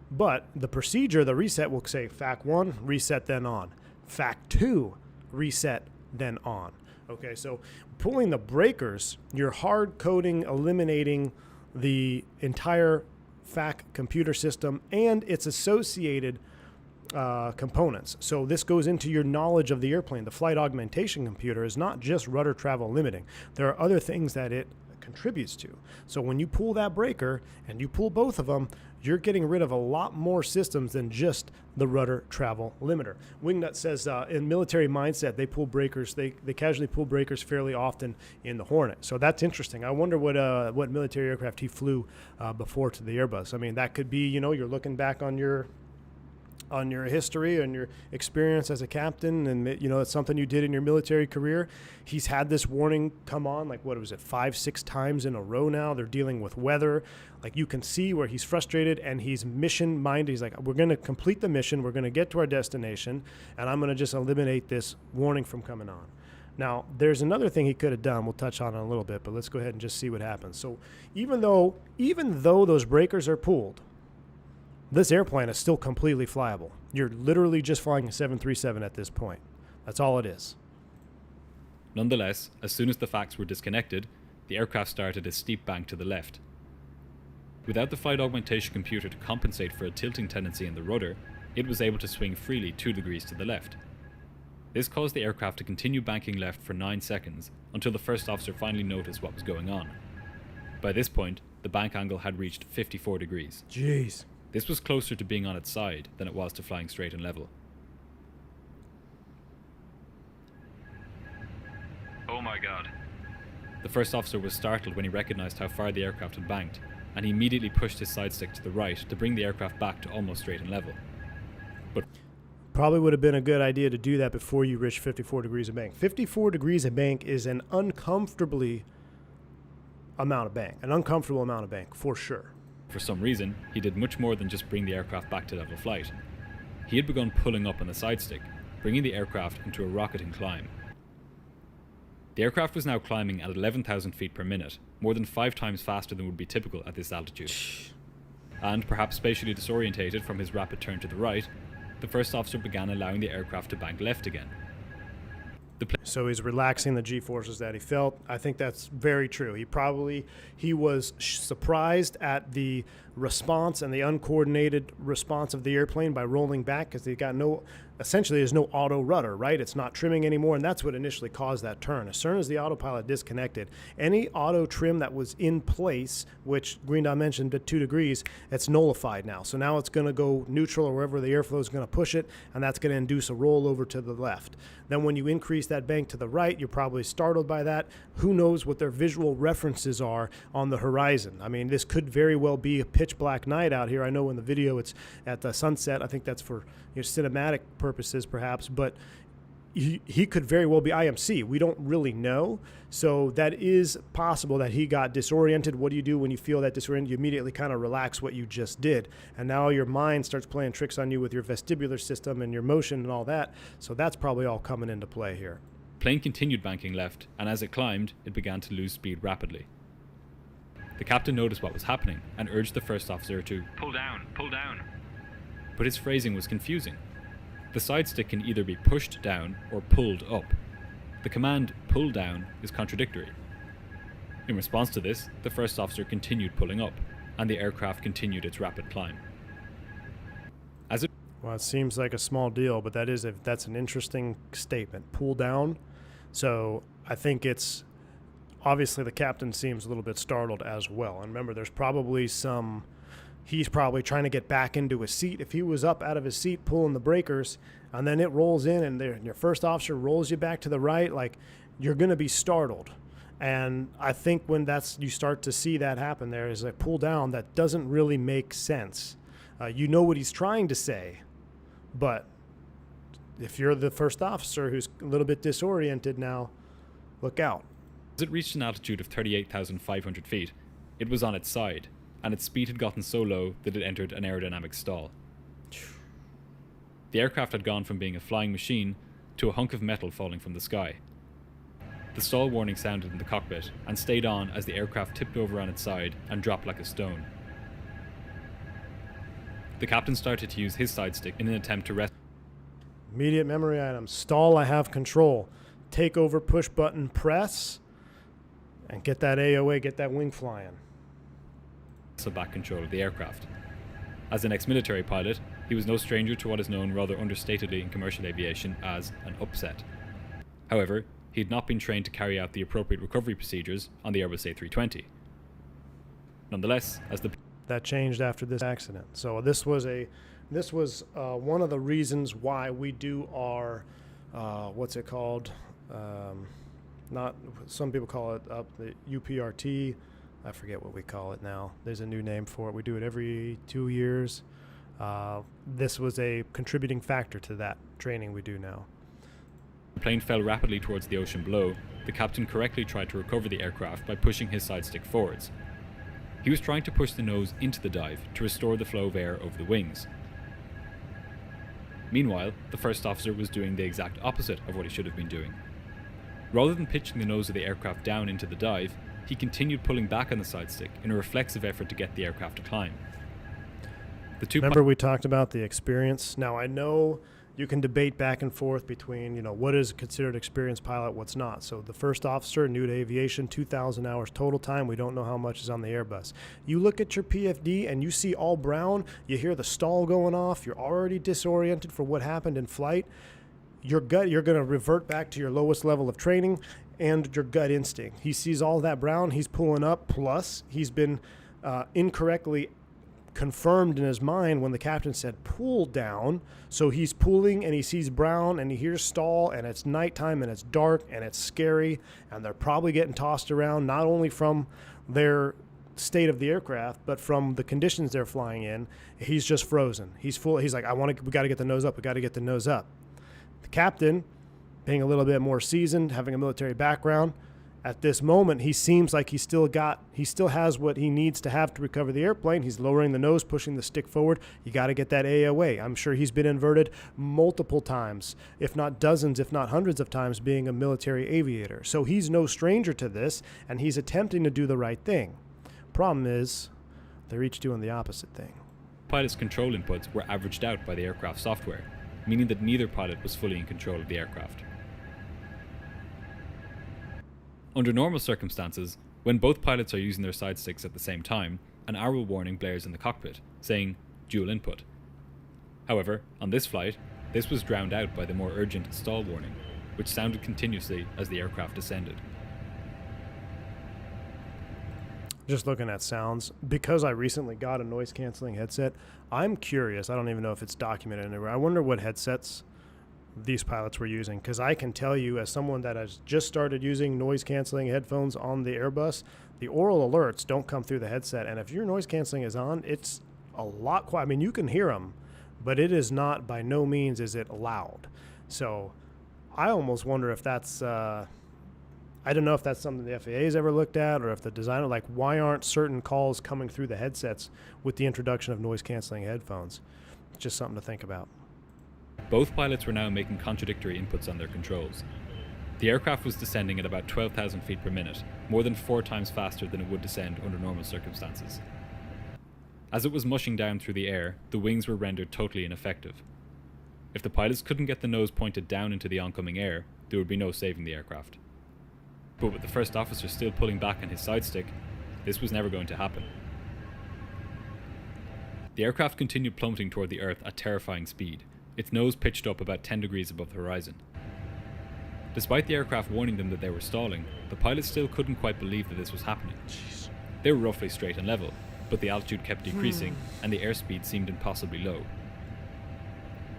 but the procedure, the reset, will say FAC 1, reset, then on. FAC 2, reset, then on. Okay, so pulling the breakers, you're hard coding, eliminating the entire FAC computer system and its associated components. So this goes into your knowledge of the airplane. The flight augmentation computer is not just rudder travel limiting. There are other things that it contributes to. So when you pull that breaker and you pull both of them, you're getting rid of a lot more systems than just the rudder travel limiter. Wingnut says in military mindset, they pull breakers. They casually pull breakers fairly often in the Hornet. So that's interesting. I wonder what military aircraft he flew before to the Airbus. I mean, that could be, you're looking back on your history and your experience as a captain, and it's something you did in your military career. He's had this warning come on, 5-6 times in a row now. They're dealing with weather. You can see where he's frustrated and he's mission minded. He's like, we're going to complete the mission, we're going to get to our destination, and I'm going to just eliminate this warning from coming on. Now, there's another thing he could have done. We'll touch on it in a little bit, but let's go ahead and just see what happens. So even though those breakers are pulled, this airplane is still completely flyable. You're literally just flying a 737 at this point. That's all it is. Nonetheless, as soon as the FACs were disconnected, the aircraft started a steep bank to the left. Without the flight augmentation computer to compensate for a tilting tendency in the rudder, it was able to swing freely 2 degrees to the left. This caused the aircraft to continue banking left for 9 seconds until the first officer finally noticed what was going on. By this point, the bank angle had reached 54 degrees. Jeez. This was closer to being on its side than it was to flying straight and level. Oh my god. The first officer was startled when he recognized how far the aircraft had banked, and he immediately pushed his side stick to the right to bring the aircraft back to almost straight and level. But probably would have been a good idea to do that before you reach 54 degrees of bank. 54 degrees of bank is an uncomfortable amount of bank, for sure. For some reason, he did much more than just bring the aircraft back to level flight. He had begun pulling up on the side stick, bringing the aircraft into a rocketing climb. The aircraft was now climbing at 11,000 feet per minute, more than 5 times faster than would be typical at this altitude. And perhaps spatially disorientated from his rapid turn to the right, the first officer began allowing the aircraft to bank left again. So he's relaxing the G-forces that he felt. I think that's very true. He was surprised at the response and the uncoordinated response of the airplane by rolling back, because they got essentially there's no auto rudder, right? It's not trimming anymore, and that's what initially caused that turn. As soon as the autopilot disconnected, any auto trim that was in place, which Green Dot mentioned at 2 degrees, it's nullified now. So now it's going to go neutral or wherever the airflow is going to push it, and that's going to induce a rollover to the left. Then when you increase that bank to the right, you're probably startled by that. Who knows what their visual references are on the horizon? I mean, this could very well be a pitch black night out here. I know in the video it's at the sunset. I think that's for cinematic purposes perhaps, but he could very well be IMC. We don't really know. So that is possible that he got disoriented. What do you do when you feel that disoriented? You immediately kind of relax what you just did. And now your mind starts playing tricks on you with your vestibular system and your motion and all that. So that's probably all coming into play here. Plane continued banking left, and as it climbed, it began to lose speed rapidly. The captain noticed what was happening and urged the first officer to pull down, pull down. But his phrasing was confusing. The side stick can either be pushed down or pulled up. The command pull down is contradictory. In response to this, the first officer continued pulling up, and the aircraft continued its rapid climb. Well, it seems like a small deal, but that's an interesting statement. Pull down. So I think it's obviously the captain seems a little bit startled as well. And remember, there's probably he's probably trying to get back into his seat. If he was up out of his seat pulling the breakers and then it rolls in and your first officer rolls you back to the right, like, you're going to be startled. And I think when you start to see that happen, there is a pull down that doesn't really make sense. You know what he's trying to say, but if you're the first officer who's a little bit disoriented now, look out. As it reached an altitude of 38,500 feet, it was on its side, and its speed had gotten so low that it entered an aerodynamic stall. The aircraft had gone from being a flying machine to a hunk of metal falling from the sky. The stall warning sounded in the cockpit and stayed on as the aircraft tipped over on its side and dropped like a stone. The captain started to use his side stick in an attempt to rescue. Immediate memory item. Stall, I have control. Take over, push button, press, and get that AOA, get that wing flying. Back control of the aircraft. As an ex-military pilot, he was no stranger to what is known rather understatedly in commercial aviation as an upset. However, he had not been trained to carry out the appropriate recovery procedures on the Airbus A320. Nonetheless, that changed after this accident. So this was one of the reasons why we do our what's it called? Not some people call it the UPRT. I forget what we call it now. There's a new name for it. We do it every 2 years. This was a contributing factor to that training we do now. The plane fell rapidly towards the ocean below. The captain correctly tried to recover the aircraft by pushing his side stick forwards. He was trying to push the nose into the dive to restore the flow of air over the wings. Meanwhile, the first officer was doing the exact opposite of what he should have been doing. Rather than pitching the nose of the aircraft down into the dive, he continued pulling back on the side stick in a reflexive effort to get the aircraft to climb. Remember we talked about the experience? Now I know you can debate back and forth between, what is considered experienced pilot, what's not. So the first officer, new to aviation, 2,000 hours total time. We don't know how much is on the Airbus. You look at your PFD and you see all brown, you hear the stall going off, you're already disoriented for what happened in flight. You're going to revert back to your lowest level of training and your gut instinct. He sees all that brown, he's pulling up, plus he's been incorrectly confirmed in his mind when the captain said pull down. So he's pulling and he sees brown and he hears stall and it's nighttime and it's dark and it's scary and they're probably getting tossed around not only from their state of the aircraft but from the conditions they're flying in. He's just frozen. He's like, we got to get the nose up. We got to get the nose up. The captain, being a little bit more seasoned, having a military background, at this moment, he seems like he still has what he needs to have to recover the airplane. He's lowering the nose, pushing the stick forward. You got to get that AOA. I'm sure he's been inverted multiple times, if not dozens, if not hundreds of times, being a military aviator. So he's no stranger to this, and he's attempting to do the right thing. Problem is, they're each doing the opposite thing. Pilot's control inputs were averaged out by the aircraft software, meaning that neither pilot was fully in control of the aircraft. Under normal circumstances, when both pilots are using their side sticks at the same time, an arrow warning blares in the cockpit, saying dual input. However, on this flight, this was drowned out by the more urgent stall warning, which sounded continuously as the aircraft descended. Just looking at sounds, because I recently got a noise-canceling headset, I'm curious. I don't even know if it's documented anywhere. I wonder what headsets these pilots were using, because I can tell you, as someone that has just started using noise-canceling headphones on the Airbus, the oral alerts don't come through the headset, and if your noise-canceling is on, it's a lot quiet. I mean, you can hear them, but it is not, by no means is it loud. So I almost wonder if that's... I don't know if that's something the FAA has ever looked at, or if the designer, like, why aren't certain calls coming through the headsets with the introduction of noise-canceling headphones? It's just something to think about. Both pilots were now making contradictory inputs on their controls. The aircraft was descending at about 12,000 feet per minute, more than 4 times faster than it would descend under normal circumstances. As it was mushing down through the air, the wings were rendered totally ineffective. If the pilots couldn't get the nose pointed down into the oncoming air, there would be no saving the aircraft. But with the first officer still pulling back on his side stick, this was never going to happen. The aircraft continued plummeting toward the Earth at terrifying speed, its nose pitched up about 10 degrees above the horizon. Despite the aircraft warning them that they were stalling, the pilots still couldn't quite believe that this was happening. Jeez. They were roughly straight and level, but the altitude kept decreasing and the airspeed seemed impossibly low.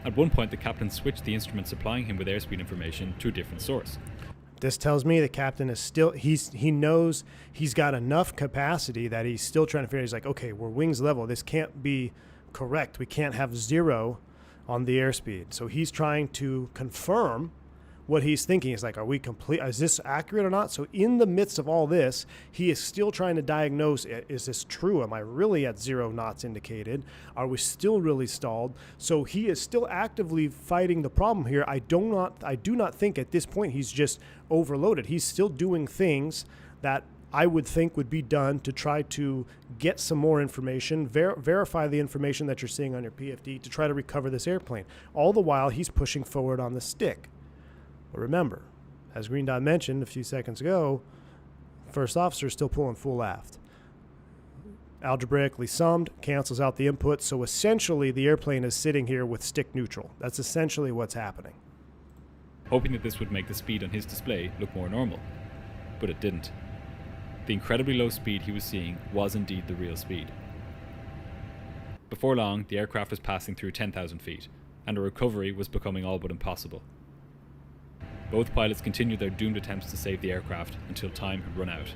At one point, the captain switched the instrument supplying him with airspeed information to a different source. This tells me the captain is still, he knows he's got enough capacity that he's still trying to figure, he's like, okay, we're wings level. This can't be correct. We can't have 0 on the airspeed. So he's trying to confirm what he's thinking. Is like, are we complete? Is this accurate or not? So in the midst of all this, he is still trying to diagnose, is this true? Am I really at 0 knots indicated? Are we still really stalled? So he is still actively fighting the problem here. I do not think at this point he's just overloaded. He's still doing things that I would think would be done to try to get some more information, verify the information that you're seeing on your PFD to try to recover this airplane. All the while, he's pushing forward on the stick. But remember, as Green Dot mentioned a few seconds ago, first officer is still pulling full aft. Algebraically summed, cancels out the input, so essentially the airplane is sitting here with stick neutral. That's essentially what's happening. Hoping that this would make the speed on his display look more normal. But it didn't. The incredibly low speed he was seeing was indeed the real speed. Before long, the aircraft was passing through 10,000 feet, and a recovery was becoming all but impossible. Both pilots continued their doomed attempts to save the aircraft until time had run out.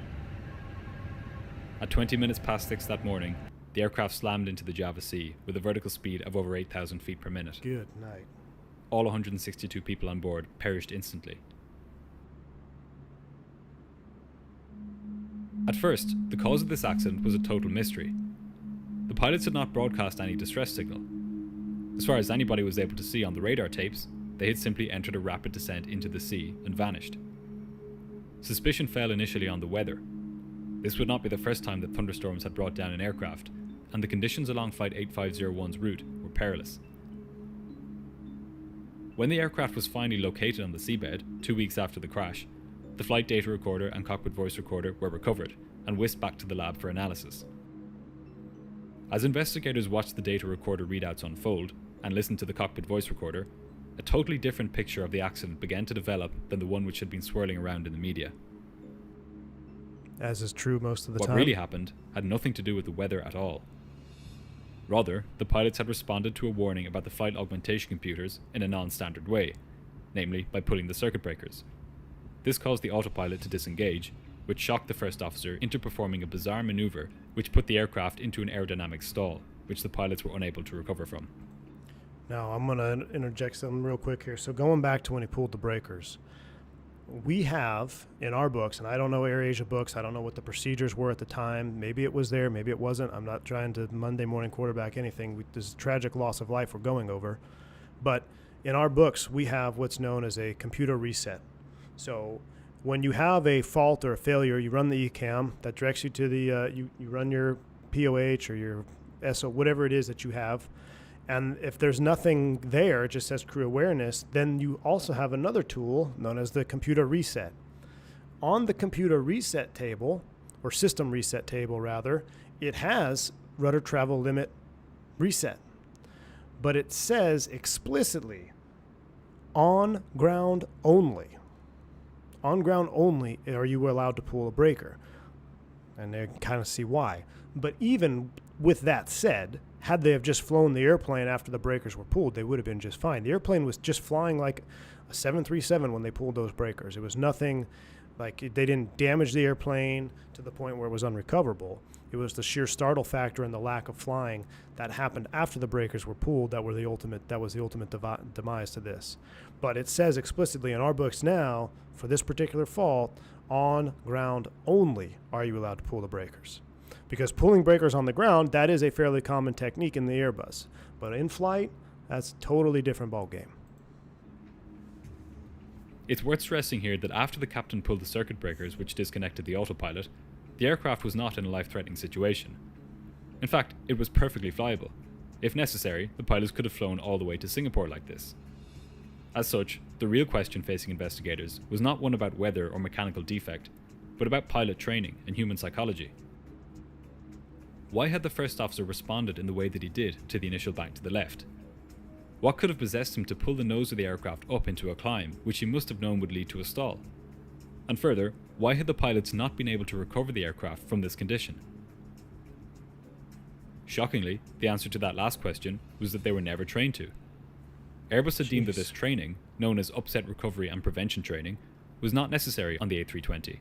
At 20 minutes past 6 that morning, the aircraft slammed into the Java Sea with a vertical speed of over 8,000 feet per minute. Good night. All 162 people on board perished instantly. At first, the cause of this accident was a total mystery. The pilots had not broadcast any distress signal. As far as anybody was able to see on the radar tapes, they had simply entered a rapid descent into the sea and vanished. Suspicion fell initially on the weather. This would not be the first time that thunderstorms had brought down an aircraft, and the conditions along Flight 8501's route were perilous. When the aircraft was finally located on the seabed, 2 weeks after the crash, the flight data recorder and cockpit voice recorder were recovered and whisked back to the lab for analysis. As investigators watched the data recorder readouts unfold and listened to the cockpit voice recorder, a totally different picture of the accident began to develop than the one which had been swirling around in the media. As is true most of the time. What really happened had nothing to do with the weather at all. Rather, the pilots had responded to a warning about the flight augmentation computers in a non-standard way, namely by pulling the circuit breakers. This caused the autopilot to disengage, which shocked the first officer into performing a bizarre maneuver which put the aircraft into an aerodynamic stall, which the pilots were unable to recover from. Now, I'm going to interject something real quick here. So going back to when he pulled the breakers, we have in our books, and I don't know AirAsia books, I don't know what the procedures were at the time. Maybe it was there, maybe it wasn't. I'm not trying to Monday morning quarterback anything. This is tragic loss of life we're going over. But in our books, we have what's known as a computer reset. So when you have a fault or a failure, you run the ECAM that directs you to the, you run your POH or your SO, whatever it is that you have. And if there's nothing there, it just says crew awareness, then you also have another tool known as the computer reset. On the computer reset table, or system reset table rather, it has rudder travel limit reset. But it says explicitly, on ground only. On ground only are you allowed to pull a breaker. And they kind of see why. But even with that said, had they have just flown the airplane after the breakers were pulled, they would have been just fine. The airplane was just flying like a 737 when they pulled those breakers. It was nothing, like they didn't damage the airplane to the point where it was unrecoverable. It was the sheer startle factor and the lack of flying that happened after the breakers were pulled that was the ultimate demise to this. But it says explicitly in our books now, for this particular fault, on ground only are you allowed to pull the breakers. Because pulling breakers on the ground, that is a fairly common technique in the Airbus. But in flight, that's a totally different ballgame. It's worth stressing here that after the captain pulled the circuit breakers which disconnected the autopilot, the aircraft was not in a life-threatening situation. In fact, it was perfectly flyable. If necessary, the pilots could have flown all the way to Singapore like this. As such, the real question facing investigators was not one about weather or mechanical defect, but about pilot training and human psychology. Why had the first officer responded in the way that he did to the initial bank to the left? What could have possessed him to pull the nose of the aircraft up into a climb, which he must have known would lead to a stall? And further, why had the pilots not been able to recover the aircraft from this condition? Shockingly, the answer to that last question was that they were never trained to. Airbus had deemed that this training, known as upset recovery and prevention training, was not necessary on the A320.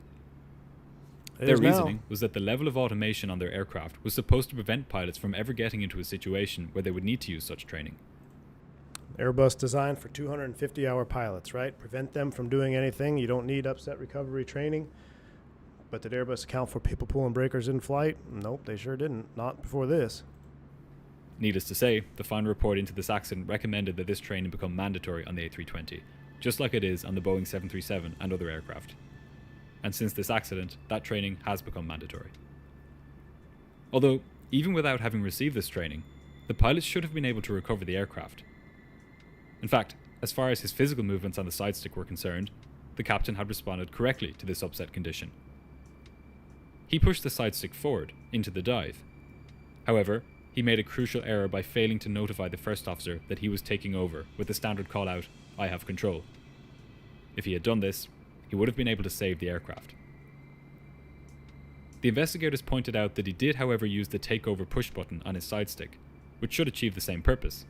Their reasoning was that the level of automation on their aircraft was supposed to prevent pilots from ever getting into a situation where they would need to use such training. Airbus designed for 250-hour pilots, right? Prevent them from doing anything. You don't need upset recovery training. But did Airbus account for people pulling breakers in flight? Nope, they sure didn't. Not before this. Needless to say, the final report into this accident recommended that this training become mandatory on the A320, just like it is on the Boeing 737 and other aircraft. And since this accident, that training has become mandatory. Although, even without having received this training, the pilots should have been able to recover the aircraft. In fact, as far as his physical movements on the side stick were concerned, the captain had responded correctly to this upset condition. He pushed the side stick forward, into the dive. However, he made a crucial error by failing to notify the first officer that he was taking over with the standard call out, "I have control." If he had done this, he would have been able to save the aircraft. The investigators pointed out that he did, however, use the takeover push button on his side stick, which should achieve the same purpose.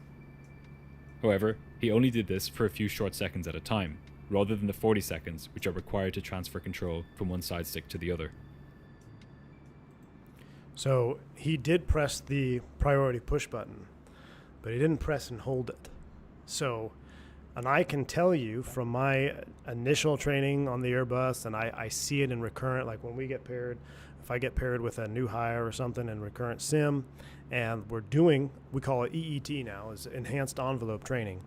However, he only did this for a few short seconds at a time, rather than the 40 seconds which are required to transfer control from one side stick to the other. So he did press the priority push button, but he didn't press and hold it. So, and I can tell you from my initial training on the Airbus, and I see it in recurrent, like when we get paired, if I get paired with a new hire or something in recurrent sim, and we're doing, we call it EET now, is enhanced envelope training.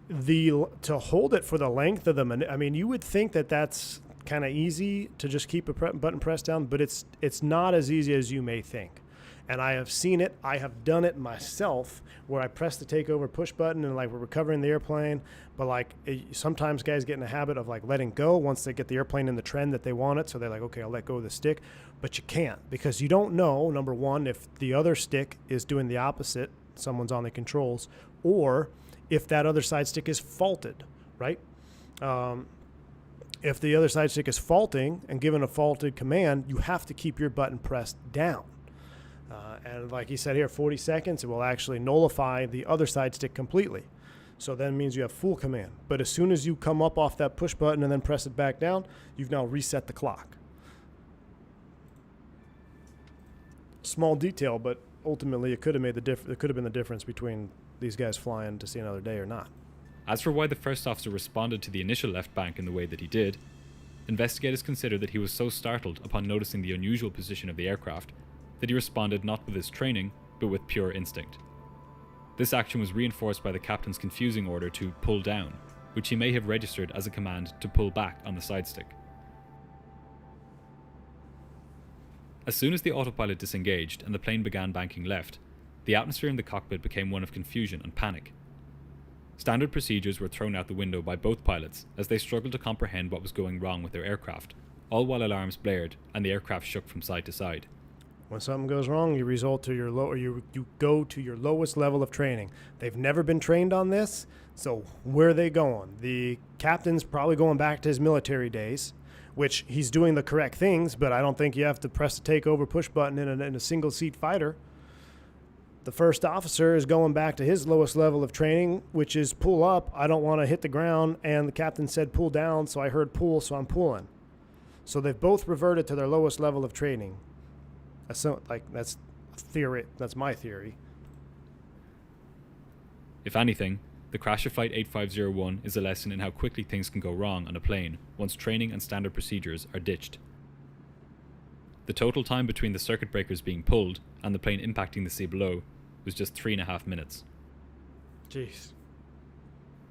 To hold it for the length of I mean, you would think that that's kind of easy to just keep a button pressed down, but it's not as easy as you may think. And I have seen it. I have done it myself, where I press the takeover push button and like we're recovering the airplane. But like sometimes guys get in the habit of like letting go once they get the airplane in the trend that they want it. So they're like, okay, I'll let go of the stick. But you can't, because you don't know, number one, if the other stick is doing the opposite, someone's on the controls, or if that other side stick is faulted, right? If the other side stick is faulting and given a faulted command, you have to keep your button pressed down. And like he said here, 40 seconds, it will actually nullify the other side stick completely. So that means you have full command. But as soon as you come up off that push button and then press it back down, you've now reset the clock. Small detail, but ultimately it could have made it could have been the difference between these guys flying to see another day or not. As for why the first officer responded to the initial left bank in the way that he did, investigators considered that he was so startled upon noticing the unusual position of the aircraft that he responded not with his training, but with pure instinct. This action was reinforced by the captain's confusing order to pull down, which he may have registered as a command to pull back on the side stick. As soon as the autopilot disengaged and the plane began banking left, the atmosphere in the cockpit became one of confusion and panic. Standard procedures were thrown out the window by both pilots as they struggled to comprehend what was going wrong with their aircraft, all while alarms blared and the aircraft shook from side to side. When something goes wrong, you resort to your you go to your lowest level of training. They've never been trained on this, so where are they going? The captain's probably going back to his military days, which he's doing the correct things, but I don't think you have to press the takeover push button in a single seat fighter. The first officer is going back to his lowest level of training, which is pull up. I don't want to hit the ground, and the captain said pull down, so I heard pull, so I'm pulling. So they've both reverted to their lowest level of training. That's theory. That's my theory. If anything, the crash of Flight 8501 is a lesson in how quickly things can go wrong on a plane once training and standard procedures are ditched. The total time between the circuit breakers being pulled and the plane impacting the sea below was just 3.5 minutes. Jeez.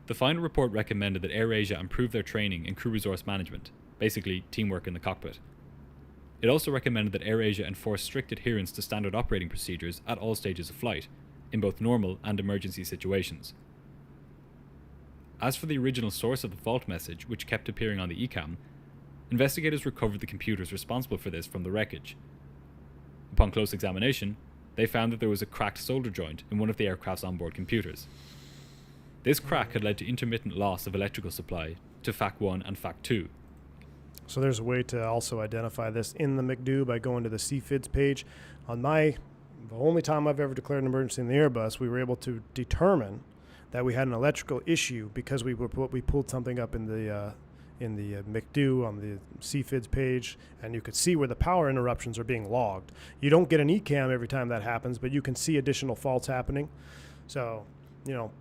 The final report recommended that AirAsia improve their training in crew resource management, basically teamwork in the cockpit. It also recommended that AirAsia enforce strict adherence to standard operating procedures at all stages of flight, in both normal and emergency situations. As for the original source of the fault message, which kept appearing on the ECAM, investigators recovered the computers responsible for this from the wreckage. Upon close examination, they found that there was a cracked solder joint in one of the aircraft's onboard computers. This crack had led to intermittent loss of electrical supply to FAC1 and FAC2. So there's a way to also identify this in the McDo by going to the CFIDS page. The only time I've ever declared an emergency in the Airbus, we were able to determine that we had an electrical issue because we pulled something up in the McDo on the CFIDS page, and you could see where the power interruptions are being logged. You don't get an ECAM every time that happens, but you can see additional faults happening. So,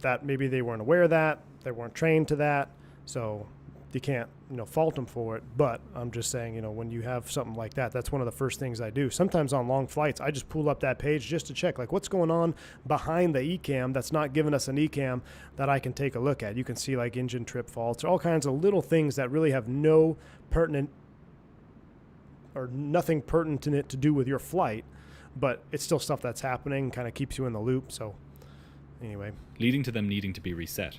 that maybe they weren't aware of that, they weren't trained to that, so you can't, fault them for it. But I'm just saying, when you have something like that, that's one of the first things I do. Sometimes on long flights, I just pull up that page just to check, like, what's going on behind the ECAM that's not giving us an ECAM that I can take a look at. You can see, like, engine trip faults, or all kinds of little things that really have no pertinent or nothing pertinent to do with your flight, but it's still stuff that's happening, kind of keeps you in the loop. So anyway. Leading to them needing to be reset.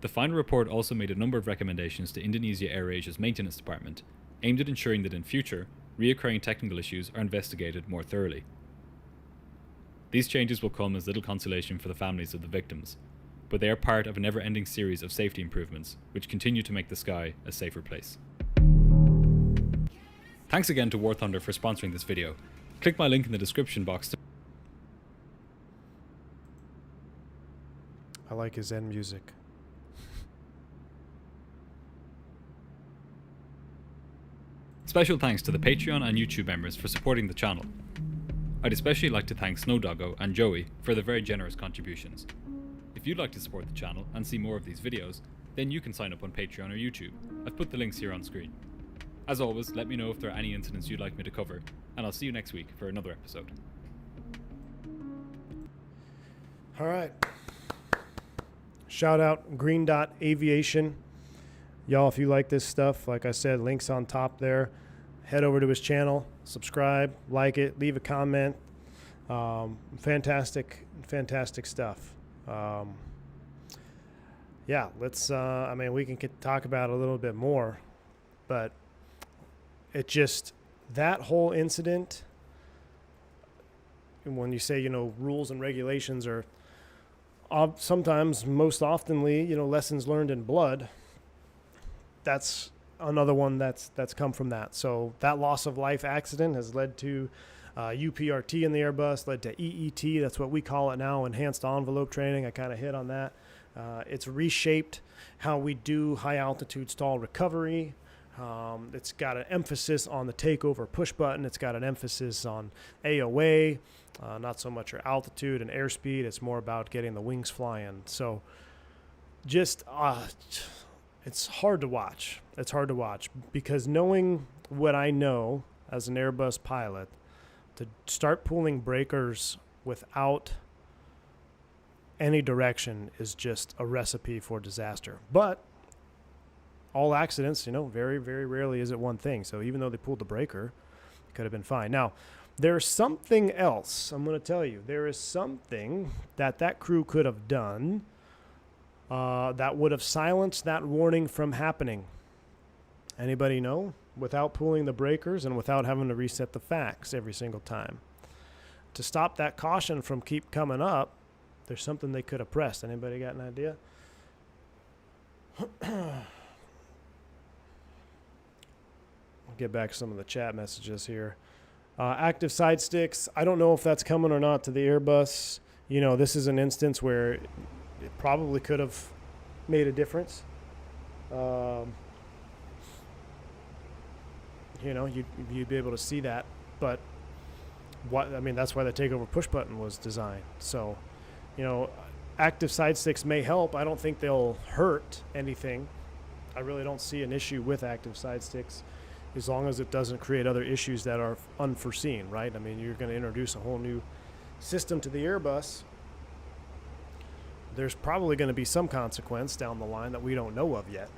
The final report also made a number of recommendations to Indonesia AirAsia's maintenance department, aimed at ensuring that in future, reoccurring technical issues are investigated more thoroughly. These changes will come as little consolation for the families of the victims, but they are part of a never-ending series of safety improvements, which continue to make the sky a safer place. Thanks again to War Thunder for sponsoring this video. Click my link in the description box to... I like his end music. Special thanks to the Patreon and YouTube members for supporting the channel. I'd especially like to thank Snowdoggo and Joey for their very generous contributions. If you'd like to support the channel and see more of these videos, then you can sign up on Patreon or YouTube. I've put the links here on screen. As always, let me know if there are any incidents you'd like me to cover, and I'll see you next week for another episode. Alright. Shout out Green Dot Aviation. Y'all, if you like this stuff, like I said, links on top there. Head over to his channel, subscribe, like it, leave a comment. Fantastic stuff. Yeah, let's, we can talk about it a little bit more, but it just, that whole incident, when you say, rules and regulations are sometimes, most oftenly, lessons learned in blood, that's another one that's come from that. So that loss of life accident has led to UPRT in the Airbus, led to EET. That's what we call it now, enhanced envelope training. I kind of hit on that. It's reshaped how we do high altitude stall recovery. It's got an emphasis on the takeover push button. It's got an emphasis on AOA, not so much your altitude and airspeed. It's more about getting the wings flying. So just... it's hard to watch. It's hard to watch because knowing what I know as an Airbus pilot, to start pulling breakers without any direction is just a recipe for disaster. But all accidents, very, very rarely is it one thing. So even though they pulled the breaker, it could have been fine. Now, there's something else I'm going to tell you. There is something that crew could have done that would have silenced that warning from happening. Anybody know? Without pulling the breakers and without having to reset the facts every single time. To stop that caution from keep coming up, there's something they could have pressed. Anybody got an idea? I'll get back to some of the chat messages here. Active side sticks. I don't know if that's coming or not to the Airbus. This is an instance where it probably could have made a difference. You'd be able to see that, but that's why the takeover push button was designed. So, active side sticks may help. I don't think they'll hurt anything. I really don't see an issue with active side sticks as long as it doesn't create other issues that are unforeseen, right? You're going to introduce a whole new system to the Airbus. There's probably going to be some consequence down the line that we don't know of yet.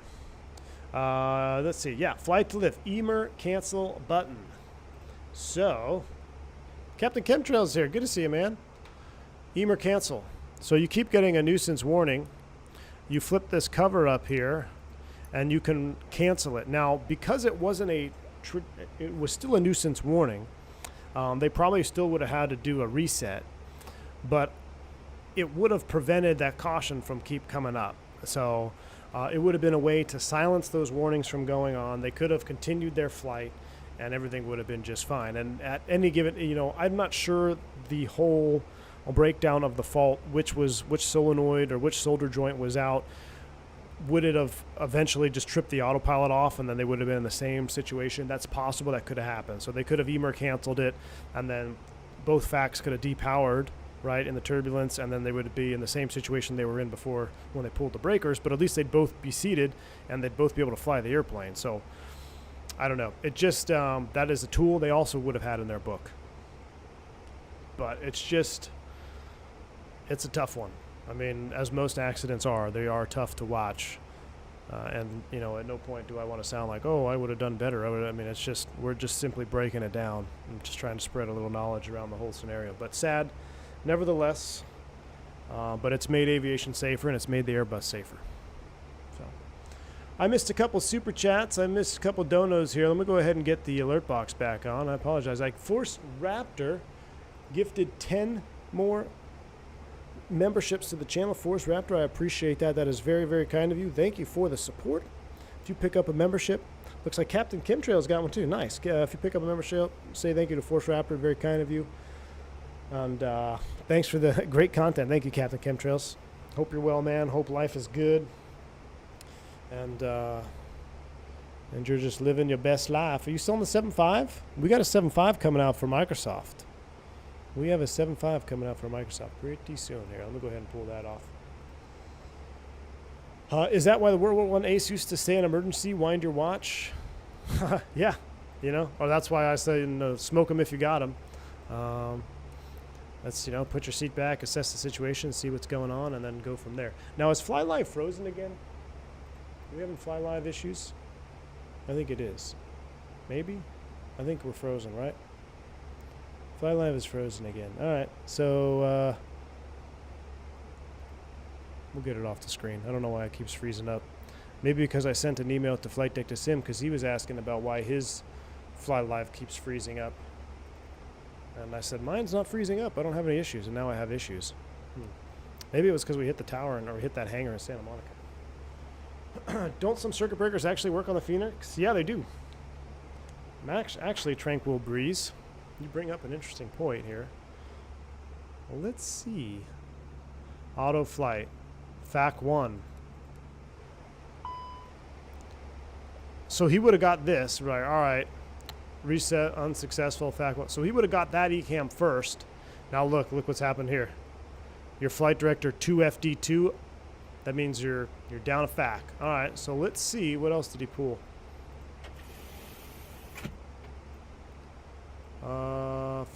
Let's see. Yeah, flight to lift. EMER cancel button. So, Captain Chemtrails here. Good to see you, man. EMER cancel. So you keep getting a nuisance warning you flip this cover up here, and you can cancel it. Now, because it wasn't it was still a nuisance warning, they probably still would have had to do a reset, but it would have prevented that caution from keep coming up. So it would have been a way to silence those warnings from going on. They could have continued their flight, and everything would have been just fine. And at any given, I'm not sure the whole breakdown of the fault, which solenoid or which solder joint was out. Would it have eventually just tripped the autopilot off, and then they would have been in the same situation? That's possible. That could have happened. So they could have EMR canceled it, and then both FACs could have depowered, right, in the turbulence, and then they would be in the same situation they were in before when they pulled the breakers, but at least they'd both be seated, and they'd both be able to fly the airplane. So I don't know. It just, that is a tool they also would have had in their book. But it's a tough one. I mean, as most accidents are, they are tough to watch. And, at no point do I want to sound like, oh, I would have done better. It's just, we're just simply breaking it down. I'm just trying to spread a little knowledge around the whole scenario. But sad, nevertheless, but it's made aviation safer, and it's made the Airbus safer. So, I missed a couple super chats. I missed a couple donos here. Let me go ahead and get the alert box back on. I apologize. Force Raptor gifted 10 more memberships to the channel. Force Raptor, I appreciate that. That is very, very kind of you. Thank you for the support. If you pick up a membership, looks like Captain Chemtrails got one too. Nice. If you pick up a membership, say thank you to Force Raptor. Very kind of you. And thanks for the great content. Thank you, Captain Chemtrails. Hope you're well, man. Hope life is good. And you're just living your best life. Are you still on the 7.5? We got a 7.5 coming out for Microsoft. We have a 7.5 coming out for Microsoft pretty soon here. Let me go ahead and pull that off. Is that why the World War I ace used to say in emergency, wind your watch? Yeah, or that's why I say, smoke them if you got them. That's, put your seat back, assess the situation, see what's going on, and then go from there. Now, is FlyLive frozen again? Are we having FlyLive issues? I think it is. Maybe? I think we're frozen, right? FlyLive is frozen again. All right, so we'll get it off the screen. I don't know why it keeps freezing up. Maybe because I sent an email to Flight Deck to Sim because he was asking about why his FlyLive keeps freezing up. And I said, mine's not freezing up. I don't have any issues, and now I have issues. Maybe it was because we hit the tower or hit that hangar in Santa Monica. Don't some circuit breakers actually work on the Phoenix? Yeah, they do. Actually, Tranquil Breeze. You bring up an interesting point here. Well, let's see. Auto flight. FAC 1. So he would have got this, right? All right. Reset, unsuccessful, FAC 1. So he would have got that ECAM first. Now look what's happened here. Your flight director 2FD2. That means you're down a FAC. All right, so let's see. What else did he pull?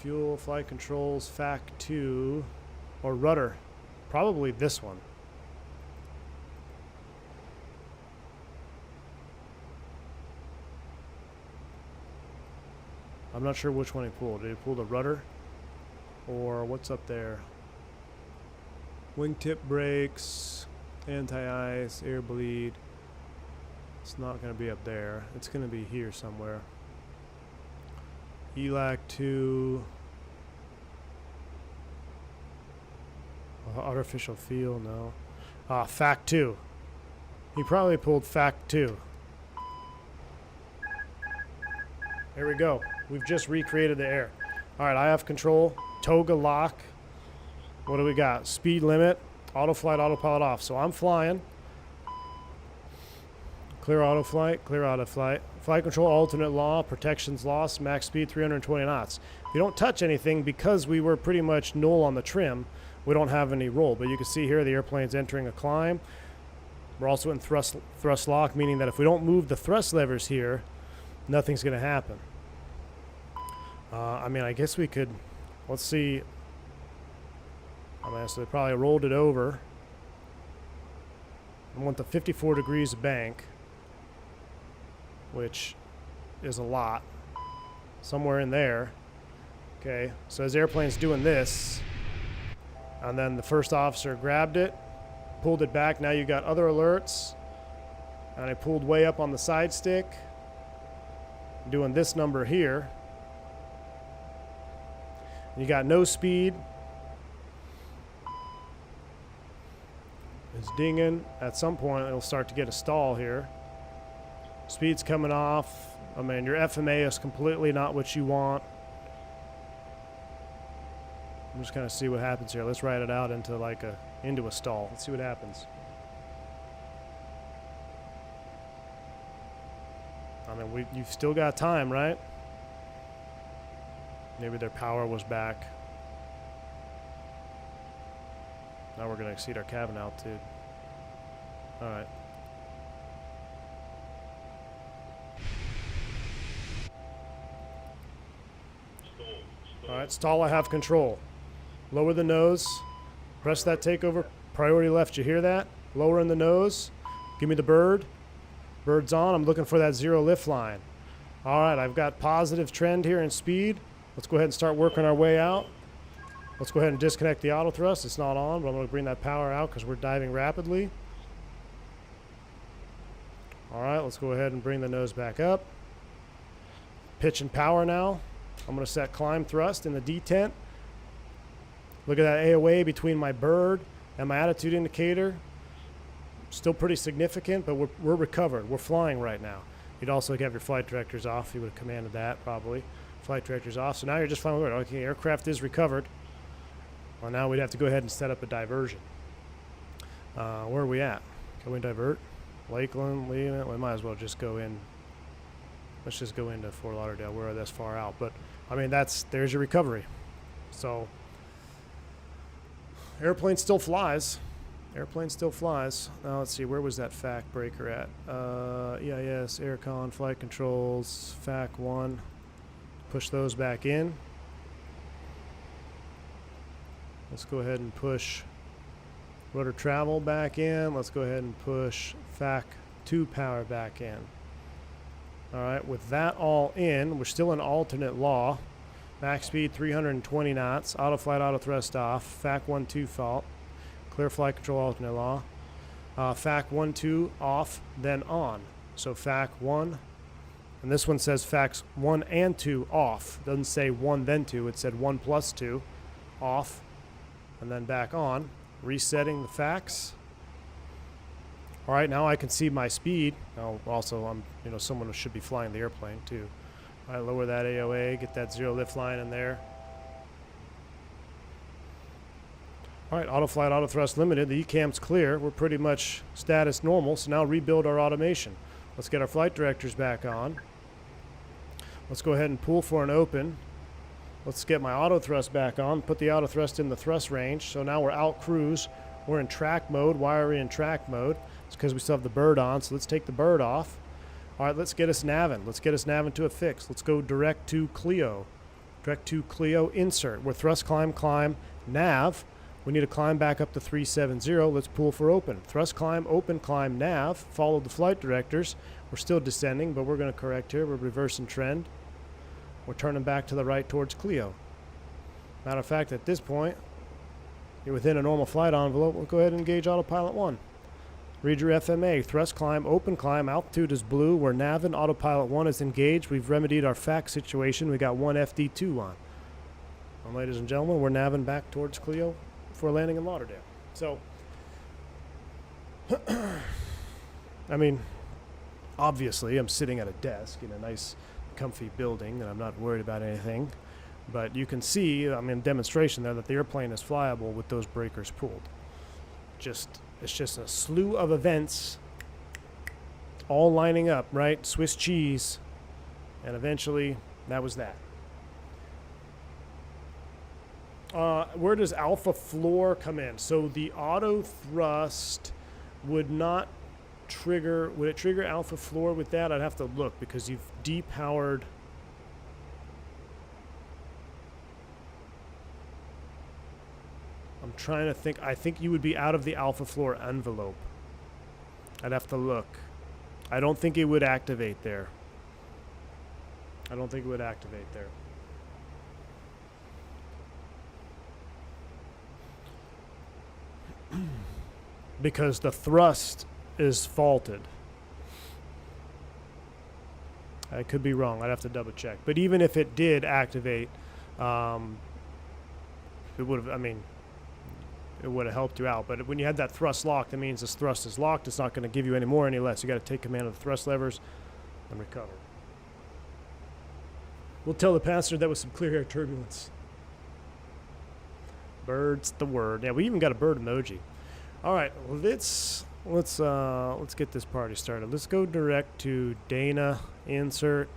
Fuel, flight controls, FAC 2, or rudder. Probably this one. I'm not sure which one he pulled. Did he pull the rudder? Or what's up there? Wingtip brakes, anti-ice, air bleed. It's not going to be up there. It's going to be here somewhere. ELAC 2. Artificial feel, no. FAC 2. He probably pulled FAC 2. There we go. We've just recreated the air. All right, I have control. Toga lock. What do we got? Speed limit. Auto flight, autopilot off. So I'm flying. Clear auto flight, clear auto flight. Flight control, alternate law, protections lost, max speed 320 knots. If you don't touch anything, because we were pretty much null on the trim, we don't have any roll. But you can see here the airplane's entering a climb. We're also in thrust lock, meaning that if we don't move the thrust levers here, nothing's going to happen. I guess we could, let's see. So they probably rolled it over. I want the 54 degrees bank, which is a lot. Somewhere in there. Okay, so as the airplane's doing this, and then the first officer grabbed it, pulled it back. Now you got other alerts. And I pulled way up on the side stick. Doing this number here. You got no speed. It's dinging. At some point, it'll start to get a stall here. Speed's coming off. I mean, your FMA is completely not what you want. I'm just gonna see what happens here. Let's ride it out into a stall. Let's see what happens. I mean, you've still got time, right? Maybe their power was back. Now we're gonna exceed our cabin altitude. All right. All right, stall, I have control. Lower the nose. Press that takeover. Priority left, you hear that? Lower in the nose. Give me the bird. Bird's on. I'm looking for that zero lift line. All right, I've got positive trend here in speed. Let's go ahead and start working our way out. Let's go ahead and disconnect the auto thrust. It's not on, but I'm going to bring that power out because we're diving rapidly. All right, let's go ahead and bring the nose back up. Pitch and power now. I'm going to set climb thrust in the detent. Look at that AOA between my bird and my attitude indicator. Still pretty significant, but we're recovered. We're flying right now. You'd also have your flight directors off. You would have commanded that probably. Flight directors off. So now you're just flying with it. Okay, aircraft is recovered. Well, now we'd have to go ahead and set up a diversion. Where are we at? Can we divert? Lakeland, leaving it. We might as well just go in. Let's just go into Fort Lauderdale. We're this far out. But, I mean, there's your recovery. So, airplane still flies. Airplane still flies. Now, let's see. Where was that FAC breaker at? EIS, aircon, flight controls, FAC 1. Push those back in. Let's go ahead and push rotor travel back in. Let's go ahead and push FAC 2 power back in. All right, with that all in, we're still in alternate law. Max speed 320 knots. Auto flight, auto thrust off. FAC 1-2 fault. Clear flight control alternate law. FAC 1-2 off, then on. So FAC 1, and this one says FACs 1 and 2 off. Doesn't say 1 then 2. It said 1 plus 2 off, and then back on. Resetting the FACs. All right, now I can see my speed. Now, also, someone should be flying the airplane too. All right, lower that AOA, get that zero lift line in there. All right, auto flight, auto thrust limited. The ECAM's clear. We're pretty much status normal. So now rebuild our automation. Let's get our flight directors back on. Let's go ahead and pull for an open. Let's get my auto thrust back on. Put the auto thrust in the thrust range. So now we're out cruise. We're in track mode. Why are we in track mode? It's because we still have the bird on. So let's take the bird off. All right, let's get us navin. Let's get us navin to a fix. Let's go direct to Clio. Direct to Clio insert. We're thrust, climb, nav. We need to climb back up to 370. Let's pull for open. Thrust, climb, open, climb, nav. Follow the flight directors. We're still descending, but we're going to correct here. We're reversing trend. We're turning back to the right towards Clio. Matter of fact, at this point, you're within a normal flight envelope. We'll go ahead and engage autopilot 1. Read your FMA. Thrust, climb, open, climb. Altitude is blue. We're navin. Autopilot 1 is engaged. We've remedied our FAC situation. We got 1 FD2 on. And ladies and gentlemen, we're navin back towards Clio for landing in Lauderdale. So, I mean, obviously I'm sitting at a desk in a nice comfy building and I'm not worried about anything, but you can see, I mean, demonstration there that the airplane is flyable with those breakers pulled. It's just a slew of events all lining up, right? Swiss cheese, and eventually that was that. Where does alpha floor come in? So the auto thrust would not trigger. Would it trigger alpha floor with that? I'd have to look because you've depowered. I'm trying to think. I think you would be out of the alpha floor envelope. I'd have to look. I don't think it would activate there. I don't think it would activate there. because the thrust is faulted. I could be wrong. I'd have to double check. But even if it did activate, it would have, I mean, it would have helped you out. But when you had that thrust locked, that means this thrust is locked. It's not going to give you any more, any less. You got to take command of the thrust levers and recover. We'll tell the passenger that was some clear air turbulence. Bird's the word. Yeah, we even got a bird emoji. All right, well, let's get this party started. Let's go direct to Dana, insert,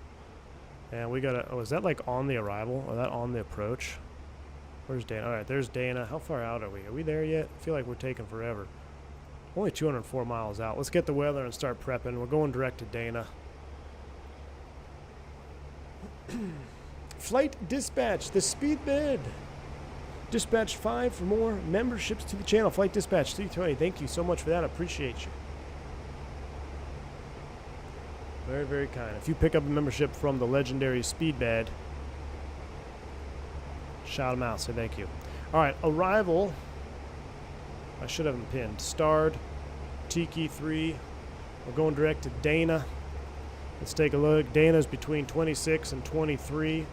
and we gotta. Oh, is that like on the arrival or that on the approach? Where's Dana? All right, there's Dana. How far out are we? Are we there yet? I feel like we're taking forever. Only 204 miles out. Let's get the weather and start prepping. We're going direct to Dana. Flight dispatch, the speed bed. Dispatch 5 for more memberships to the channel. Flight Dispatch 320. Thank you so much for that. I appreciate you. Very, very kind. If you pick up a membership from the legendary Speedbed, shout them out. Say thank you. All right, arrival. I should have them pinned. Starred, Tiki 3. We're going direct to Dana. Let's take a look. Dana's between 26 and 23.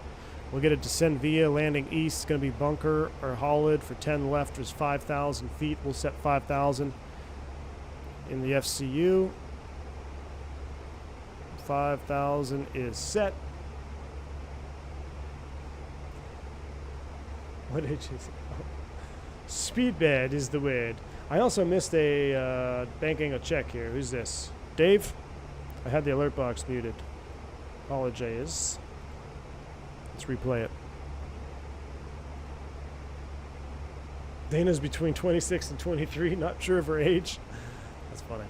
We'll get a descend via, landing east. It's going to be bunker or haulage for 10 left is 5,000 feet. We'll set 5,000 in the FCU. 5,000 is set. What did you say? Speedbed is the word. I also missed a banking a check here. Who's this? Dave? I had the alert box muted. Apologize. Let's replay it. Dana's between 26 and 23. Not sure of her age. That's funny.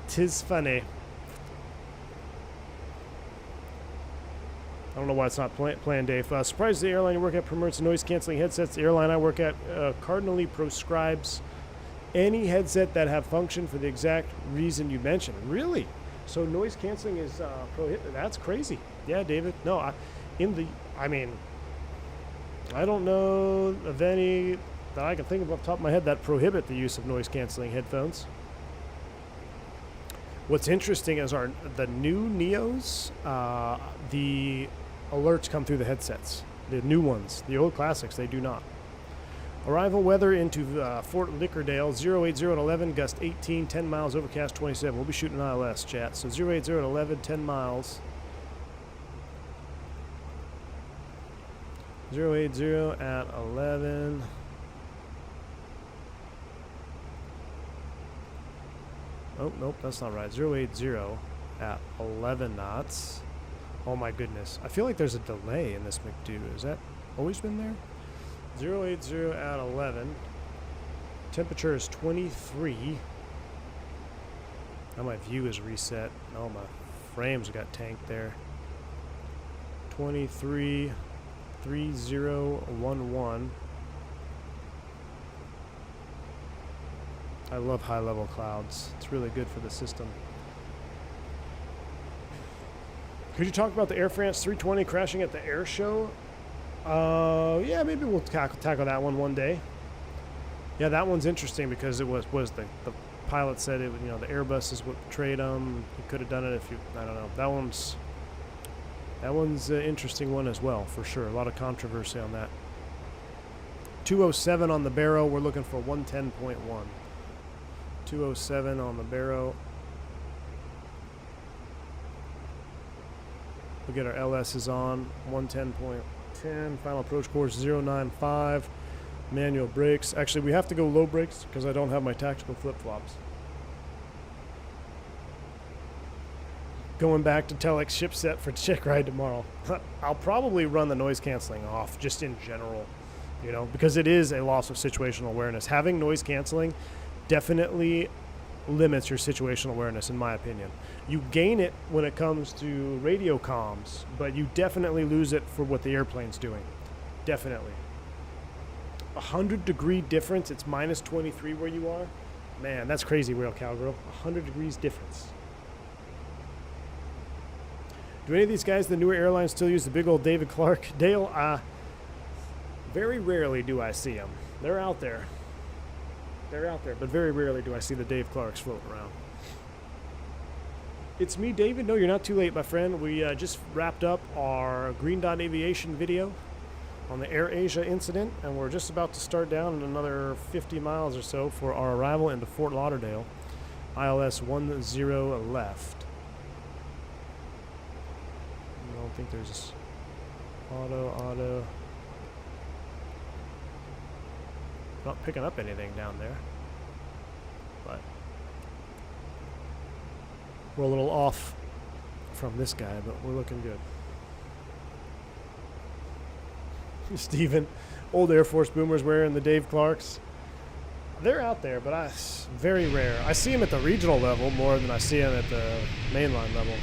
'Tis funny. I don't know why it's not planned, Dave. Surprised the airline you work at promotes noise-canceling headsets. The airline I work at cardinally proscribes any headset that have function for the exact reason you mentioned. Really? So noise canceling is prohibited? That's crazy. Yeah, David. No, I don't know of any that I can think of off the top of my head that prohibit the use of noise-canceling headphones. What's interesting is the new Neos, the alerts come through the headsets. The new ones. The old classics, they do not. Arrival weather into Fort Lickerdale, 080 at 11, gust 18, 10 miles, overcast 27. We'll be shooting ILS, chat. So 080 at 11, 10 miles. 080 at 11. Oh, nope, that's not right. 080 at 11 knots. Oh my goodness. I feel like there's a delay in this McDo. Has that always been there? 080 at 11. Temperature is 23. Now my view is reset. Oh, my frames got tanked there. 23, 3011. I love high-level clouds. It's really good for the system. Could you talk about the Air France 320 crashing at the air show? Yeah, maybe we'll tackle that one day. Yeah, that one's interesting because it was the pilot said it. You know, the Airbus is what betrayed him. He could have done it if you. I don't know. That one's an interesting one as well, for sure. A lot of controversy on that. 207 on the Barrow. We're looking for 110.1. 207 on the Barrow. We'll get our LS's on. 110.10. Final approach course 095. Manual brakes. Actually, we have to go low brakes because I don't have my tactical flip-flops. Going back to Telex ship set for Checkride tomorrow. I'll probably run the noise canceling off just in general, you know, because it is a loss of situational awareness. Having noise canceling definitely limits your situational awareness, in my opinion. You gain it when it comes to radio comms, but you definitely lose it for what the airplane's doing. Definitely. 100-degree difference. It's minus 23 where you are. Man, that's crazy, real cowgirl. 100 degrees difference. Do any of these guys, the newer airlines, still use the big old David Clark? Dale, very rarely do I see them. They're out there. They're out there, but very rarely do I see the Dave Clarks floating around. It's me, David. No, you're not too late, my friend. We just wrapped up our Green Dot Aviation video on the AirAsia incident, and we're just about to start down in another 50 miles or so for our arrival into Fort Lauderdale. ILS 10 left. I don't think there's auto. Not picking up anything down there, but we're a little off from this guy, but we're looking good. Steven, old Air Force boomers wearing the Dave Clarks. They're out there, but very rare. I see them at the regional level more than I see them at the mainline level.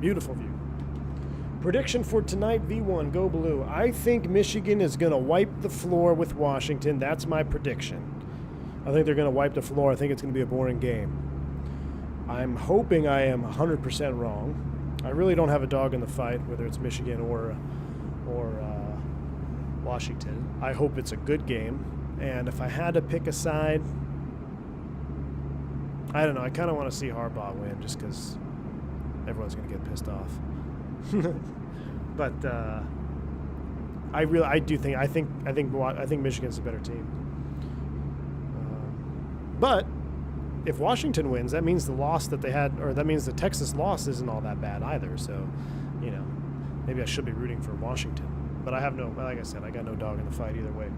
Beautiful view. Prediction for tonight, V1, go blue. I think Michigan is going to wipe the floor with Washington. That's my prediction. I think they're going to wipe the floor. I think it's going to be a boring game. I'm hoping I am 100% wrong. I really don't have a dog in the fight, whether it's Michigan or Washington. I hope it's a good game. And if I had to pick a side, I don't know. I kind of want to see Harbaugh win just because everyone's going to get pissed off. But I think Michigan's a better team. But if Washington wins, that means the loss that they had, or that means the Texas loss isn't all that bad either. So, you know, maybe I should be rooting for Washington. But I have no, like I said, I got no dog in the fight either way.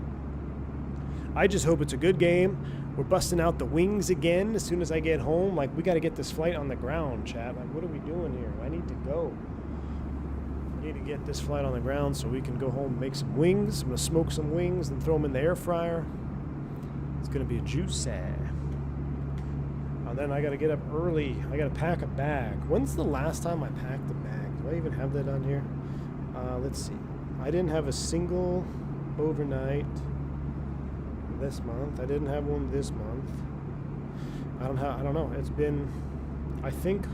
I just hope it's a good game. We're busting out the wings again as soon as I get home. Like, we got to get this flight on the ground, chat. Like, what are we doing here? I need to go. I need to get this flight on the ground so we can go home and make some wings. I'm going to smoke some wings and throw them in the air fryer. It's going to be a juicy. And then I got to get up early. I got to pack a bag. When's the last time I packed a bag? Do I even have that on here? Let's see. I didn't have a single overnight this month. I didn't have one this month. I don't know. It's been, I think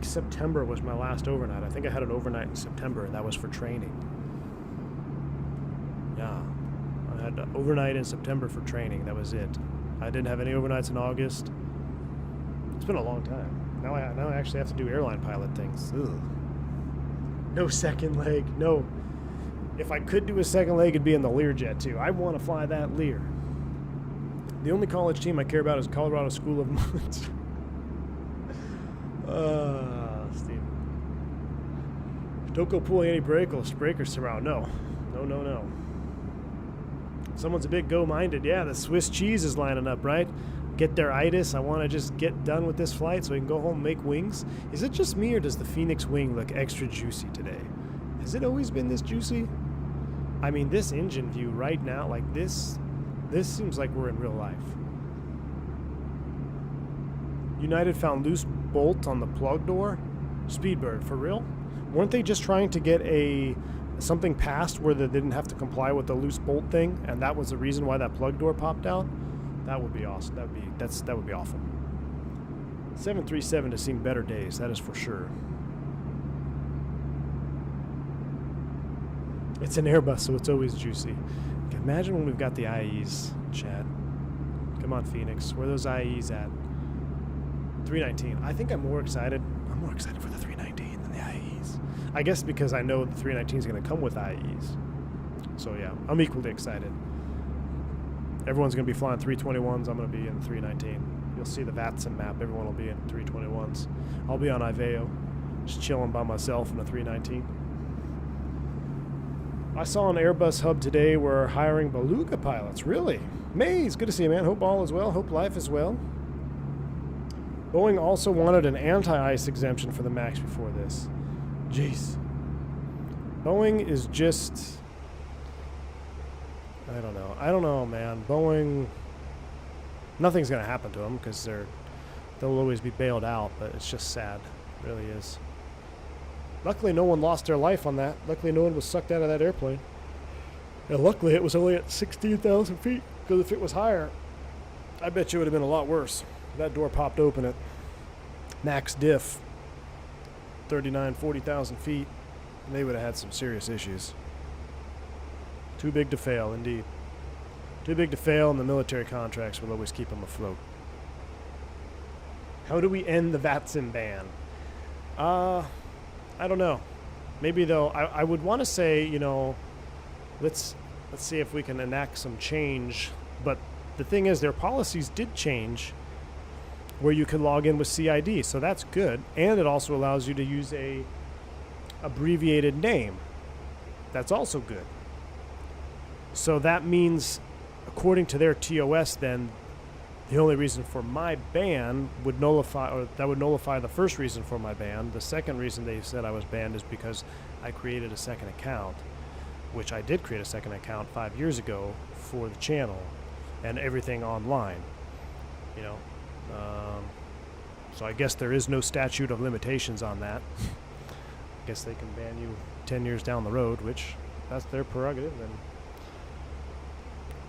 September was my last overnight. I think I had an overnight in September, and that was for training. Yeah. I had an overnight in September for training. That was it. I didn't have any overnights in August. It's been a long time. Now I actually have to do airline pilot things. Ugh. No second leg. No. If I could do a second leg, it'd be in the Learjet, too. I want to fly that Lear. The only college team I care about is Colorado School of Mines. Steve. Don't go pulling any breakers around. No. No. Someone's a bit go-minded. Yeah, the Swiss cheese is lining up, right? Get their itis. I want to just get done with this flight so we can go home and make wings. Is it just me, or does the Fenix wing look extra juicy today? Has it always been this juicy? I mean, this engine view right now, like this seems like we're in real life. United found loose bolt on the plug door. Speedbird, for real? Weren't they just trying to get something passed where they didn't have to comply with the loose bolt thing, and that was the reason why that plug door popped out? That would be awesome. That would be awful. 737 has seen better days, that is for sure. It's an Airbus, so it's always juicy. Imagine when we've got the IEs, Chad. Come on, Phoenix. Where are those IEs at? 319. I think I'm more excited for the 319 than the IEs. I guess because I know the 319 is going to come with IEs. So yeah, I'm equally excited. Everyone's going to be flying 321s. I'm going to be in the 319. You'll see the VATSIM map. Everyone will be in 321s. I'll be on Iveo, just chilling by myself in a 319. I saw an Airbus hub today we're hiring Beluga pilots. Really? Maze, good to see you, man. Hope all is well. Hope life is well. Boeing also wanted an anti-ice exemption for the MAX before this. Jeez. Boeing is just... I don't know, man. Boeing... Nothing's going to happen to them because they'll always be bailed out, but it's just sad. It really is. Luckily, no one lost their life on that. Luckily, no one was sucked out of that airplane. And luckily, it was only at 16,000 feet, because if it was higher, I bet you it would have been a lot worse. That door popped open at max diff, 40,000 feet. they would have had some serious issues. Too big to fail, indeed. Too big to fail, and the military contracts will always keep them afloat. How do we end the VATSIM ban? I don't know. Maybe though, I would want to say, you know, let's see if we can enact some change. But the thing is, their policies did change where you can log in with CID, so that's good. And it also allows you to use a abbreviated name. That's also good. So that means, according to their TOS, then the only reason for my ban would nullify, or that would nullify the first reason for my ban. The second reason they said I was banned is because I created a second account, which I did create a second account 5 years ago for the channel and everything online, you know. So I guess there is no statute of limitations on that. I guess they can ban you 10 years down the road, which that's their prerogative, and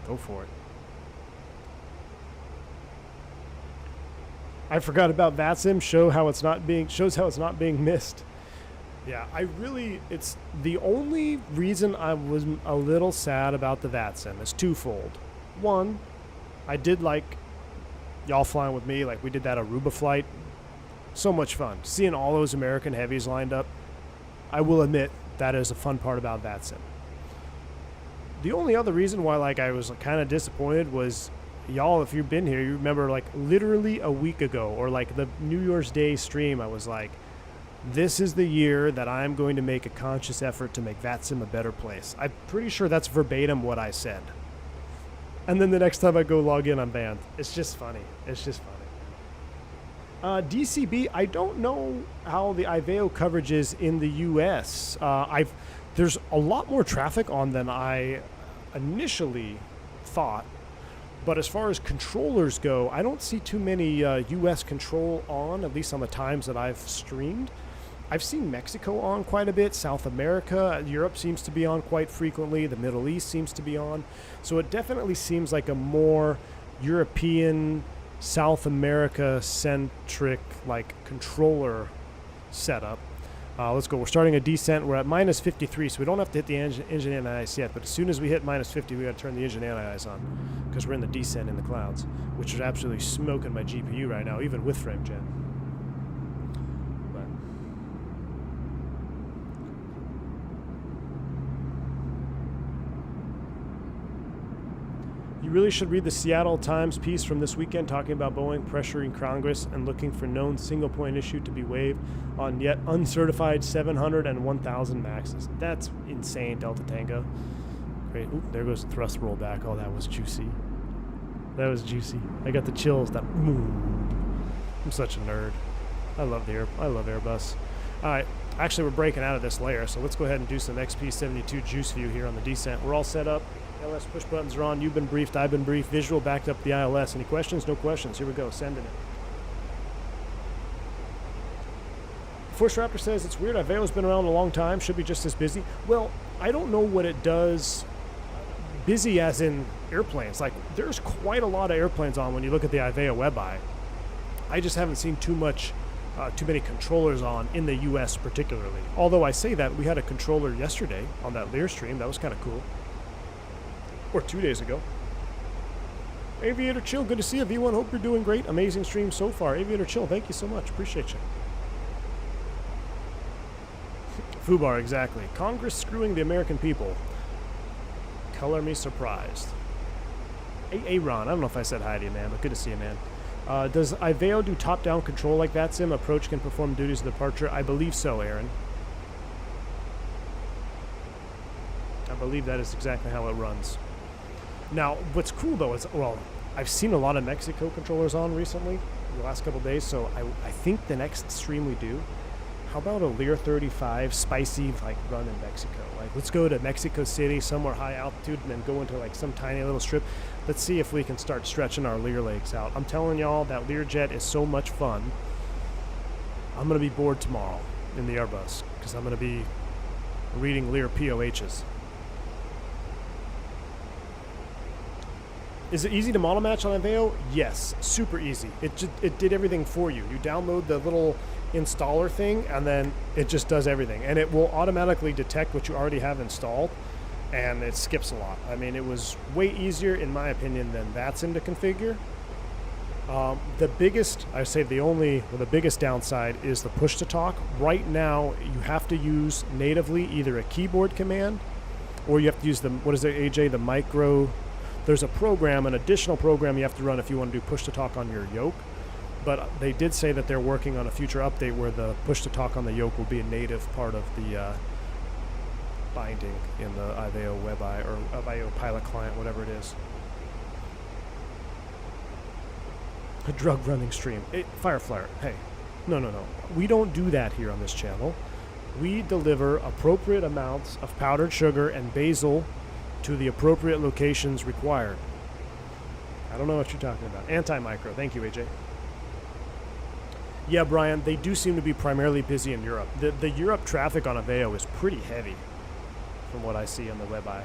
go for it. I forgot about VATSIM. Shows how it's not being missed. Yeah, it's the only reason I was a little sad about the VATSIM is twofold. One, I did like y'all flying with me, like we did that Aruba flight. So much fun. Seeing all those American heavies lined up. I will admit that is a fun part about VATSIM. The only other reason why like I was kind of disappointed was, y'all, if you've been here, you remember like literally a week ago, or like the New Year's Day stream, I was like, this is the year that I'm going to make a conscious effort to make VATSIM a better place. I'm pretty sure that's verbatim what I said. And then the next time I go log in, I'm banned. It's just funny. It's just funny. DCB, I don't know how the IVEO coverage is in the US. There's a lot more traffic on than I initially thought. But as far as controllers go, I don't see too many US control on, at least on the times that I've streamed. I've seen Mexico on quite a bit, South America, Europe seems to be on quite frequently, the Middle East seems to be on. So it definitely seems like a more European, South America-centric like controller setup. Let's go. We're starting a descent. We're at minus 53, so we don't have to hit the engine anti-ice yet. But as soon as we hit minus 50, we got to turn the engine anti-ice on because we're in the descent in the clouds, which is absolutely smoking my GPU right now, even with frame gen. But you really should read the Seattle Times piece from this weekend talking about Boeing pressuring Congress and looking for known single-point issue to be waived on yet uncertified 700 and 1000 Maxes. That's insane, Delta Tango. Great. Oop, there goes the thrust rollback. Oh, that was juicy. That was juicy. I got the chills. I'm such a nerd. I love Airbus. All right. Actually, we're breaking out of this layer, so let's go ahead and do some XP72 juice view here on the descent. We're all set up. ILS push buttons are on. You've been briefed. I've been briefed. Visual backed up the ILS. Any questions? No questions. Here we go. Sending it. Force Raptor says it's weird. IVEO's been around a long time. Should be just as busy. Well, I don't know what it does. Busy as in airplanes. Like, there's quite a lot of airplanes on when you look at the IVEO WebEye. I just haven't seen too many controllers on in the U.S. particularly. Although I say that, we had a controller yesterday on that Lear stream. That was kind of cool. Or 2 days ago. Aviator Chill, good to see you. V1, hope you're doing great. Amazing stream so far. Aviator Chill, thank you so much. Appreciate you. Fubar, exactly. Congress screwing the American people. Color me surprised. Hey, Ron, I don't know if I said hi to you, man, but good to see you, man. Does IVEO do top-down control like VATSIM? Approach can perform duties of departure? I believe so, Aaron. I believe that is exactly how it runs. Now, what's cool, though, is, well, I've seen a lot of Mexico controllers on recently, the last couple days, so I think the next stream we do, how about a Lear 35 spicy, like, run in Mexico? Like, let's go to Mexico City, somewhere high altitude, and then go into, like, some tiny little strip. Let's see if we can start stretching our Lear legs out. I'm telling y'all, that Learjet is so much fun. I'm going to be bored tomorrow in the Airbus, because I'm going to be reading Lear POHs. Is it easy to model match on Aveo? Yes, super easy. It did everything for you. You download the little installer thing, and then it just does everything. And it will automatically detect what you already have installed, and it skips a lot. I mean, it was way easier, in my opinion, than VATSIM to configure. The biggest, I say the biggest downside is the push-to-talk. Right now, you have to use natively either a keyboard command, or you have to use the, what is it, AJ, the micro. There's a program, an additional program you have to run if you want to do push-to-talk on your yoke. But they did say that they're working on a future update where the push-to-talk on the yoke will be a native part of the binding in the Aveo WebI or Aveo Pilot Client, whatever it is. A drug running stream. Fireflyer, hey, no. We don't do that here on this channel. We deliver appropriate amounts of powdered sugar and basil to the appropriate locations required. I don't know what you're talking about. Anti-micro. Thank you, AJ. Yeah, Brian, they do seem to be primarily busy in Europe. The Europe traffic on Aveo is pretty heavy from what I see on the WebI.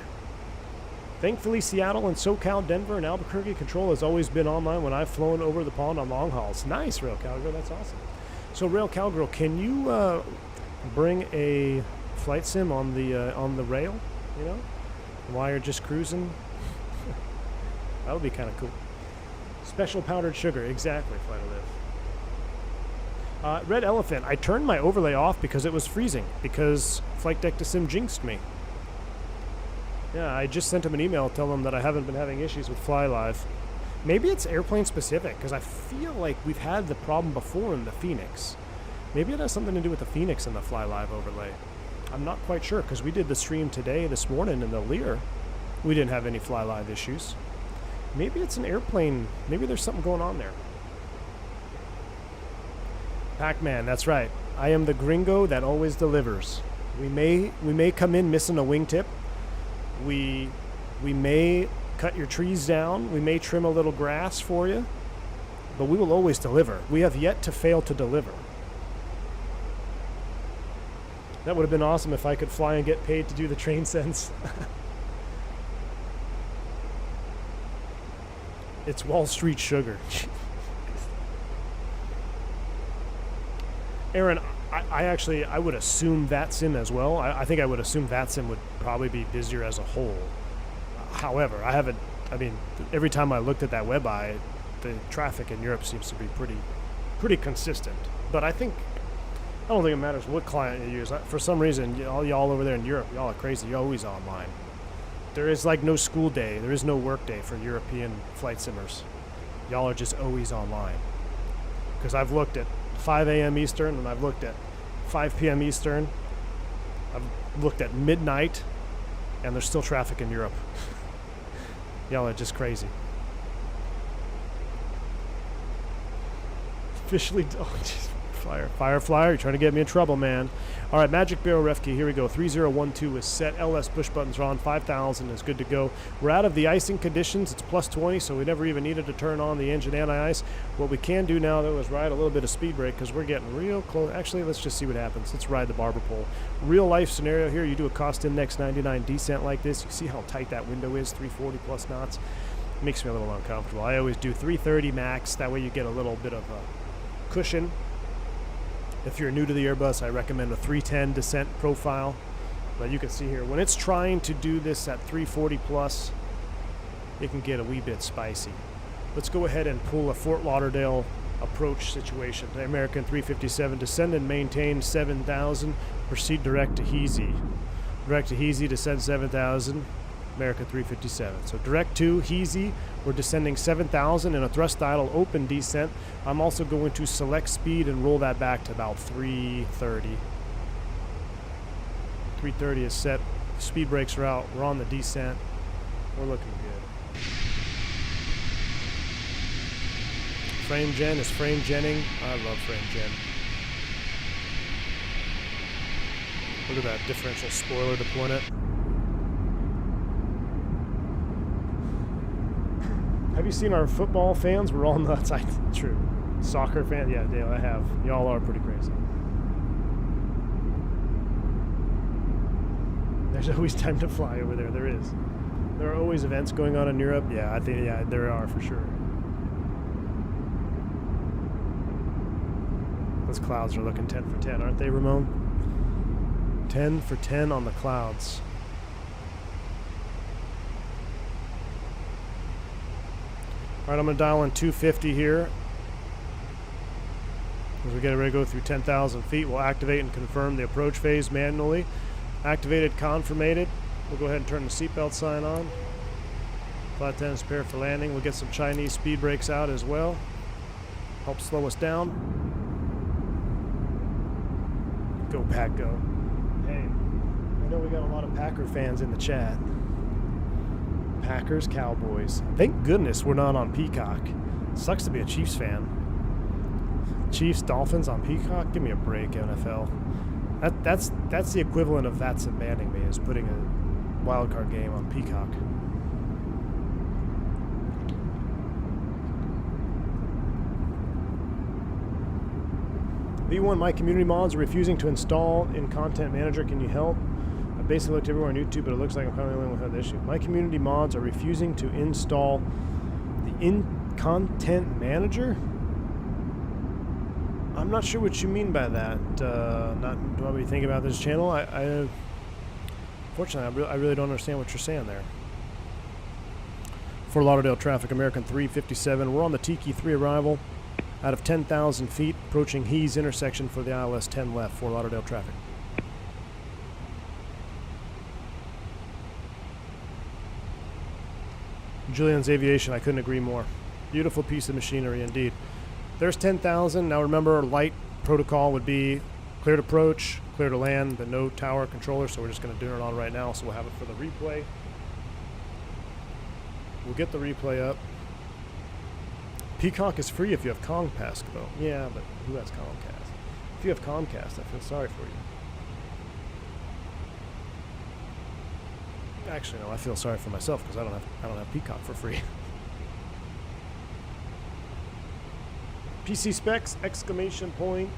Thankfully, Seattle and SoCal, Denver, and Albuquerque control has always been online when I've flown over the pond on long hauls. Nice, Rail Cowgirl. That's awesome. So, Rail Cowgirl, can you bring a flight sim on the rail, you know, while you're just cruising? That would be kind of cool. Special powdered sugar. Exactly, Flight to Live. Red Elephant. I turned my overlay off because it was freezing, because Flight Deck to Sim jinxed me. Yeah, I just sent him an email telling him that I haven't been having issues with FlyLive. Maybe it's airplane specific, because I feel like we've had the problem before in the Fenix. Maybe it has something to do with the Fenix and the FlyLive overlay. I'm not quite sure, because we did the stream this morning in the Lear. We didn't have any FlyLive issues. Maybe it's an airplane. Maybe there's something going on there. Pac-Man, that's right. I am the gringo that always delivers. We may come in missing a wingtip. We may cut your trees down. We may trim a little grass for you. But we will always deliver. We have yet to fail to deliver. That would have been awesome if I could fly and get paid to do the train sense. It's Wall Street sugar. Aaron, I would assume VATSIM as well. I think I would assume VATSIM would probably be busier as a whole. However, every time I looked at that WebI, the traffic in Europe seems to be pretty consistent. But I don't think it matters what client you use. For some reason, all y'all over there in Europe, y'all are crazy. You're always online. There is like no school day. There is no work day for European flight simmers. Y'all are just always online. Because I've looked at 5 a.m. Eastern, and I've looked at 5 p.m. Eastern. I've looked at midnight, and there's still traffic in Europe. Y'all are just crazy. Officially, Fireflyer, you're trying to get me in trouble, man. All right, Magic Barrel Ref Key, here we go. 3012 is set. LS push buttons are on. 5000 is good to go. We're out of the icing conditions. It's plus 20, so we never even needed to turn on the engine anti-ice. What we can do now, though, is ride a little bit of speed brake because we're getting real close. Actually, let's just see what happens. Let's ride the barber pole. Real life scenario here. You do a cost index 99 descent like this. You see how tight that window is, 340 plus knots. It makes me a little uncomfortable. I always do 330 max. That way you get a little bit of a cushion. If you're new to the Airbus, I recommend a 310 descent profile. But you can see here, when it's trying to do this at 340 plus, it can get a wee bit spicy. Let's go ahead and pull a Fort Lauderdale approach situation. The American 357, descend and maintain 7,000. Proceed direct to Heasy. Direct to Heasy, descend 7,000. American 357. So direct to Heasy, we're descending 7,000 in a thrust idle open descent. I'm also going to select speed and roll that back to about 330. 330 is set. Speed brakes are out. We're on the descent. We're looking good. Frame gen is frame genning. I love frame gen. Look at that differential spoiler deployment. Have you seen our football fans? We're all nuts. True. Soccer fan? Yeah, Dale, I have. Y'all are pretty crazy. There's always time to fly over there. There is. There are always events going on in Europe. Yeah, I think there are for sure. Those clouds are looking 10 for 10, aren't they, Ramon? 10 for 10 on the clouds. All right, I'm going to dial in 250 here. As we get ready to go through 10,000 feet, we'll activate and confirm the approach phase manually. Activated, confirmated. We'll go ahead and turn the seatbelt sign on. Flight attendants prepare for landing. We'll get some Chinese speed brakes out as well. Help slow us down. Go Pack, go. Hey, I know we got a lot of Packer fans in the chat. Packers, Cowboys. Thank goodness we're not on Peacock. Sucks to be a Chiefs fan. Chiefs, Dolphins on Peacock? Give me a break, NFL. That's the equivalent of VATSA banning me, is putting a wildcard game on Peacock. V1, my community mods are refusing to install in Content Manager. Can you help? I basically looked everywhere on YouTube, but it looks like I'm probably the only one who had the issue. My community mods are refusing to install the Content Manager? I'm not sure what you mean by that. Not what we think about this channel. Fortunately, I really don't understand what you're saying there. Fort Lauderdale traffic, American 357. We're on the Tiki 3 arrival. Out of 10,000 feet, approaching Hees intersection for the ILS 10 left, Fort Lauderdale traffic. Julian's Aviation, I couldn't agree more. Beautiful piece of machinery indeed. There's 10,000. Now remember, light protocol would be cleared approach, clear to land, but no tower controller, so we're just going to do it on right now, so we'll have it for the replay. We'll get the replay up. Peacock is free if you have Comcast, though. Yeah, but who has Comcast? If you have Comcast, I feel sorry for you. Actually, no, I feel sorry for myself because I don't have Peacock for free. PC specs, exclamation point,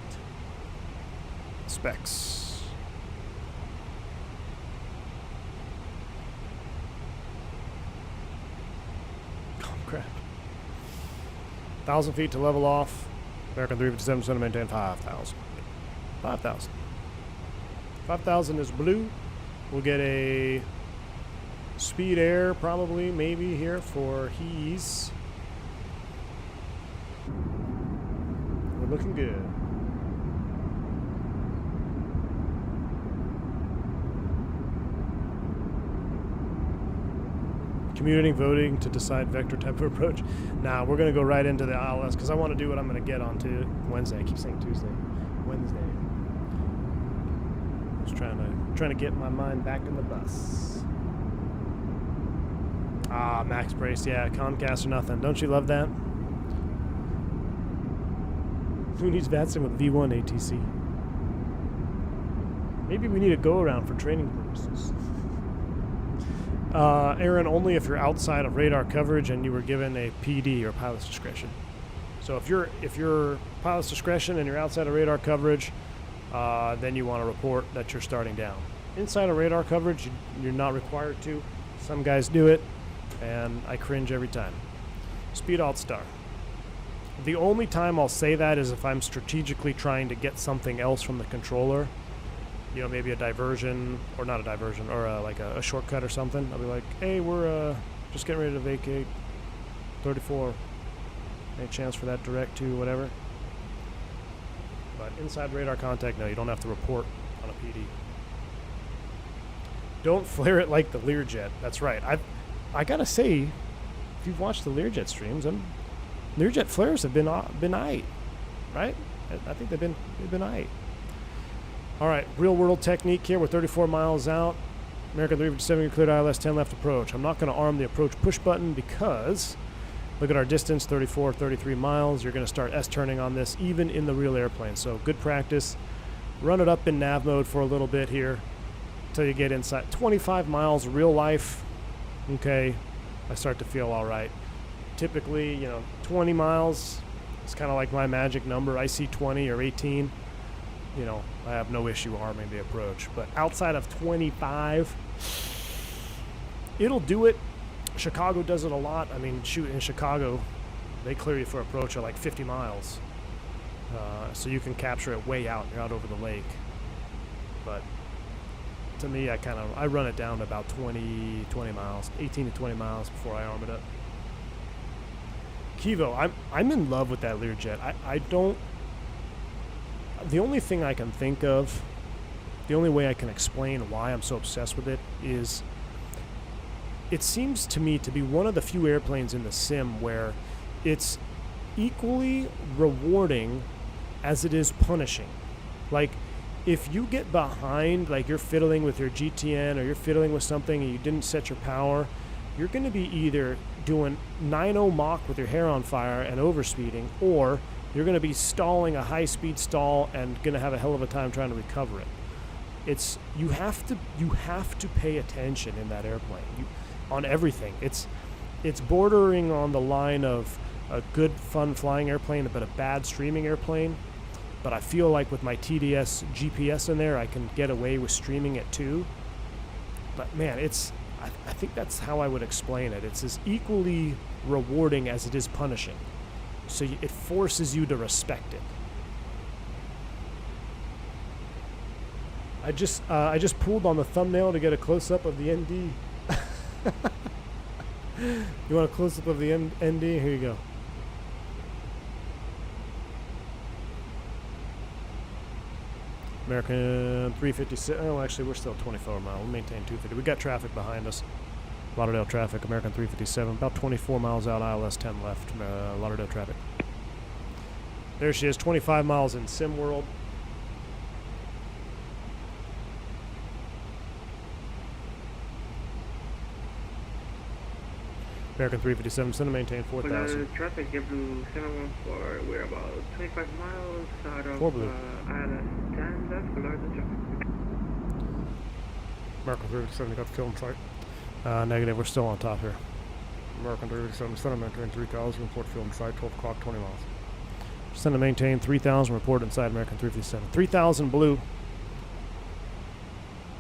specs. Oh, crap. 1,000 feet to level off. American 357 to maintain 5,000. 5,000. 5,000 is blue. We'll get a speed air probably, maybe here for Hees. We're looking good. Commuting, voting to decide vector type of approach. Now we're going to go right into the ILS because I want to do what I'm going to get onto Wednesday. I keep saying Tuesday. Wednesday. Just trying to get my mind back in the bus. Ah, max brace. Yeah, Comcast or nothing. Don't you love that? Who needs VATSIM with V1 ATC? Maybe we need a go-around for training purposes. Aaron, only if you're outside of radar coverage and you were given a PD or pilot's discretion. So if you're pilot's discretion and you're outside of radar coverage, then you want to report that you're starting down. Inside of radar coverage, you're not required to. Some guys do it, and I cringe every time. Speed alt star. The only time I'll say that is if I'm strategically trying to get something else from the controller. You know, maybe a diversion, or not a diversion, or like a shortcut or something. I'll be like, hey, we're just getting ready to vacate 34. Any chance for that direct to whatever? But inside radar contact, no, you don't have to report on a PD. Don't flare it like the Learjet. That's right. I gotta say, if you've watched the Learjet streams, Learjet flares have been aight, right? I think they've been aight. All right, real world technique here. We're 34 miles out. American 357 cleared ILS 10 left approach. I'm not going to arm the approach push button because look at our distance, 34, 33 miles. You're going to start S-turning on this even in the real airplane. So good practice. Run it up in nav mode for a little bit here until you get inside. 25 miles real life. Okay, I start to feel all right. Typically, 20 miles is kind of like my magic number. I see 20 or 18. I have no issue arming the approach. But outside of 25, it'll do it Chicago does it a lot. I mean, shoot, in Chicago, they clear you for approach at like 50 miles. So you can capture it way out. You're out over the lake. But to me, I run it down to about 20 miles, 18 to 20 miles before I arm it up. Kivo, I'm in love with that Learjet. I don't. The only thing I can think of, the only way I can explain why I'm so obsessed with it is, it seems to me to be one of the few airplanes in the sim where it's equally rewarding as it is punishing. Like, if you get behind, like you're fiddling with your GTN or you're fiddling with something and you didn't set your power, you're going to be either doing 9.0 Mach with your hair on fire and overspeeding, or you're going to be stalling a high-speed stall and going to have a hell of a time trying to recover it. You have to pay attention in that airplane on everything. It's bordering on the line of a good, fun flying airplane, but a bad streaming airplane. But I feel like with my TDS GPS in there, I can get away with streaming it too. But man, I think that's how I would explain it. It's as equally rewarding as it is punishing. So it forces you to respect it. I just pulled on the thumbnail to get a close-up of the ND. You want a close-up of the ND? Here you go. American 356. Oh, actually, we're still 24 miles. We'll maintain 250. We got traffic behind us. Lauderdale traffic. American 357. About 24 miles out. ILS 10 left. Lauderdale traffic. There she is. 25 miles in Sim World. American 357. Center maintain 4,000. Traffic, JetBlue 714. We're about 25 miles out of Blue. ILS 10 left. Lauderdale traffic. American 357 got fuel in sight. Negative. We're still on top here. American 357. Center maintain 3,000. Report fuel in sight. 12 o'clock. 20 miles. Center maintain 3,000. Report inside American 357. 3,000 blue.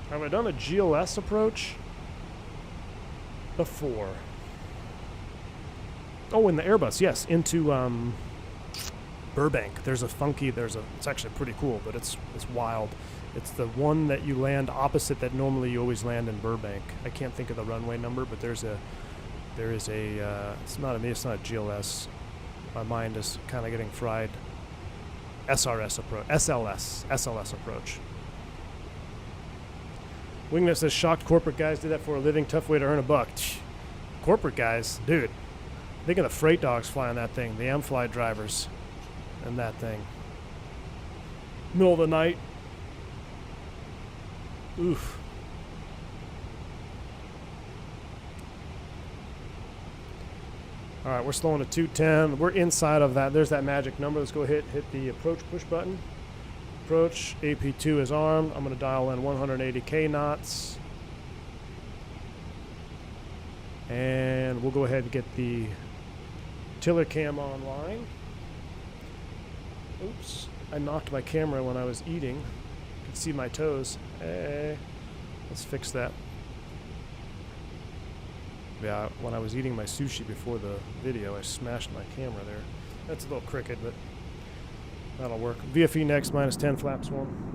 Have I done a GLS approach before? Oh, in the Airbus, yes, into Burbank. It's actually pretty cool, but it's wild. It's the one that you land opposite that normally you always land in Burbank. I can't think of the runway number, but there is a it's not a GLS. My mind is kind of getting fried. SLS approach. Wingnut says shocked corporate guys do that for a living. Tough way to earn a buck. Corporate guys, dude. Think of the freight dogs flying that thing, the Amfly drivers, and that thing. Middle of the night. Oof. All right, we're slowing to 210. We're inside of that. There's that magic number. Let's go hit the approach push button. Approach. AP2 is armed. I'm going to dial in 180K knots. And we'll go ahead and get the tiller cam online. Oops, I knocked my camera when I was eating. You can see my toes. Let's fix that. Yeah, when I was eating my sushi before the video, I smashed my camera there. That's a little crooked, but that'll work. VFE next, minus 10 flaps 1.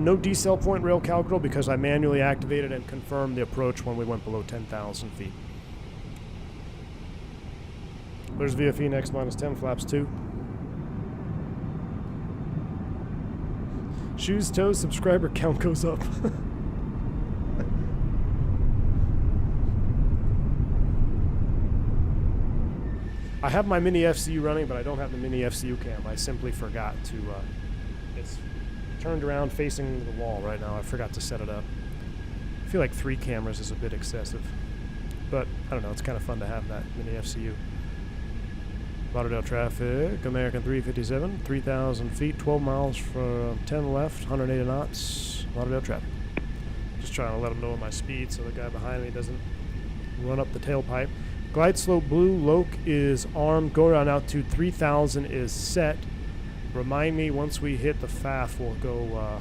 No decel point rail calculable because I manually activated and confirmed the approach when we went below 10,000 feet. There's VFE next, minus 10 flaps 2. Shoes, toes, subscriber count goes up. I have my mini FCU running, but I don't have the mini FCU cam. I simply forgot to, it's turned around facing the wall right now. I forgot to set it up. I feel like 3 cameras is a bit excessive, but I don't know, it's kind of fun to have that mini FCU. Lauderdale traffic, American 357, 3,000 feet, 12 miles from 10 left, 180 knots, Lauderdale traffic. Just trying to let them know my speed so the guy behind me doesn't run up the tailpipe. Glide slope blue, Loke is armed, go around out to 3,000 is set. Remind me once we hit the FAF, we'll go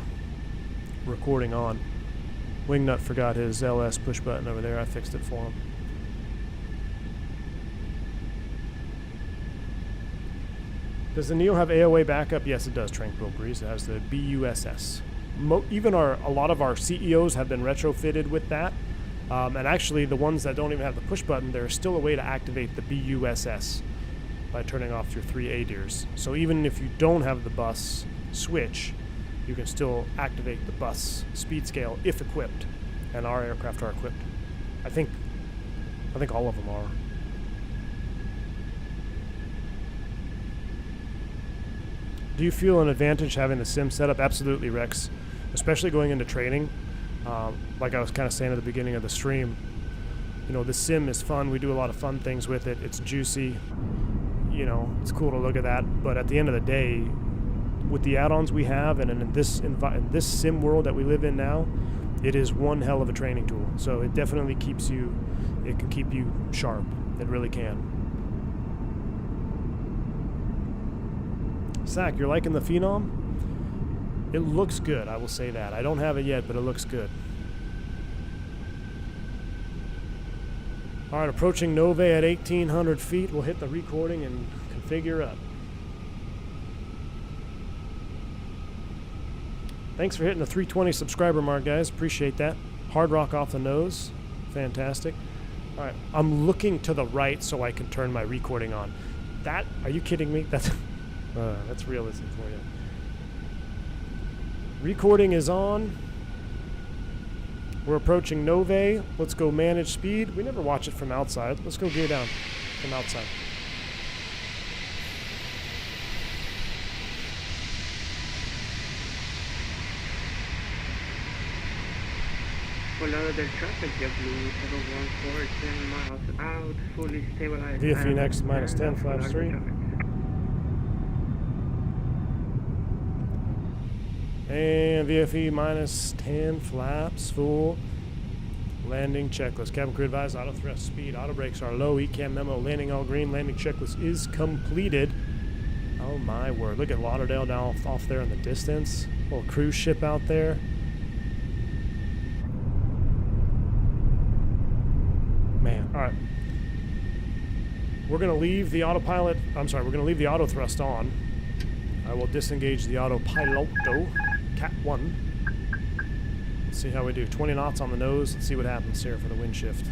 recording on. Wingnut forgot his LS push button over there. I fixed it for him. Does the Neo have AOA backup? Yes, it does, Tranquil Breeze. It has the BUSS. Even a lot of our CEOs have been retrofitted with that. And actually, the ones that don't even have the push button, there's still a way to activate the BUSS by turning off your 3 ADIRs. So even if you don't have the bus switch, you can still activate the bus speed scale if equipped. And our aircraft are equipped. I think all of them are. Do you feel an advantage having the sim setup? Absolutely, Rex. Especially going into training. Like I was kind of saying at the beginning of the stream, you know, the sim is fun. We do a lot of fun things with it. It's juicy. You know, it's cool to look at that. But at the end of the day, with the add-ons we have and in this sim world that we live in now, it is one hell of a training tool. So it definitely keeps you, it can keep you sharp. It really can. Zach, you're liking the Phenom? It looks good, I will say that. I don't have it yet, but it looks good. Alright, approaching Nove at 1,800 feet. We'll hit the recording and configure up. Thanks for hitting the 320 subscriber mark, guys. Appreciate that. Hard rock off the nose. Fantastic. Alright, I'm looking to the right so I can turn my recording on. That, are you kidding me? That's realistic for you. Recording is on. We're approaching Nove. Let's go manage speed. We never watch it from outside. Let's go gear down from outside. Follow the traffic, JetBlue 714, 10 miles out, fully stabilized. Via Phoenix minus 10, flaps 3. And VFE minus 10, flaps full. Landing checklist. Cabin crew advised, auto thrust speed, auto brakes are low, ECAM memo, landing all green, landing checklist is completed. Oh my word, look at Lauderdale down off there in the distance. Little cruise ship out there. Man, alright. We're going to leave the autopilot, we're going to leave the auto thrust on. I will disengage the autopilot, Cat 1. Let's see how we do. 20 knots on the nose. Let's see what happens here for the wind shift.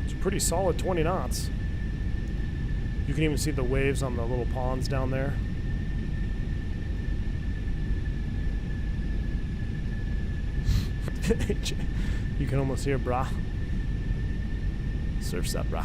It's a pretty solid 20 knots. You can even see the waves on the little ponds down there. You can almost hear brah. Surf's up, brah.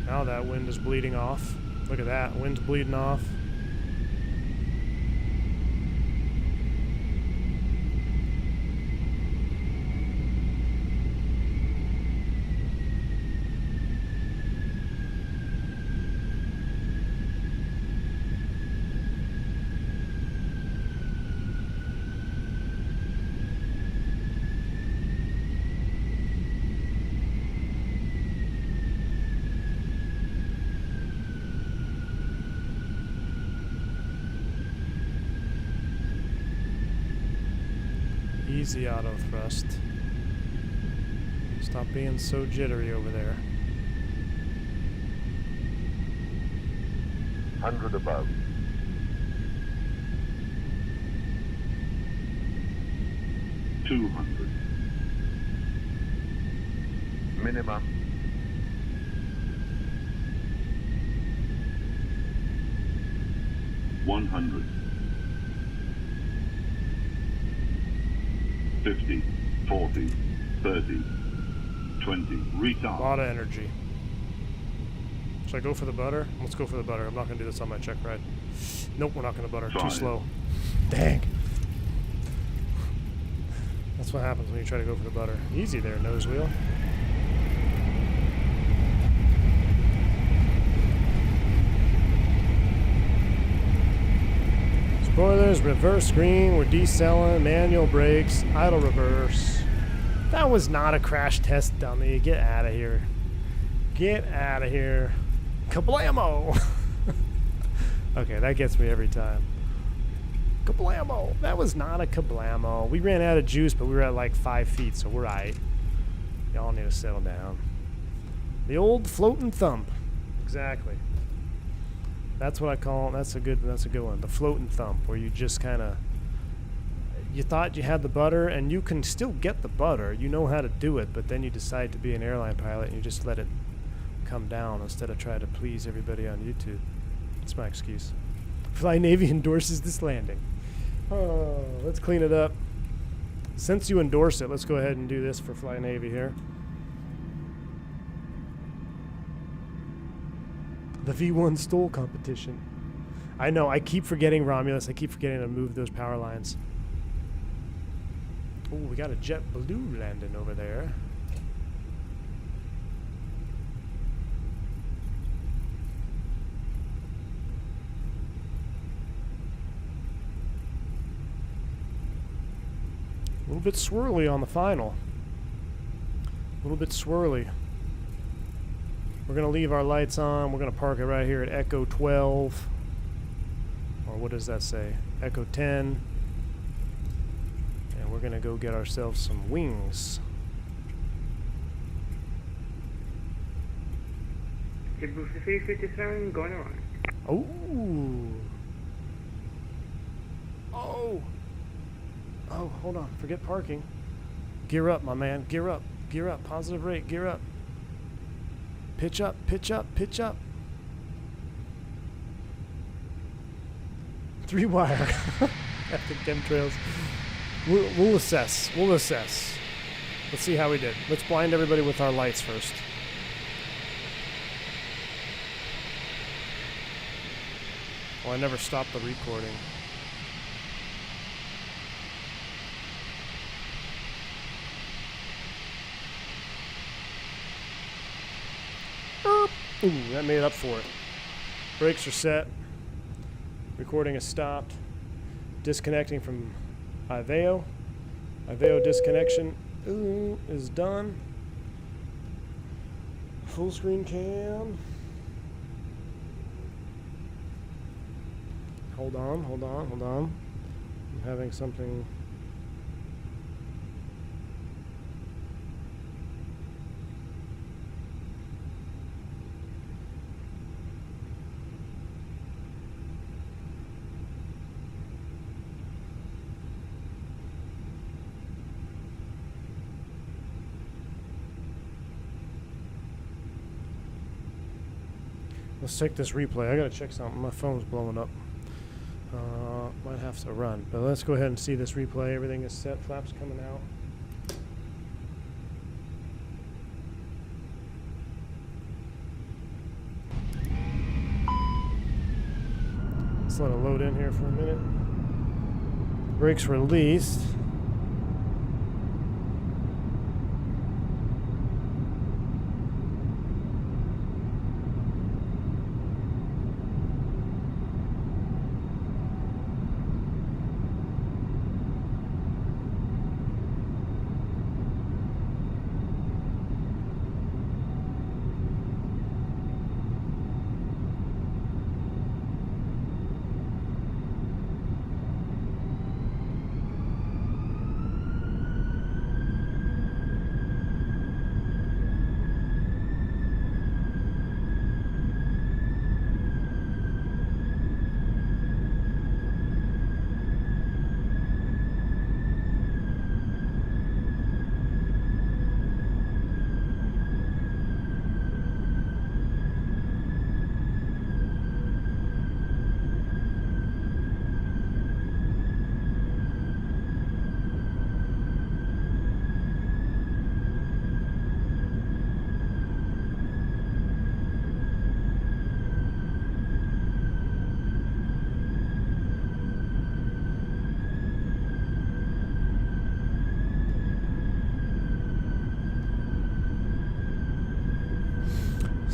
Now that wind is bleeding off. Look at that, wind's bleeding off. Easy auto thrust. Stop being so jittery over there. 100 above. 200. Minimum. 100. 50, 40, 30, 20, retard. A lot of energy. Should I go for the butter? Let's go for the butter. I'm not going to do this on my check ride. Nope, we're not going to butter. Try Too it. slow. Dang. That's what happens when you try to go for the butter. Easy there, nose wheel. Spoilers, reverse screen, we're decelling, manual brakes, idle reverse. That was not a crash test, dummy. Get out of here. Get out of here. Kablamo! Okay, that gets me every time. Kablamo! That was not a kablamo. We ran out of juice, but we were at like 5 feet, so we're right. Y'all need to settle down. The old floating thump. Exactly. That's what I call it. That's a good one. The floating thump, where you just kind of, you thought you had the butter, and you can still get the butter. You know how to do it, but then you decide to be an airline pilot, and you just let it come down instead of try to please everybody on YouTube. That's my excuse. Fly Navy endorses this landing. Oh, let's clean it up. Since you endorse it, let's go ahead and do this for Fly Navy here. The V1 stole competition. I know, I keep forgetting Romulus. I keep forgetting to move those power lines. Oh, we got a JetBlue landing over there. A little bit swirly on the final. A little bit swirly. We're going to leave our lights on. We're going to park it right here at Echo 12. Or what does that say? Echo 10. And we're going to go get ourselves some wings. JetBlue 357 going on. Oh. Oh. Oh, hold on. Forget parking. Gear up, my man. Gear up. Gear up. Positive rate. Gear up. Pitch up, pitch up, pitch up. 3-wire. Epic chemtrails. We'll assess. We'll assess. Let's see how we did. Let's blind everybody with our lights first. Oh, I never stopped the recording. Ooh, that made up for it. Brakes are set. Recording is stopped. Disconnecting from Iveo. Iveo disconnection is done. Full screen cam. Hold on, hold on, hold on. I'm having something. Let's check this replay. I gotta check something. My phone's blowing up. Might have to run. But let's go ahead and see this replay. Everything is set. Flaps coming out. Let's let it load in here for a minute. Brakes released.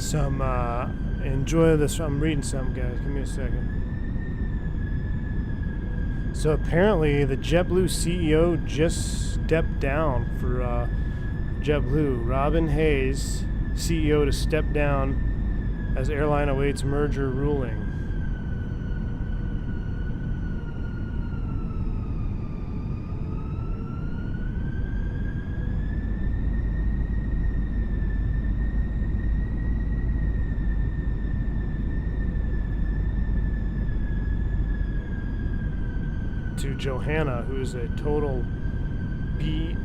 some, enjoy this. I'm reading something, guys. Give me a second. So apparently the JetBlue CEO just stepped down for JetBlue. Robin Hayes, CEO, to step down as airline awaits merger ruling. To Johanna, who's a total BIT.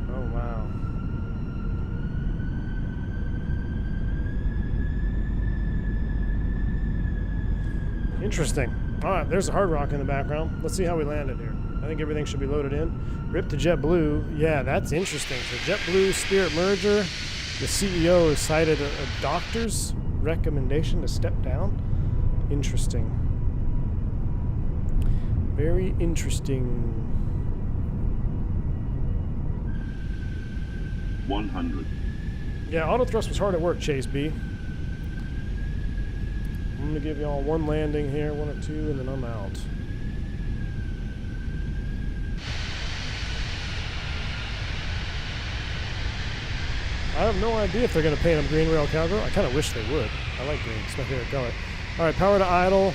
Oh, wow. Interesting. All right, there's a Hard Rock in the background. Let's see how we landed here. I think everything should be loaded in. Rip to JetBlue. Yeah, that's interesting. So JetBlue Spirit merger. The CEO has cited a doctor's recommendation to step down. Interesting. Very interesting. 100. Yeah, auto thrust was hard at work, Chase B. I'm gonna give y'all one landing here, one or two, and then I'm out. I have no idea if they're gonna paint them green rail cowgirl. I kind of wish they would. I like green. It's my favorite color. All right, power to idle.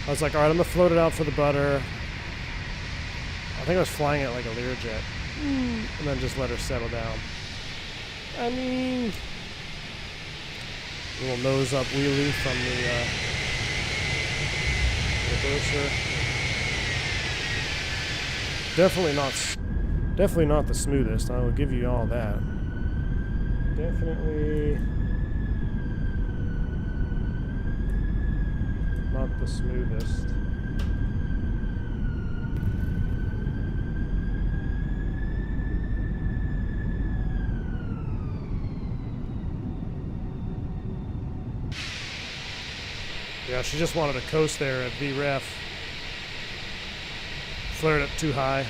I was like, all right, I'm gonna float it out for the butter. I think I was flying it like a Learjet. And then just let her settle down. I mean, little nose up wheelie from the brochure. Definitely not the smoothest. I will give you all that. Definitely not the smoothest. Yeah, she just wanted to coast there at VREF. Flared up too high.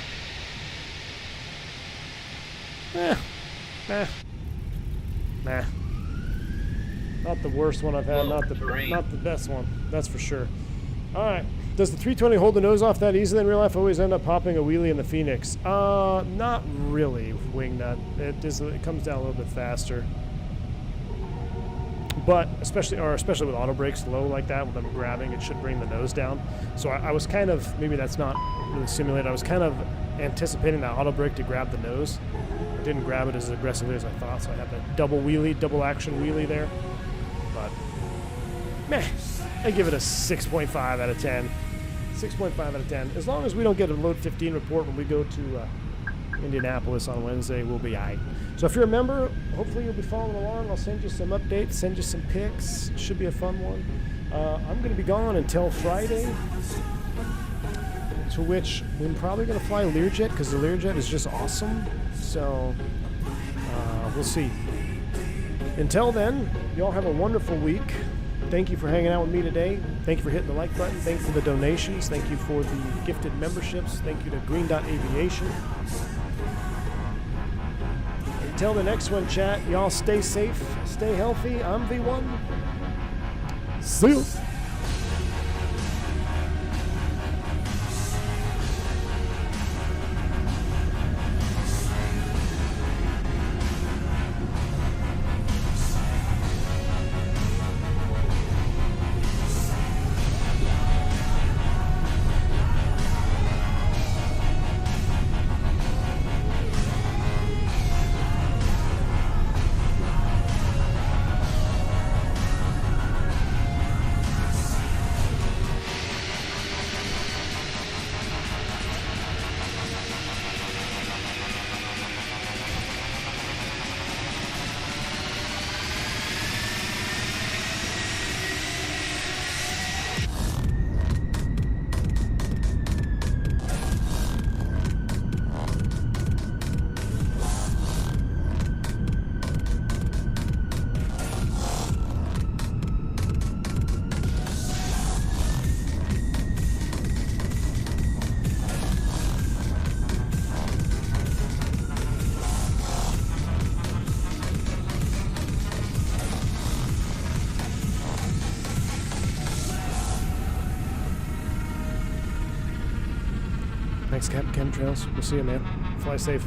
Nah. Not the worst one I've had, not the best one, that's for sure. Alright, does the 320 hold the nose off that easily in real life? Always end up popping a wheelie in the Fenix? Not really, Wingnut. It comes down a little bit faster. But especially with auto brakes low like that, when I'm grabbing, it should bring the nose down. So I was kind of, maybe that's not really simulated, I was kind of anticipating that auto brake to grab the nose. I didn't grab it as aggressively as I thought, so I had that double action wheelie there. But, meh, I give it a 6.5 out of 10. 6.5 out of 10. As long as we don't get a load 15 report when we go to Indianapolis on Wednesday, we'll be aight. So if you're a member, hopefully you'll be following along. I'll send you some updates, send you some pics. It should be a fun one. I'm going to be gone until Friday, to which I'm probably going to fly Learjet because the Learjet is just awesome. So we'll see. Until then, y'all have a wonderful week. Thank you for hanging out with me today. Thank you for hitting the like button. Thank you for the donations. Thank you for the gifted memberships. Thank you to Green Dot Aviation. Until the next one, chat, y'all stay safe, stay healthy. I'm V1. See you. Thanks, Captain Chemtrails. We'll see you, man. Fly safe.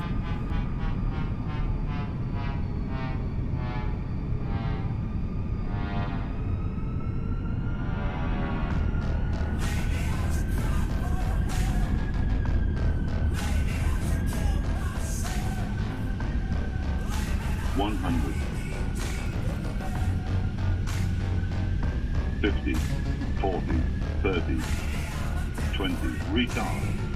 One 50, 40, 30, 20, retard.